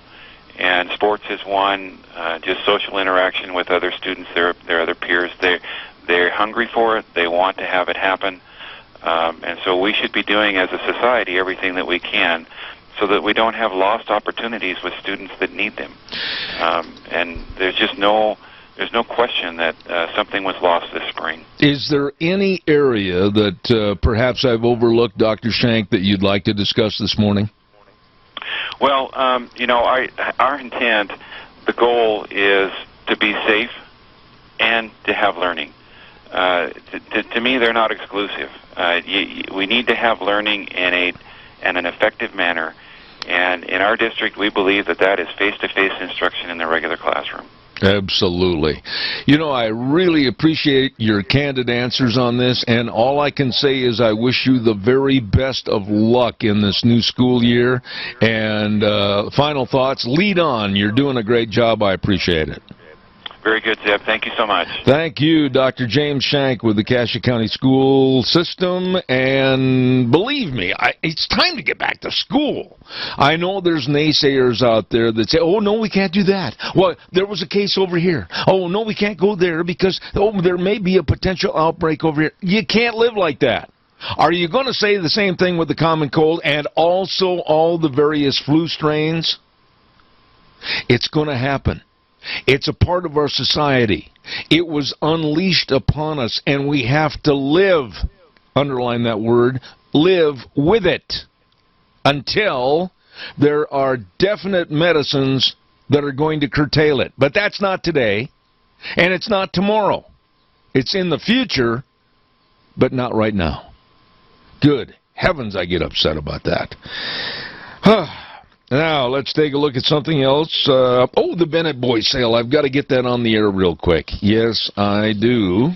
And sports is one, just social interaction with other students, their other peers. They're hungry for it. They want to have it happen. And so we should be doing as a society everything that we can so that we don't have lost opportunities with students that need them. And there's no question that something was lost this spring. Is there any area that perhaps I've overlooked, Dr. Shank, that you'd like to discuss this morning? Well, our intent, the goal is to be safe and to have learning. To me, they're not exclusive. We need to have learning in an effective manner, and in our district, we believe that is face-to-face instruction in the regular classroom. Absolutely. I really appreciate your candid answers on this, and all I can say is I wish you the very best of luck in this new school year. And final thoughts, lead on. You're doing a great job. I appreciate it. Very good, Zeb. Thank you so much. Thank you, Dr. James Shank with the Cassia County School System. And believe me, it's time to get back to school. I know there's naysayers out there that say, oh, no, we can't do that. Well, there was a case over here. Oh, no, we can't go there because, oh, there may be a potential outbreak over here. You can't live like that. Are you going to say the same thing with the common cold and also all the various flu strains? It's going to happen. It's a part of our society. It was unleashed upon us, and we have to live, underline that word, live with it until there are definite medicines that are going to curtail it. But that's not today, and it's not tomorrow. It's in the future, but not right now. Good heavens, I get upset about that. Now, let's take a look at something else. The Bennett Boys sale. I've got to get that on the air real quick. Yes, I do.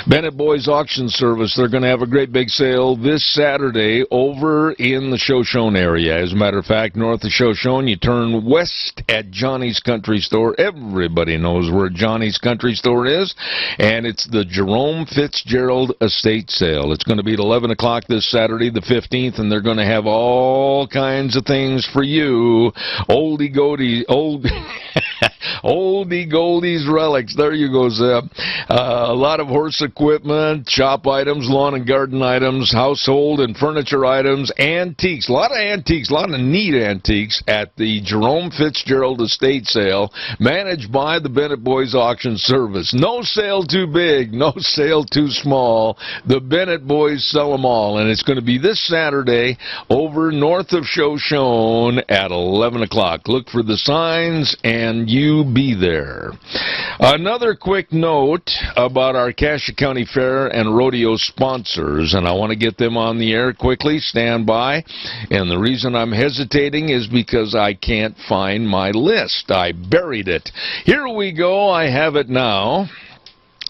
Bennett Boys Auction Service, they're going to have a great big sale this Saturday over in the Shoshone area. As a matter of fact, north of Shoshone, you turn west at Johnny's Country Store. Everybody knows where Johnny's Country Store is, and it's the Jerome Fitzgerald Estate Sale. It's going to be at 11 o'clock this Saturday, the 15th, and they're going to have all kinds of things for you. Oldie goldies relics. There you go, Zeb. A lot of horse equipment, shop items, lawn and garden items, household and furniture items, antiques. A lot of neat antiques at the Jerome Fitzgerald Estate Sale, managed by the Bennett Boys Auction Service. No sale too big, no sale too small. The Bennett Boys sell them all, and it's going to be this Saturday over north of Shoshone at 11 o'clock. Look for the signs, and you be there. Another quick note about our Cassia County Fair and Rodeo sponsors, and I want to get them on the air quickly. Stand by. And the reason I'm hesitating is because I can't find my list. I buried it. Here we go. I have it now.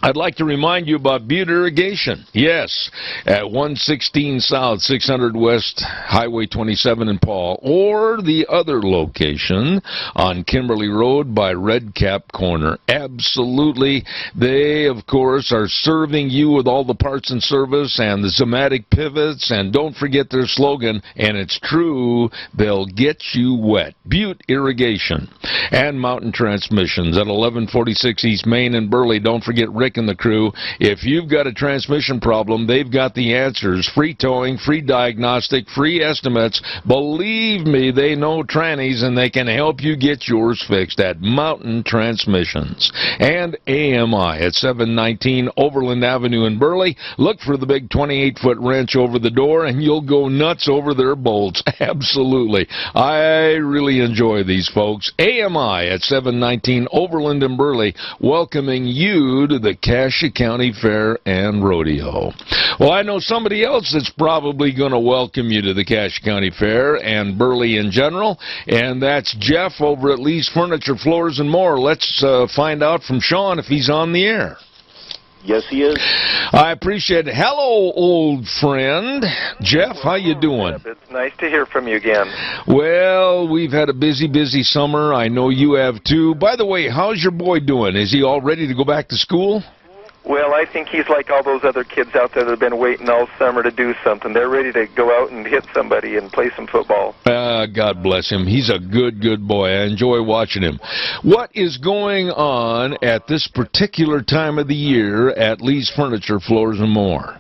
I'd like to remind you about Butte Irrigation. Yes, at 116 South, 600 West, Highway 27 in Paul, or the other location on Kimberly Road by Red Cap Corner. Absolutely. They, of course, are serving you with all the parts and service and the Zomatic pivots, and don't forget their slogan, and it's true, they'll get you wet. Butte Irrigation and Mountain Transmissions at 1146 East Main in Burley. Don't forget Rick and the crew. If you've got a transmission problem, they've got the answers. Free towing, free diagnostic, free estimates. Believe me, they know trannies, and they can help you get yours fixed at Mountain Transmissions. And AMI at 719 Overland Avenue in Burley. Look for the big 28-foot wrench over the door, and you'll go nuts over their bolts. Absolutely. I really enjoy these folks. AMI at 719 Overland in Burley, welcoming you to the Cassia County Fair and Rodeo. Well, I know somebody else that's probably going to welcome you to the Cassia County Fair and Burley in general, and that's Jeff over at Lee's Furniture, Floors, and More. Let's find out from Sean if he's on the air. Yes, he is. I appreciate it. Hello, old friend. Jeff, how you doing? It's nice to hear from you again. Well, we've had a busy summer. I know you have too. By the way, how's your boy doing? Is he all ready to go back to school? Well, I think he's like all those other kids out there that have been waiting all summer to do something. They're ready to go out and hit somebody and play some football. God bless him. He's a good boy. I enjoy watching him. What is going on at this particular time of the year at Lee's Furniture, Floors, and More?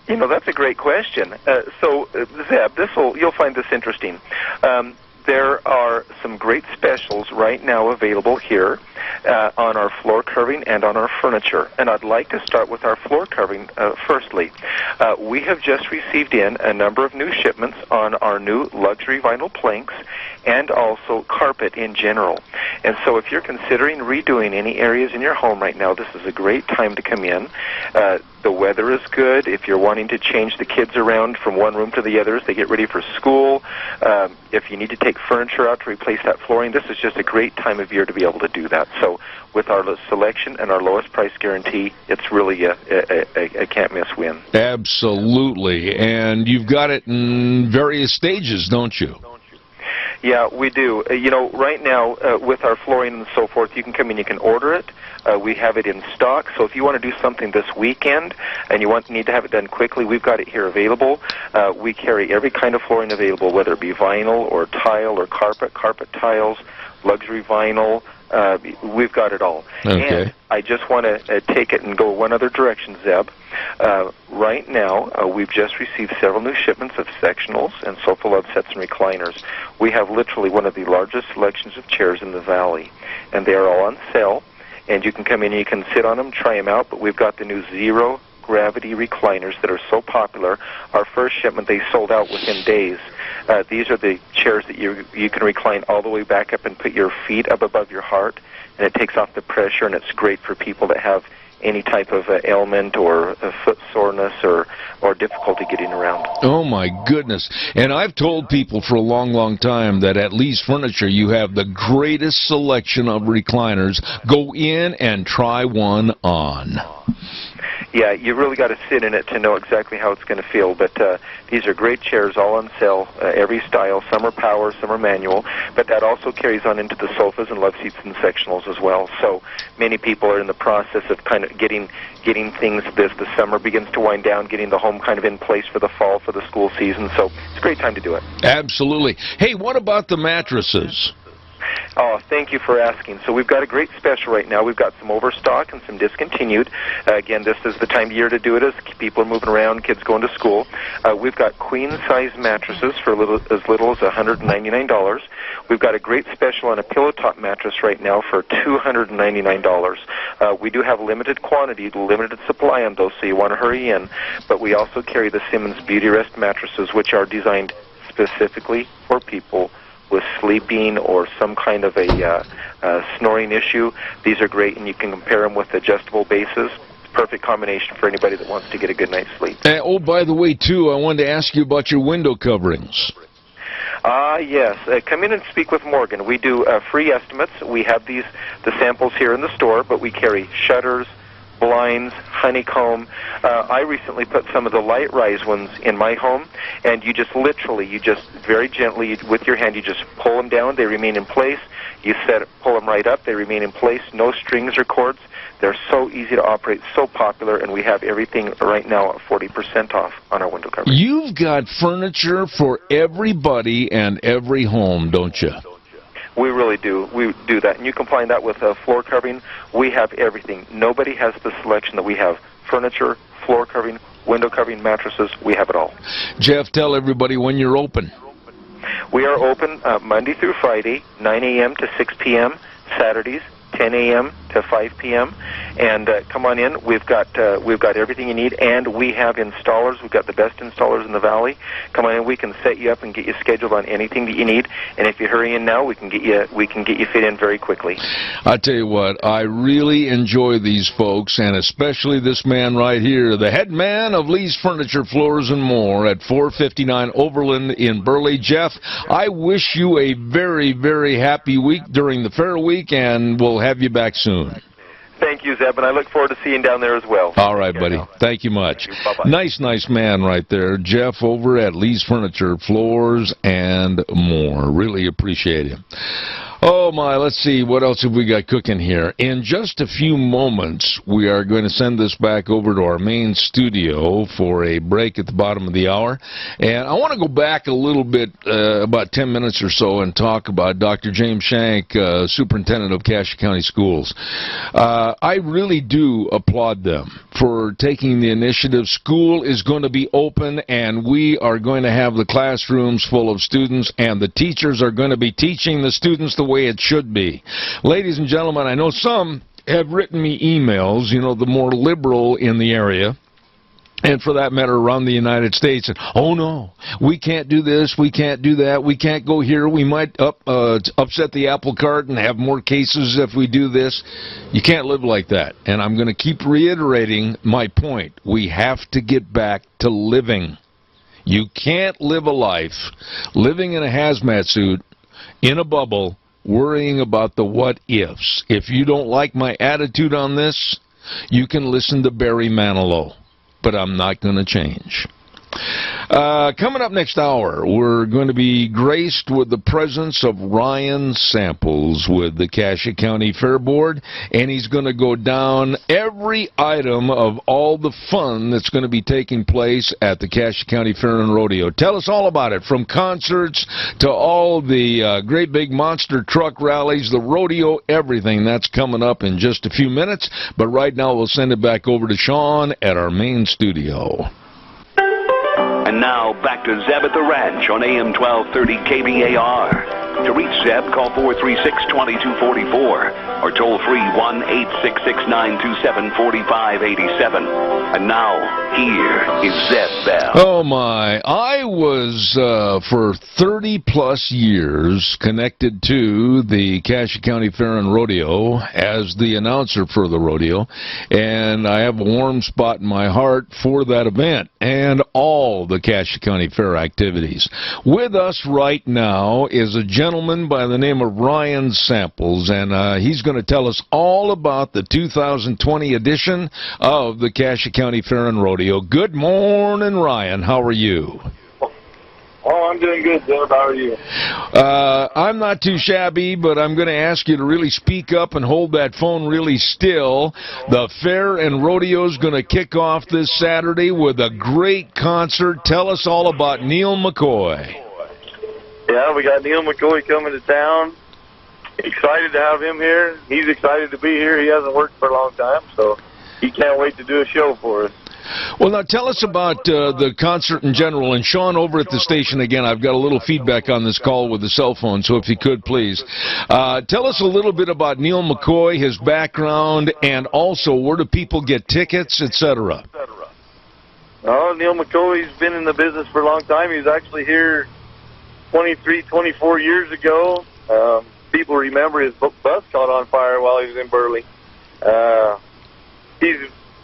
You know, that's a great question. Zeb, you'll find this interesting. There are some great specials right now available here on our floor covering and on our furniture. And I'd like to start with our floor covering firstly. We have just received in a number of new shipments on our new luxury vinyl planks and also carpet in general. And so if you're considering redoing any areas in your home right now, this is a great time to come in. The weather is good. If you're wanting to change the kids around from one room to the other as they get ready for school, if you need to take furniture out to replace that flooring, this is just a great time of year to be able to do that. So with our selection and our lowest price guarantee, it's really a can't-miss win. Absolutely. And you've got it in various stages, don't you? Yeah, we do. Right now, with our flooring and so forth, you can come in, you can order it. We have it in stock, so if you want to do something this weekend and you need to have it done quickly, we've got it here available. We carry every kind of flooring available, whether it be vinyl or tile or carpet tiles, luxury vinyl. We've got it all. Okay. And I just want to take it and go one other direction, Zeb. Right now, we've just received several new shipments of sectionals and sofa love sets and recliners. We have literally one of the largest selections of chairs in the valley, and they are all on sale. And you can come in and you can sit on them, try them out, but we've got the new zero gravity recliners that are so popular. Our first shipment, they sold out within days. These are the chairs that you can recline all the way back up and put your feet up above your heart, and it takes off the pressure, and it's great for people that have any type of ailment or foot soreness or difficulty getting around. Oh, my goodness. And I've told people for a long, long time that at Lee's Furniture you have the greatest selection of recliners. Go in and try one on. Yeah, you really got to sit in it to know exactly how it's going to feel. But these are great chairs, all on sale, every style. Some are power, some are manual. But that also carries on into the sofas and love seats and sectionals as well. So many people are in the process of kind of getting things. The summer begins to wind down, getting the home kind of in place for the fall, for the school season. So it's a great time to do it. Absolutely. Hey, what about the mattresses? Oh, thank you for asking. So we've got a great special right now. We've got some overstock and some discontinued. Again, this is the time of year to do it as people are moving around, kids going to school. We've got queen-size mattresses for as little as $199. We've got a great special on a pillow top mattress right now for $299. We do have limited quantity, limited supply on those, so you want to hurry in. But we also carry the Simmons Beauty Rest mattresses, which are designed specifically for people with sleeping or some kind of a snoring issue. These are great, and you can compare them with adjustable bases. Perfect combination for anybody that wants to get a good night's sleep. Oh, by the way, too, I wanted to ask you about your window coverings. Yes. Come in and speak with Morgan. We do free estimates. We have the samples here in the store, but we carry shutters, blinds, honeycomb. I recently put some of the light rise ones in my home, and you just very gently with your hand, you just pull them down. They remain in place. You pull them right up. They remain in place. No strings or cords. They're so easy to operate, so popular, and we have everything right now at 40% off on our window covers. You've got furniture for everybody and every home, don't you? We really do. We do that. And you can find that with floor covering. We have everything. Nobody has the selection that we have. Furniture, floor covering, window covering, mattresses. We have it all. Jeff, tell everybody when you're open. We are open Monday through Friday, 9 a.m. to 6 p.m., Saturdays, 10 a.m. to 5 p.m. And come on in. We've got everything you need, and we have installers. We've got the best installers in the valley. Come on in. We can set you up and get you scheduled on anything that you need. And if you hurry in now, we can get you fit in very quickly. I tell you what, I really enjoy these folks, and especially this man right here, the head man of Lee's Furniture, Floors and More at 459 Overland in Burley. Jeff, I wish you a very, very happy week during the fair week, and we'll have you back soon. Thank you, Zeb, and I look forward to seeing you down there as well. All right, buddy. Thank you much. Bye-bye. Nice man right there. Jeff over at Lee's Furniture, Floors and More. Really appreciate him. Oh, my, let's see. What else have we got cooking here? In just a few moments, we are going to send this back over to our main studio for a break at the bottom of the hour. And I want to go back a little bit, about 10 minutes or so, and talk about Dr. James Shank, Superintendent of Cache County Schools. I really do applaud them for taking the initiative. School is going to be open, and we are going to have the classrooms full of students, and the teachers are going to be teaching the students the way it should be. Ladies and gentlemen, I know some have written me emails, the more liberal in the area, and for that matter around the United States, and, oh no, we can't do this, we can't do that, we can't go here, we might upset the apple cart and have more cases if we do this. You can't live like that, and I'm going to keep reiterating my point. We have to get back to living. You can't live a life living in a hazmat suit, in a bubble, worrying about the what-ifs. If you don't like my attitude on this, you can listen to Barry Manilow, but I'm not going to change. Coming up next hour, we're going to be graced with the presence of Ryan Samples with the Cassia County Fair Board, and he's going to go down every item of all the fun that's going to be taking place at the Cassia County Fair and Rodeo. Tell us all about it, from concerts to all the great big monster truck rallies, the rodeo, everything. That's coming up in just a few minutes, but right now we'll send it back over to Sean at our main studio. And now, back to Zeb at the Ranch on AM 1230 KBAR. To reach Zeb, call 436-2244 or toll free 1-866-927-4587. And now, here is Zeb Bell. Oh my, I was for 30-plus years connected to the Cassia County Fair and Rodeo as the announcer for the rodeo, and I have a warm spot in my heart for that event and all the Cassia County Fair activities. With us right now is a gentleman by the name of Ryan Samples, and he's going to tell us all about the 2020 edition of the Cassia County Fair and Rodeo. Good morning, Ryan. How are you? Oh, I'm doing good, Deb. How are you? I'm not too shabby, but I'm going to ask you to really speak up and hold that phone really still. The Fair and Rodeo is going to kick off this Saturday with a great concert. Tell us all about Neil McCoy. Yeah, we got Neil McCoy coming to town. Excited to have him here. He's excited to be here. He hasn't worked for a long time, so he can't wait to do a show for us. Well, now tell us about the concert in general. And Sean, over at the station again, I've got a little feedback on this call with the cell phone, so if you could, please. Tell us a little bit about Neil McCoy, his background, and also where do people get tickets, etc. Oh, Neil McCoy's been in the business for a long time. He was actually here 23, 24 years ago. People remember his bus caught on fire while he was in Burley.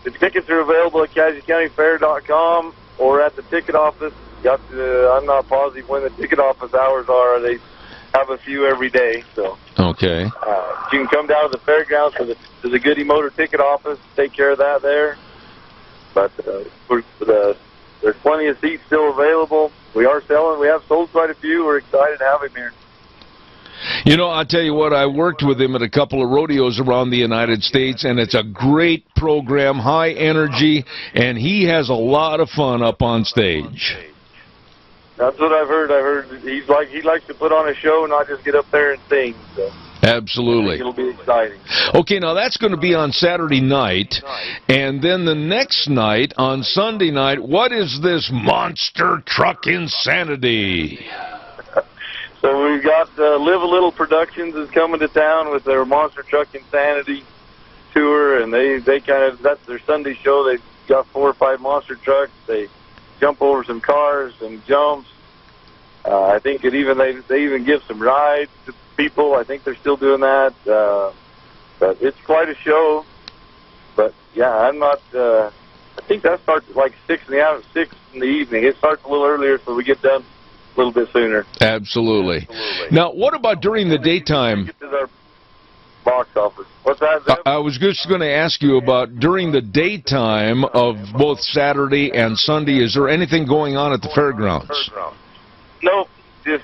The tickets are available at CassiaCountyFair.com or at the ticket office. I'm not positive when the ticket office hours are. They have a few every day. So okay. You can come down to the fairgrounds to the Goody Motor ticket office. Take care of that there. But there's plenty of seats still available. We are selling. We have sold quite a few. We're excited to have him here. You know, I'll tell you what, I worked with him at a couple of rodeos around the United States, and it's a great program, high energy, and he has a lot of fun up on stage. That's what I've heard. I heard he likes to put on a show, not just get up there and sing. So absolutely. It'll be exciting. Okay, now that's going to be on Saturday night, and then the next night, on Sunday night, what is this monster truck insanity? So we've got Live a Little Productions is coming to town with their Monster Truck Insanity tour, and that's their Sunday show. They've got 4 or 5 monster trucks. They jump over some cars, some jumps. I think they even give some rides to people. I think they're still doing that. But it's quite a show. But yeah, I'm not. I think that starts at like 6 in the evening. It starts a little earlier, so we get done a little bit sooner. Absolutely. Now, what about during the daytime? Get to our box office. What's that, Zeb? I was just going to ask you about during the daytime of both Saturday and Sunday. Is there anything going on at the fairgrounds? Nope. We'll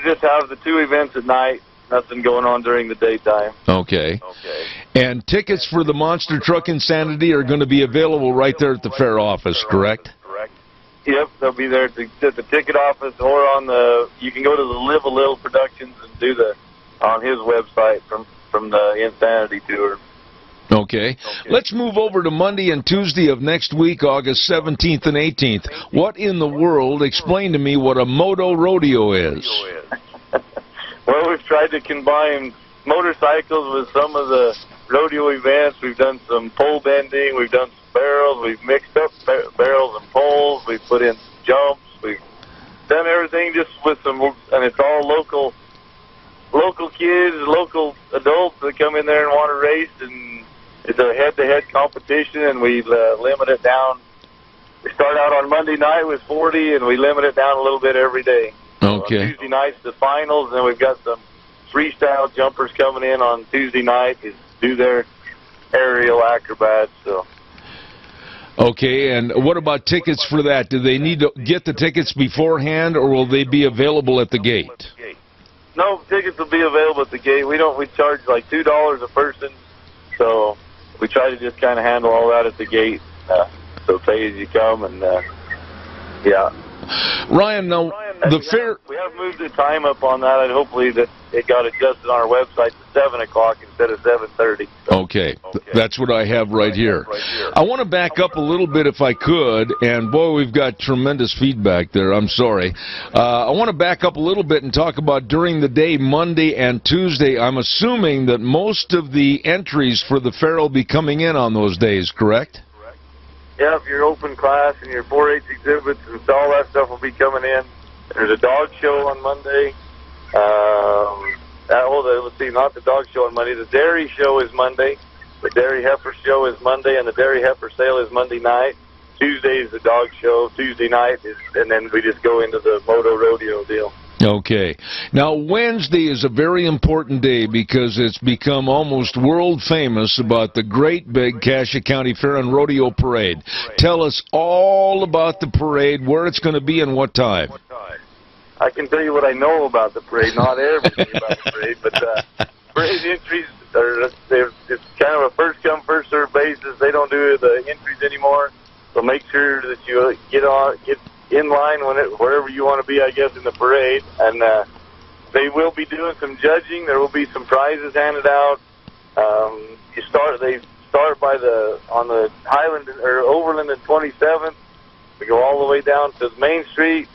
just have the 2 events at night. Nothing going on during the daytime. Okay. And tickets for the Monster Truck Insanity are going to be available right there at the fair office, correct? Yep, they'll be there at the ticket office or you can go to the Live a Little Productions and do on his website from the Insanity Tour. Okay. Let's move over to Monday and Tuesday of next week, August 17th and 18th. What in the world, explain to me what a moto rodeo is. Well, we've tried to combine motorcycles with some of the rodeo events. We've done some pole bending. We've done some barrels. We've mixed up barrels and poles. We've put in jumps. We've done everything just with and it's all local kids, local adults that come in there and want to race, and it's a head-to-head competition, and we limit it down. We start out on Monday night with 40, and we limit it down a little bit every day. Okay. So on Tuesday night's the finals, and then we've got some freestyle jumpers coming in on Tuesday night to do their aerial acrobats. So Okay, and what about tickets for that? Do they need to get the tickets beforehand, or will they be available at the gate? No, tickets will be available at the gate. We charge like $2 a person, so we try to just kind of handle all that at the gate. So pay as you come, and yeah. Ryan, now the fair. We have moved the time up on that, and hopefully that it got adjusted on our website to 7 o'clock instead of 7:30. Okay, that's what I have right here. I want to back up a little bit if I could, and boy, we've got tremendous feedback there. I'm sorry. I want to back up a little bit and talk about during the day, Monday and Tuesday. I'm assuming that most of the entries for the fair will be coming in on those days, correct? Yeah, if your open class and your 4-H exhibits and all that stuff will be coming in. There's a dog show on Monday. Let's see, not the dog show on Monday. The dairy show is Monday. The dairy heifer show is Monday, and the dairy heifer sale is Monday night. Tuesday is the dog show. Tuesday night is, and then we just go into the moto rodeo deal. Okay. Now, Wednesday is a very important day because it's become almost world famous about the great big Cassia County Fair and Rodeo Parade. Tell us all about the parade, where it's going to be, and what time. I can tell you what I know about the parade, not everything about the parade, but parade entries it's kind of a first-come, first-served basis. They don't do the entries anymore, so make sure that you get in line wherever you want to be, I guess, in the parade. And they will be doing some judging. There will be some prizes handed out. They start on the Highland or Overland and 27th. We go all the way down to Main Street,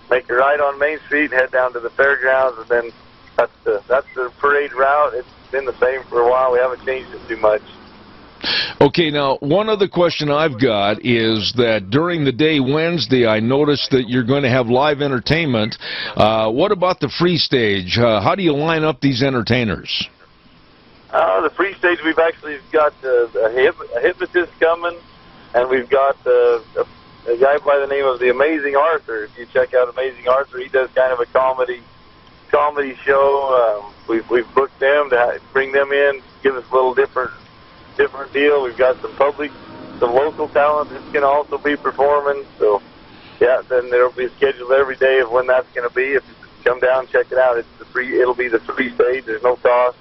make a right on Main Street, head down to the fairgrounds, and then that's the parade route. It's been the same for a while. We haven't changed it too much. Okay, now, one other question I've got is that during the day Wednesday, I noticed that you're going to have live entertainment. What about the free stage? How do you line up these entertainers? The free stage, we've actually got a hypnotist coming, and we've got a guy by the name of the Amazing Arthur. If you check out Amazing Arthur, he does kind of a comedy show. We've booked them to bring them in, give us a little different deal. We've got some local talent that's going to also be performing. So, yeah, then there'll be a schedule every day of when that's going to be. If you come down, check it out. It'll be the free stage. There's no cost.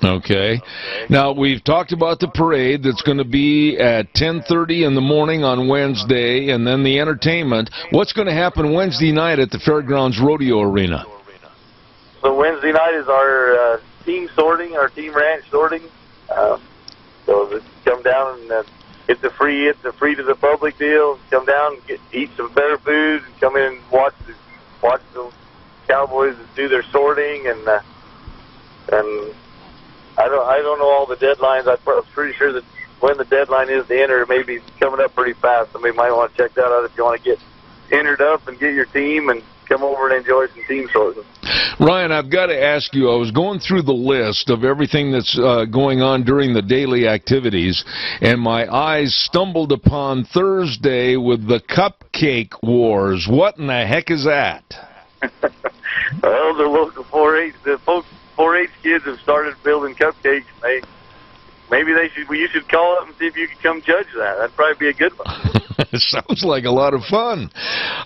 Okay. Now, we've talked about the parade that's going to be at 10:30 in the morning on Wednesday, and then the entertainment. What's going to happen Wednesday night at the Fairgrounds Rodeo Arena? So Wednesday night is our team sorting, our team ranch sorting. So come down and it's a free to the public deal. Come down, eat some fair food, and come in and watch the cowboys do their sorting, and I don't know all the deadlines. I'm pretty sure that when the deadline is to enter, it may be coming up pretty fast. Somebody might want to check that out if you want to get entered up and get your team and come over and enjoy some team sorting. Ryan, I've got to ask you, I was going through the list of everything that's going on during the daily activities, and my eyes stumbled upon Thursday with the Cupcake Wars. What in the heck is that? Well, the local 4-H, the folks 4-H kids have started building cupcakes. You should call up and see if you could come judge that. That'd probably be a good one. It sounds like a lot of fun.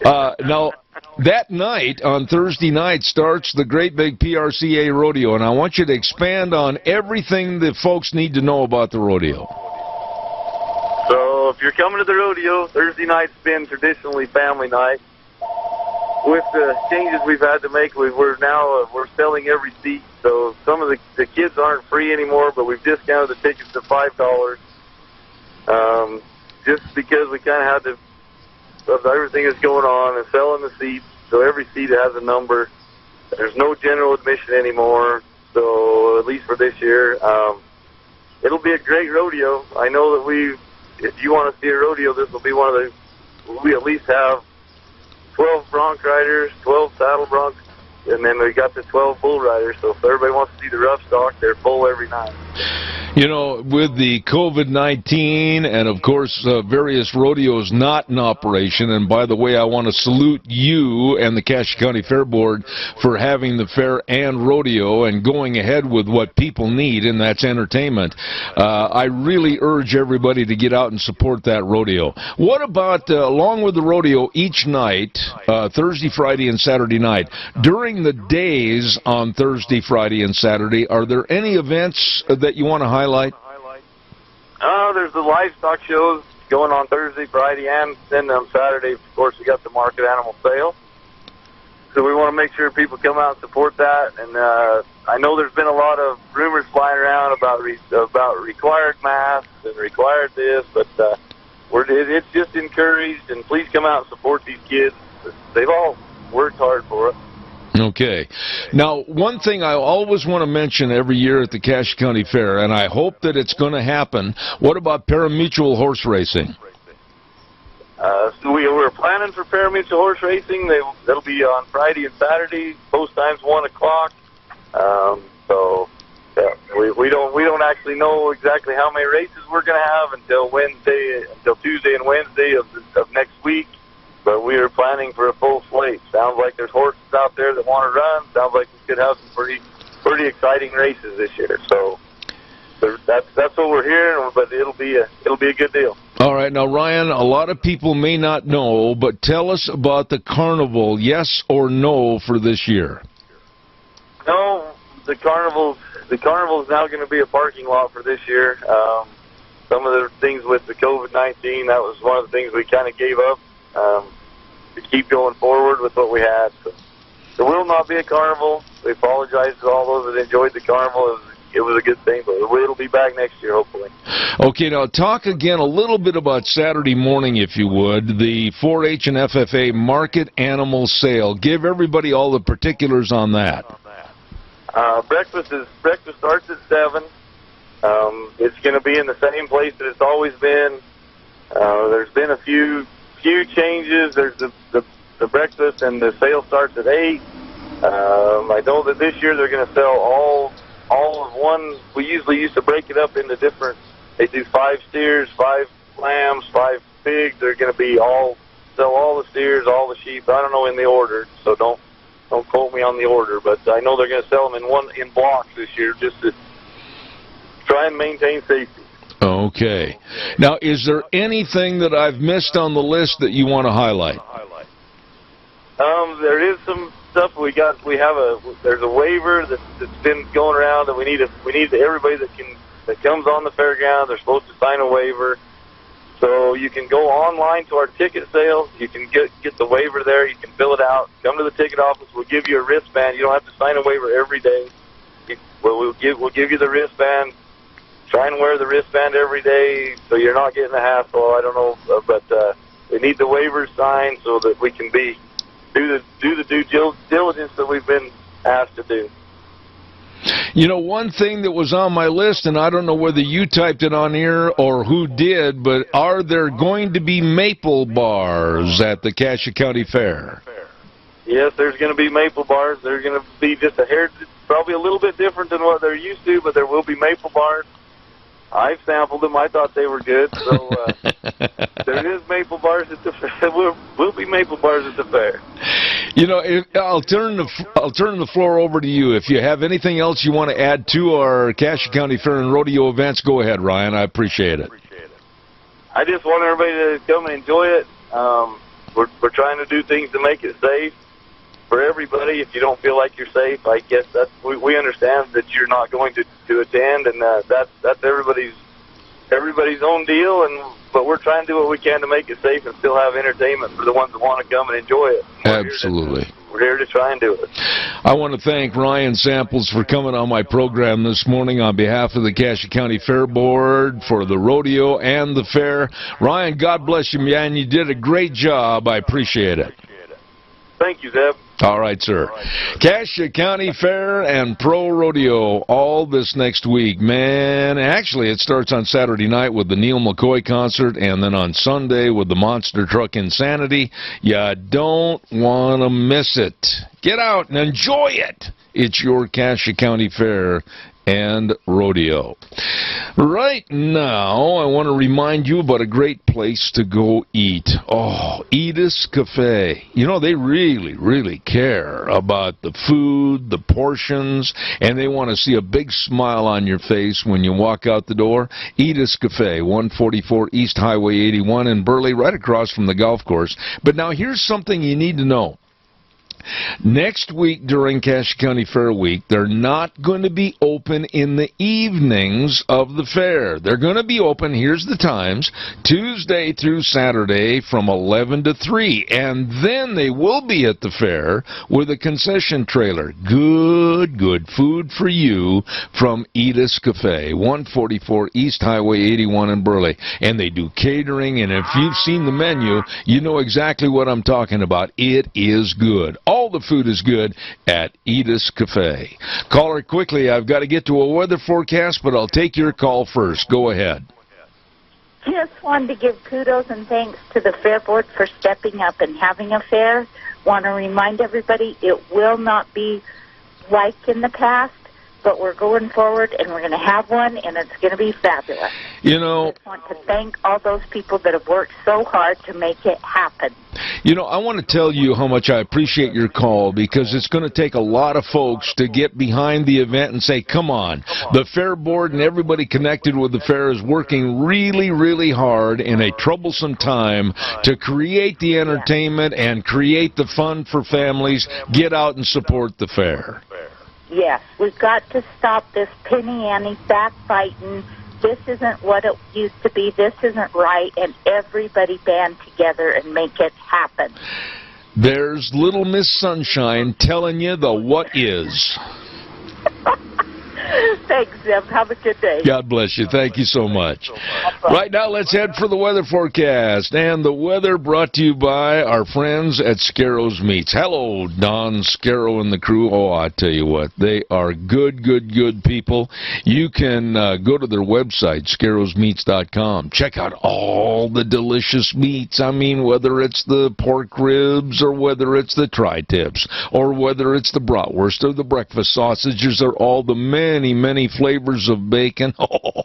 Now, that night, on Thursday night, starts the Great Big PRCA Rodeo, and I want you to expand on everything that folks need to know about the rodeo. So, if you're coming to the rodeo, Thursday night's been traditionally family night. With the changes we've had to make, we're selling every seat. So some of the kids aren't free anymore, but we've discounted the tickets to $5. Just because we kind of had to, of everything that's going on, and selling the seats. So every seat has a number. There's no general admission anymore. So at least for this year, it'll be a great rodeo. I know that if you want to see a rodeo, this will be one of we at least have 12 bronc riders, 12 saddle broncs, and then we got the 12 bull riders. So if everybody wants to see the rough stock, they're full every night. You know, with the COVID-19 and, of course, various rodeos not in operation, and by the way, I want to salute you and the Cache County Fair Board for having the fair and rodeo and going ahead with what people need, and that's entertainment. I really urge everybody to get out and support that rodeo. What about, along with the rodeo, each night, Thursday, Friday, and Saturday night, during the days on Thursday, Friday, and Saturday, are there any events that you want to highlight? There's the livestock shows going on Thursday, Friday, and then on Saturday, of course, we got the market animal sale. So we want to make sure people come out and support that. And I know there's been a lot of rumors flying around about required masks and required this, but it's just encouraged. And please come out and support these kids. They've all worked hard for it. Okay. Now, one thing I always want to mention every year at the Cache County Fair, and I hope that it's going to happen, what about parimutuel horse racing? So we're planning for parimutuel horse racing. That'll be on Friday and Saturday. Both times 1 o'clock. So we don't actually know exactly how many races we're going to have until Tuesday and Wednesday of next week. But we are planning for a full slate. Sounds like there's horses out there that want to run. Sounds like we could have some pretty exciting races this year. So that's what we're hearing. But it'll be a good deal. All right, now Ryan, a lot of people may not know, but tell us about the carnival. Yes or no for this year? No, the carnival's now going to be a parking lot for this year. Some of the things with the COVID-19, that was one of the things we kind of gave up. To keep going forward with what we had. So there will not be a carnival. We apologize to all those that enjoyed the carnival. It was a good thing, but it'll be back next year, hopefully. Okay, now talk again a little bit about Saturday morning, if you would, the 4-H and FFA market animal sale. Give everybody all the particulars on that. Breakfast starts at 7. It's going to be in the same place that it's always been. There's been a few changes. There's the breakfast and the sale starts at 8. I know that this year they're going to sell all of one. We usually used to break it up into different. They do 5 steers, 5 lambs, 5 pigs. They're going to sell all the steers, all the sheep. I don't know in the order, so don't quote me on the order. But I know they're going to sell them in blocks this year, just to try and maintain safety. Okay. Now, is there anything that I've missed on the list that you want to highlight? There is some stuff there's a waiver that's been going around that we need everybody that comes on the fairground, they're supposed to sign a waiver. So you can go online to our ticket sales. You can get the waiver there. You can fill it out. Come to the ticket office. We'll give you a wristband. You don't have to sign a waiver every day. We'll give you the wristband. Try and wear the wristband every day so you're not getting a hassle. I don't know, but we need the waiver signed so that we can do the due diligence that we've been asked to do. You know, one thing that was on my list, and I don't know whether you typed it on here or who did, but are there going to be maple bars at the Cache County Fair? Yes, there's going to be maple bars. They're going to be just probably a little bit different than what they're used to, but there will be maple bars. I've sampled them. I thought they were good. So there is maple bars at the fair. Will be maple bars at the fair. You know, I'll turn the floor over to you. If you have anything else you want to add to our Cache County Fair and Rodeo events, go ahead, Ryan. I appreciate it. I just want everybody to come and enjoy it. We're trying to do things to make it safe for everybody. If you don't feel like you're safe, I guess we understand that you're not going to attend, and that's everybody's own deal. But we're trying to do what we can to make it safe and still have entertainment for the ones that want to come and enjoy it. Absolutely. We're here to try and do it. I want to thank Ryan Samples for coming on my program this morning on behalf of the Cache County Fair Board for the rodeo and the fair. Ryan, God bless you, man. You did a great job. I appreciate it. Thank you, Zeb. All right, sir. Cache County Fair and Pro Rodeo all this next week. Man, actually, it starts on Saturday night with the Neil McCoy concert, and then on Sunday with the Monster Truck Insanity. You don't want to miss it. Get out and enjoy it. It's your Cache County Fair and rodeo. Right now, I want to remind you about a great place to go eat. Oh, Edith's Cafe. You know, they really, really care about the food, the portions, and they want to see a big smile on your face when you walk out the door. Edith's Cafe, 144 East Highway 81 in Burley, right across from the golf course. But now here's something you need to know. Next week during Cache County Fair Week, they're not going to be open in the evenings of the fair. They're going to be open, here's the times, Tuesday through Saturday from 11 to 3. And then they will be at the fair with a concession trailer. Good food for you from Edith's Cafe, 144 East Highway 81 in Burley. And they do catering, and if you've seen the menu, you know exactly what I'm talking about. It is good. All the food is good at Edith's Cafe. Caller, quickly, I've got to get to a weather forecast, but I'll take your call first. Go ahead. Just wanted to give kudos and thanks to the Fair Board for stepping up and having a fair. Want to remind everybody it will not be like in the past, but we're going forward and we're going to have one, and it's going to be fabulous. You know, I just want to thank all those people that have worked so hard to make it happen. You know, I want to tell you how much I appreciate your call, because it's going to take a lot of folks to get behind the event and say, come on. The Fair Board and everybody connected with the fair is working really, really hard in a troublesome time to create the entertainment and create the fun for families. Get out and support the fair. Yes, we've got to stop this penny ante backbiting. This isn't what it used to be. This isn't right, and everybody band together and make it happen. There's Little Miss Sunshine telling you the what is. Thanks, Zeb. Have a good day. God bless you. Thank you so much. Right now, let's head for the weather forecast. And the weather brought to you by our friends at Scarrow's Meats. Hello, Don Scarrow and the crew. Oh, I tell you what, they are good people. You can go to their website, scarrowsmeats.com. Check out all the delicious meats. I mean, whether it's the pork ribs or whether it's the tri-tips or whether it's the bratwurst or the breakfast sausages or all the many flavors of bacon. Oh,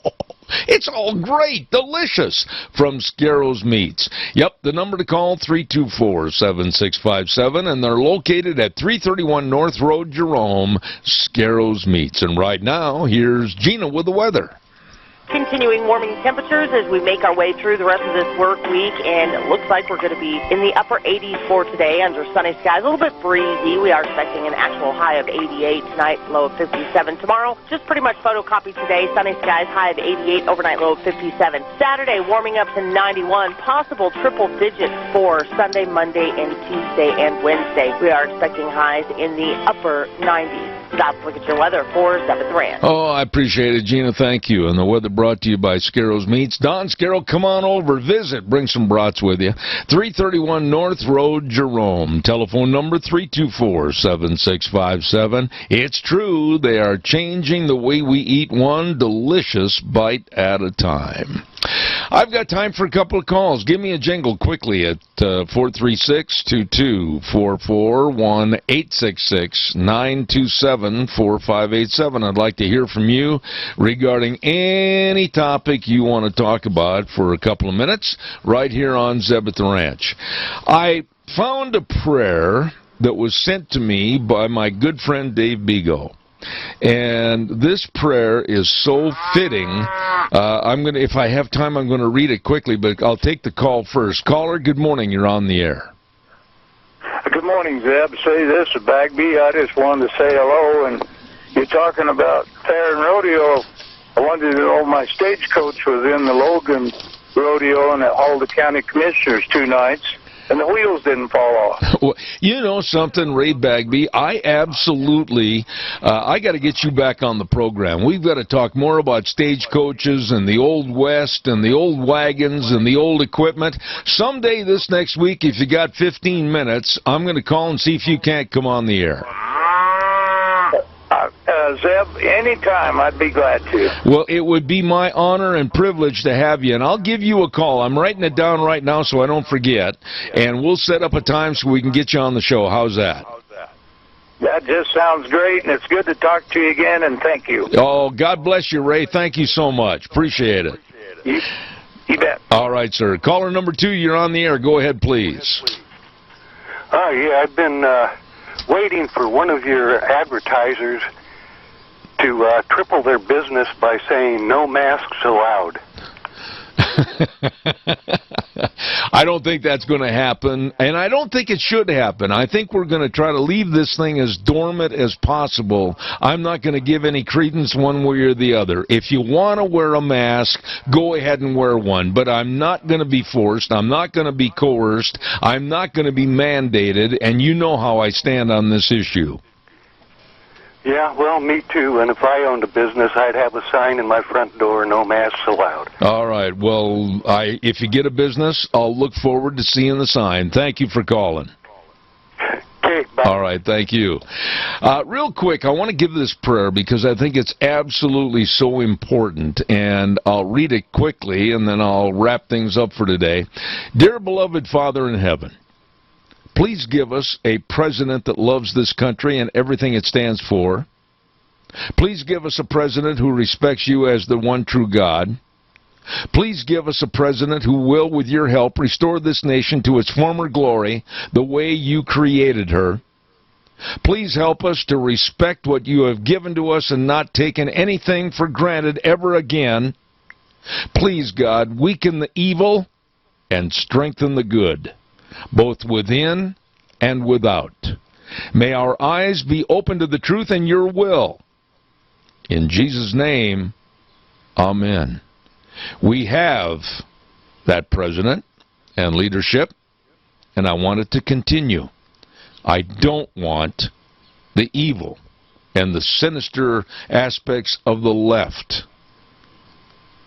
it's all great, delicious from Scarrow's Meats. Yep, the number to call, 324-7657, and they're located at 331 North Road, Jerome, Scarrow's Meats. And right now, here's Gina with the weather. Continuing warming temperatures as we make our way through the rest of this work week, and it looks like we're going to be in the upper 80s for today under sunny skies. A little bit breezy. We are expecting an actual high of 88 tonight, low of 57 tomorrow. Just pretty much photocopied today. Sunny skies, high of 88, overnight low of 57. Saturday, warming up to 91. Possible triple digits for Sunday, Monday, and Tuesday and Wednesday. We are expecting highs in the upper 90s. Stop, look at your weather for 7th Ranch. Oh, I appreciate it, Gina. Thank you. And the weather brought to you by Scarrow's Meats. Don Scarrow, come on over, visit, bring some brats with you. 331 North Road, Jerome. Telephone number 324-7657. It's true, they are changing the way we eat, one delicious bite at a time. I've got time for a couple of calls. Give me a jingle quickly at 436-2244, 1-866-927-4587. I'd like to hear from you regarding any topic you want to talk about for a couple of minutes right here on Zeb at the Ranch. I found a prayer that was sent to me by my good friend Dave Bigo. And this prayer is so fitting. If I have time, I'm going to read it quickly, but I'll take the call first. Caller, good morning. You're on the air. Good morning, Zeb. Say this, Bagby. I just wanted to say hello, and you're talking about fair and rodeo. I wanted to know my stagecoach was in the Logan rodeo and hauled the county commissioners 2 nights. And the wheels didn't fall off. Well, you know something, Ray Bagby? I absolutely, I got to get you back on the program. We've got to talk more about stagecoaches and the Old West and the old wagons and the old equipment. Someday this next week, if you got 15 minutes, I'm going to call and see if you can't come on the air. Zeb, anytime, I'd be glad to. Well, it would be my honor and privilege to have you, and I'll give you a call. I'm writing it down right now so I don't forget, and we'll set up a time so we can get you on the show. How's that? That just sounds great, and it's good to talk to you again, and thank you. Oh, God bless you, Ray. Thank you so much. Appreciate it. You bet. All right, sir. Caller number 2, you're on the air. Go ahead, please. Oh, yeah, I've been waiting for one of your advertisers to triple their business by saying no masks allowed. I don't think that's going to happen, and I don't think it should happen. I think we're going to try to leave this thing as dormant as possible. I'm not going to give any credence one way or the other. If you want to wear a mask, go ahead and wear one, but I'm not going to be forced. I'm not going to be coerced. I'm not going to be mandated, and you know how I stand on this issue. Yeah, well, me too. And if I owned a business, I'd have a sign in my front door, no masks allowed. All right. Well, if you get a business, I'll look forward to seeing the sign. Thank you for calling. Okay, bye. All right. Thank you. Real quick, I want to give this prayer because I think it's absolutely so important, and I'll read it quickly, and then I'll wrap things up for today. Dear beloved Father in heaven, please give us a president that loves this country and everything it stands for. Please give us a president who respects you as the one true God. Please give us a president who will, with your help, restore this nation to its former glory, the way you created her. Please help us to respect what you have given to us and not taken anything for granted ever again. Please, God, weaken the evil and strengthen the good, both within and without. May our eyes be open to the truth and your will. In Jesus' name, amen. We have that president and leadership, and I want it to continue. I don't want the evil and the sinister aspects of the left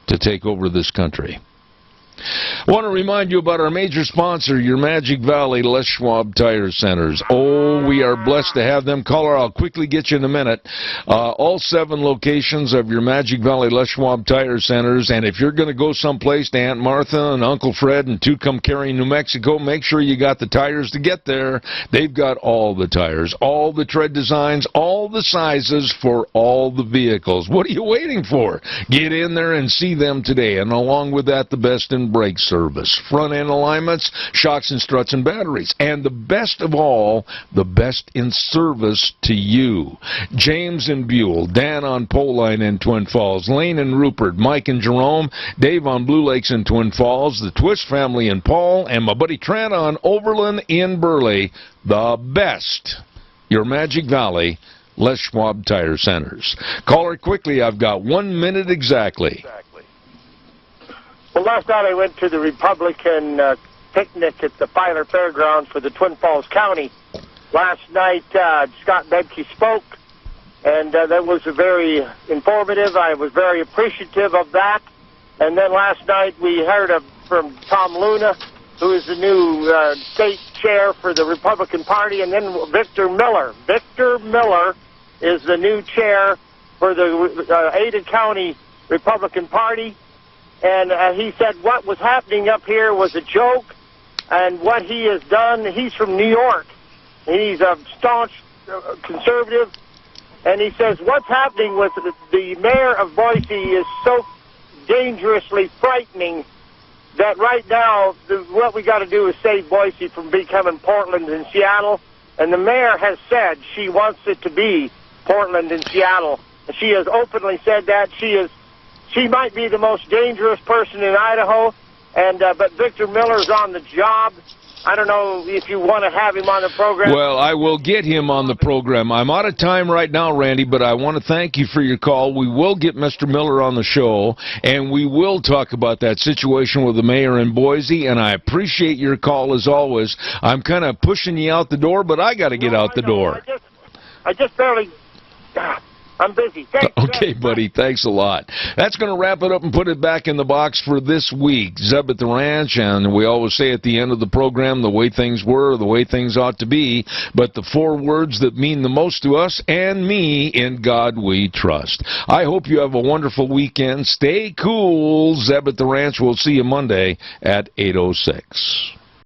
to take over this country. I want to remind you about our major sponsor, your Magic Valley Les Schwab Tire Centers. Oh, we are blessed to have them. Caller, I'll quickly get you in a minute. All 7 locations of your Magic Valley Les Schwab Tire Centers, and if you're going to go someplace to Aunt Martha and Uncle Fred in Tucumcari, New Mexico, make sure you got the tires to get there. They've got all the tires, all the tread designs, all the sizes for all the vehicles. What are you waiting for? Get in there and see them today, and along with that, the best in brake service, front end alignments, shocks and struts and batteries, and the best of all, the best in service to you. James and Buell, Dan on Pole Line in Twin Falls, Lane and Rupert, Mike and Jerome, Dave on Blue Lakes in Twin Falls, the Twist family in Paul, and my buddy Trent on Overland in Burley. The best, your Magic Valley Les Schwab Tire Centers. Caller, quickly, I've got 1 minute exactly. Well, last night I went to the Republican picnic at the Filer Fairgrounds for the Twin Falls County. Last night, Scott Bedke spoke, and that was very informative. I was very appreciative of that. And then last night we heard from Tom Luna, who is the new state chair for the Republican Party, and then Victor Miller. Victor Miller is the new chair for the Ada County Republican Party. And he said what was happening up here was a joke, and what he has done, he's from New York. He's a staunch conservative, and he says what's happening with the mayor of Boise is so dangerously frightening that right now what we got to do is save Boise from becoming Portland and Seattle. And the mayor has said she wants it to be Portland and Seattle. She has openly said that. She might be the most dangerous person in Idaho, but Victor Miller's on the job. I don't know if you want to have him on the program. Well, I will get him on the program. I'm out of time right now, Randy, but I want to thank you for your call. We will get Mr. Miller on the show, and we will talk about that situation with the mayor in Boise, and I appreciate your call as always. I'm kind of pushing you out the door, but I got to get out the door. I just barely... I'm busy. Thanks. Okay, buddy. Thanks a lot. That's going to wrap it up and put it back in the box for this week. Zeb at the Ranch, and we always say at the end of the program the way things were, the way things ought to be, but the 4 words that mean the most to us and me: in God we trust. I hope you have a wonderful weekend. Stay cool. Zeb at the Ranch. We'll see you Monday at 8:06.